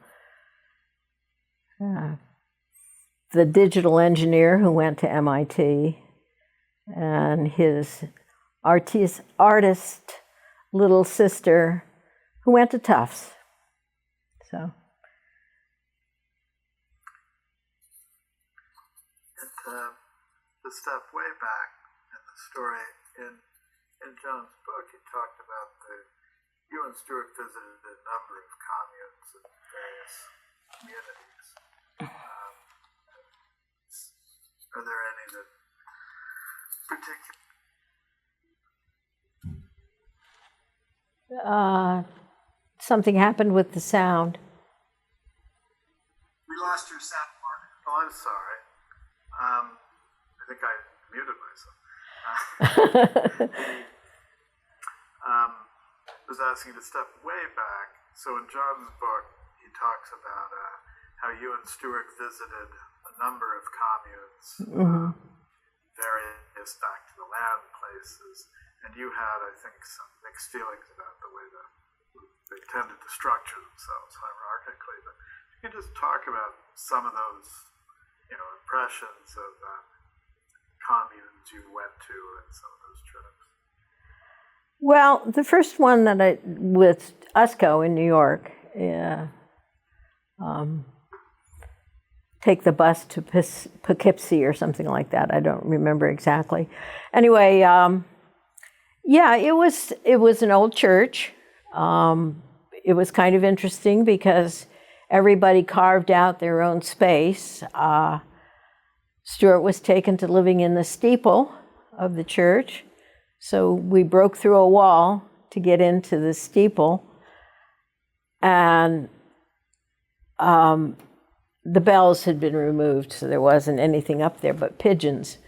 S2: The digital engineer who went to MIT, and his artist little sister who went to Tufts. So.
S3: And to step way back in the story, in John's book, he talked about you and Stuart visited a number of communes in various communities. Are there any that particular?
S2: Something happened with the sound.
S6: We lost your sound, Mark.
S3: Oh, I'm sorry. I think I muted myself. I was asking you to step way back. So in John's book, he talks about how you and Stuart visited a number of communes, various back to the land places, and you had, I think, some mixed feelings about the way that they tended to structure themselves hierarchically. But you can just talk about some of those, impressions of communes you went to and some of those trips.
S2: Well, the first one that with USCO in New York, take the bus to Poughkeepsie or something like that. I don't remember exactly. Anyway, yeah, it was an old church. It was kind of interesting because everybody carved out their own space. Stuart was taken to living in the steeple of the church. So we broke through a wall to get into the steeple. And the bells had been removed, so there wasn't anything up there but pigeons.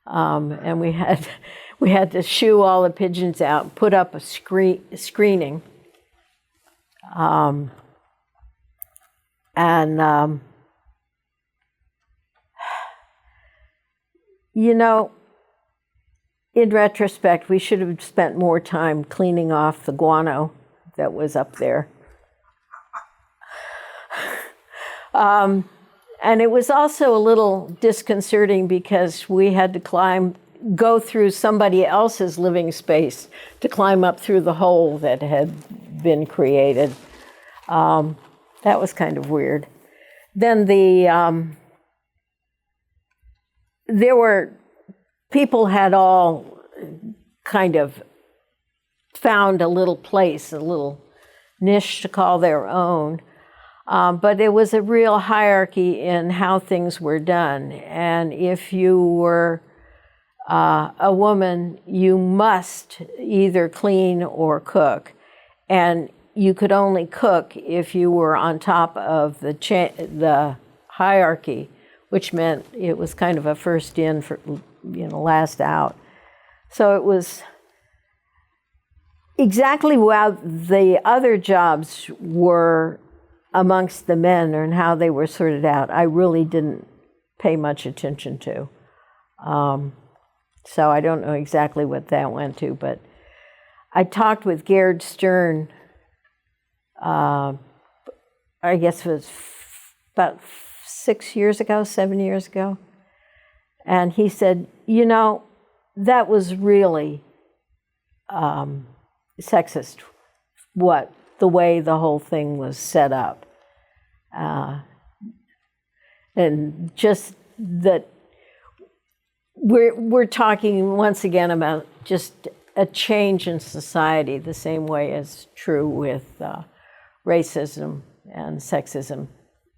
S2: And we had to shoo all the pigeons out, put up a screening. You know, in retrospect, we should have spent more time cleaning off the guano that was up there. And it was also a little disconcerting because we had to go through somebody else's living space to climb up through the hole that had been created. That was kind of weird. Then people had all kind of found a little place, a little niche to call their own. But there was a real hierarchy in how things were done. And if you were a woman, you must either clean or cook. And you could only cook if you were on top of the hierarchy, which meant it was kind of a first in, for, last out. So it was exactly how the other jobs were amongst the men and how they were sorted out, I really didn't pay much attention to. So I don't know exactly what that went to, but I talked with Gerd Stern, I guess it was about 7 years ago. And he said, that was really sexist, the way the whole thing was set up. And just that we're talking once again about just a change in society, the same way as true with racism and sexism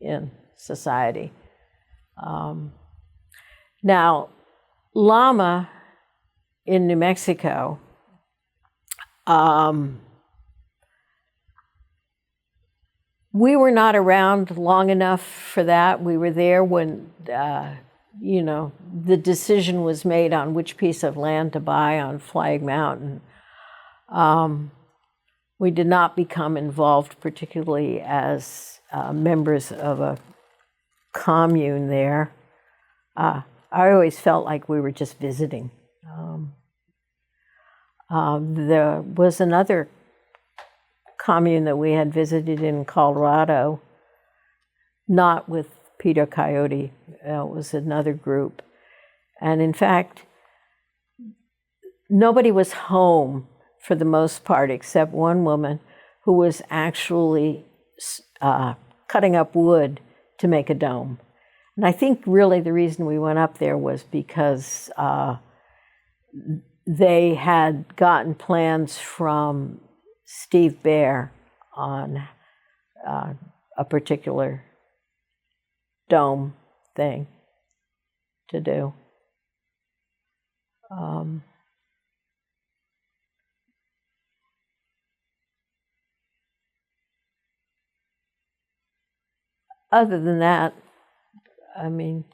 S2: in society. Now, Llama in New Mexico, we were not around long enough for that. We were there when, the decision was made on which piece of land to buy on Flag Mountain. We did not become involved, particularly as members of a commune there. I always felt like we were just visiting. There was another commune that we had visited in Colorado, not with Peter Coyote. It was another group. And in fact, nobody was home for the most part, except one woman who was actually cutting up wood to make a dome. And I think really the reason we went up there was because they had gotten plans from Steve Bear on a particular dome thing to do. Other than that, I mean,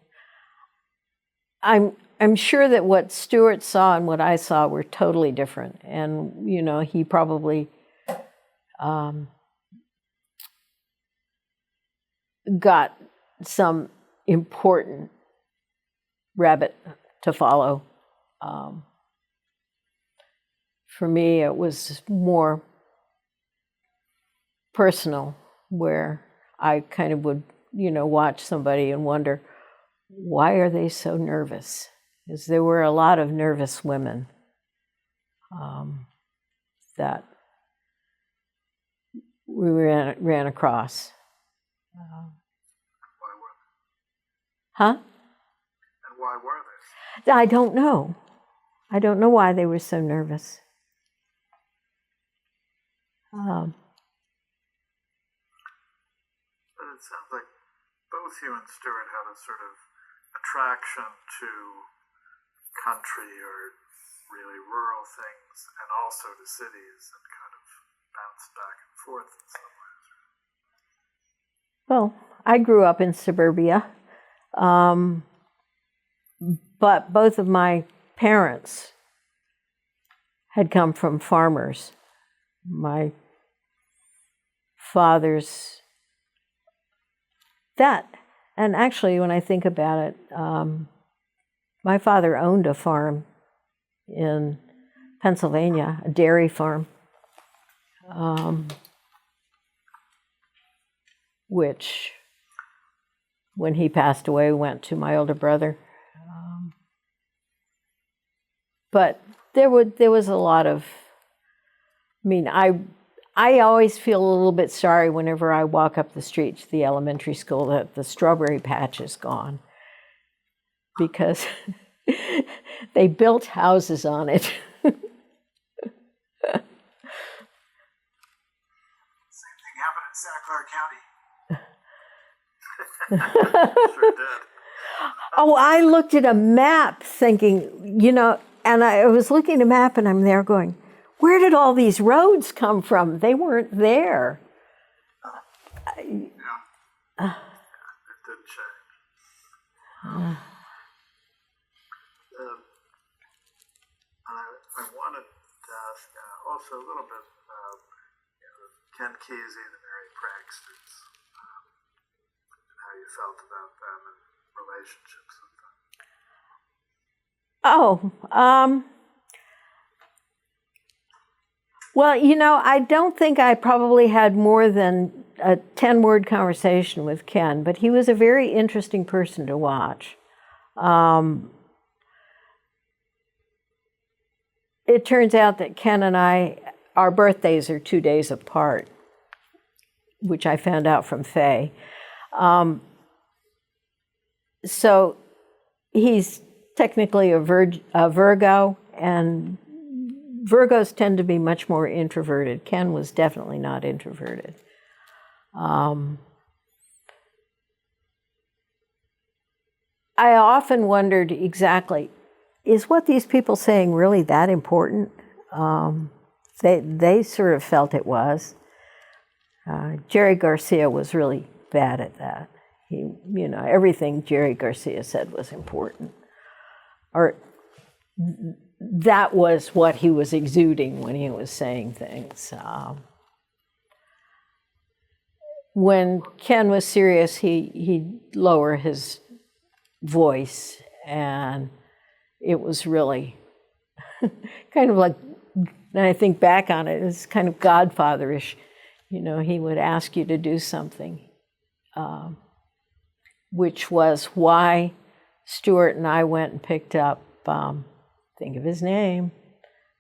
S2: I'm sure that what Stuart saw and what I saw were totally different. And, he probably got some important rabbit to follow. For me, it was more personal, where I kind of would, watch somebody and wonder, why are they so nervous? Because there were a lot of nervous women that we ran across.
S3: Why were they?
S2: Huh?
S3: And why were they?
S2: I don't know. I don't know why they were so nervous.
S3: But it sounds like both you and Stuart had a sort of attraction to country or really rural things, and also to cities, and kind of bounced back and forth in some ways.
S2: Well, I grew up in suburbia, but both of my parents had come from farmers. My father's and actually when I think about it, my father owned a farm in Pennsylvania, a dairy farm, which when he passed away went to my older brother. But there was a lot of, I mean, I always feel a little bit sorry whenever I walk up the street to the elementary school that the strawberry patch is gone, because they built houses on it.
S6: Same thing happened in Santa Clara County.
S3: Sure did.
S2: Oh, I looked at a map thinking, and I was looking at a map and I'm there going, where did all these roads come from? They weren't there.
S3: It did change. I wanted to ask also a little bit about Ken Kesey, the Merry Pranksters, and how you felt about them and relationships with them.
S2: Well, I don't think I probably had more than a 10-word conversation with Ken, but he was a very interesting person to watch. It turns out that Ken and I, our birthdays are 2 days apart, which I found out from Faye. So he's technically a Virgo, and Virgos tend to be much more introverted. Ken was definitely not introverted. I often wondered exactly, is what these people saying really that important? They sort of felt it was. Jerry Garcia was really bad at that. Everything Jerry Garcia said was important. Or that was what he was exuding when he was saying things. When Ken was serious, he'd lower his voice, and it was really kind of like, when I think back on it, it's kind of godfatherish. He would ask you to do something, which was why Stuart and I went and picked up, think of his name,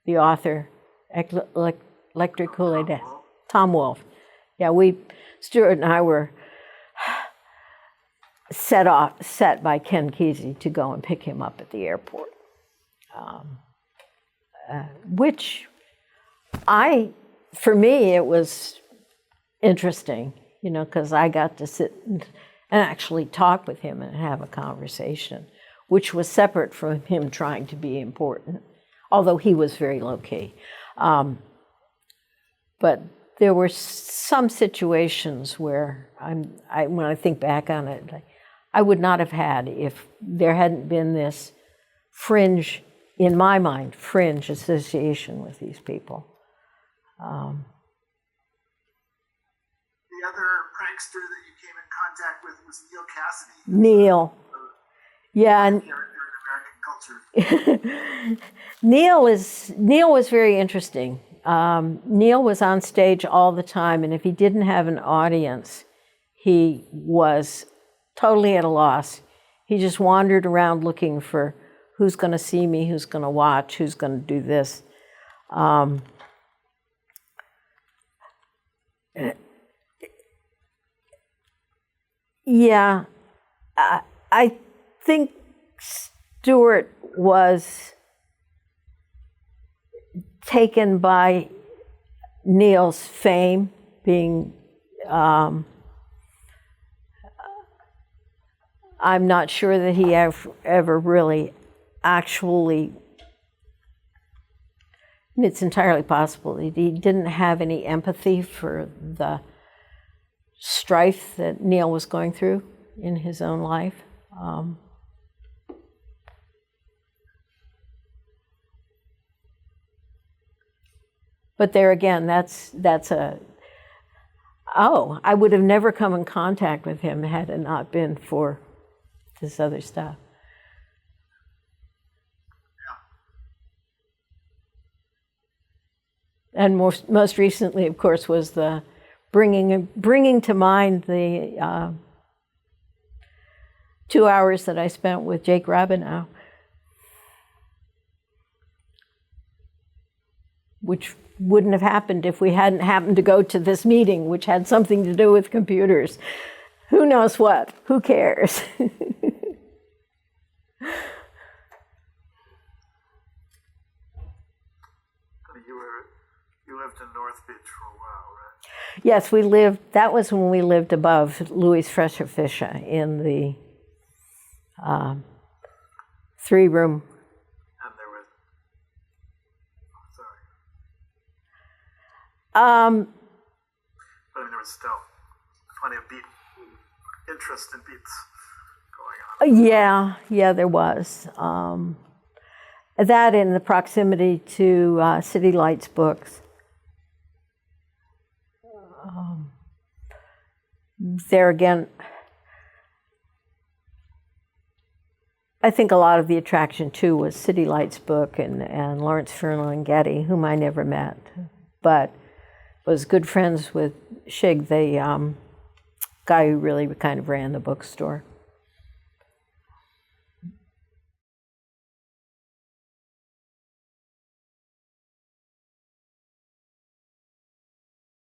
S2: the author, Electrical Tom Wolfe. Yeah, Stuart and I were set by Ken Kesey to go and pick him up at the airport, which for me, it was interesting, because I got to sit and actually talk with him and have a conversation, which was separate from him trying to be important, although he was very low-key. But there were some situations where when I think back on it, I would not have had if there hadn't been this fringe, in my mind, fringe association with these people.
S6: The other prankster that you came in contact with was Neil Cassidy.
S2: Neil. Yeah.
S6: Here in American culture.
S2: Neil was very interesting. Neil was on stage all the time, and if he didn't have an audience, he was totally at a loss. He just wandered around looking for who's going to see me, who's going to watch, who's going to do this. Yeah, I think Stuart was taken by Neil's fame, being, I'm not sure that he ever really actually, it's entirely possible that he didn't have any empathy for the strife that Neil was going through in his own life. But there again, that's I would have never come in contact with him had it not been for this other stuff. And most recently, of course, was the bringing to mind the 2 hours that I spent with Jake Rabineau, which wouldn't have happened if we hadn't happened to go to this meeting, which had something to do with computers. Who knows what? Who cares?
S3: You lived in North Beach for a while, right?
S2: Yes, that was when we lived above Louis Fresher Fischer in the 3-room.
S3: And there was, sorry. But I mean, there was still plenty of interest in beats going on.
S2: Yeah, there was. That in the proximity to City Lights books. There again, I think a lot of the attraction too was City Lights book and Lawrence Ferlinghetti, whom I never met, but was good friends with Shig, the guy who really kind of ran the bookstore.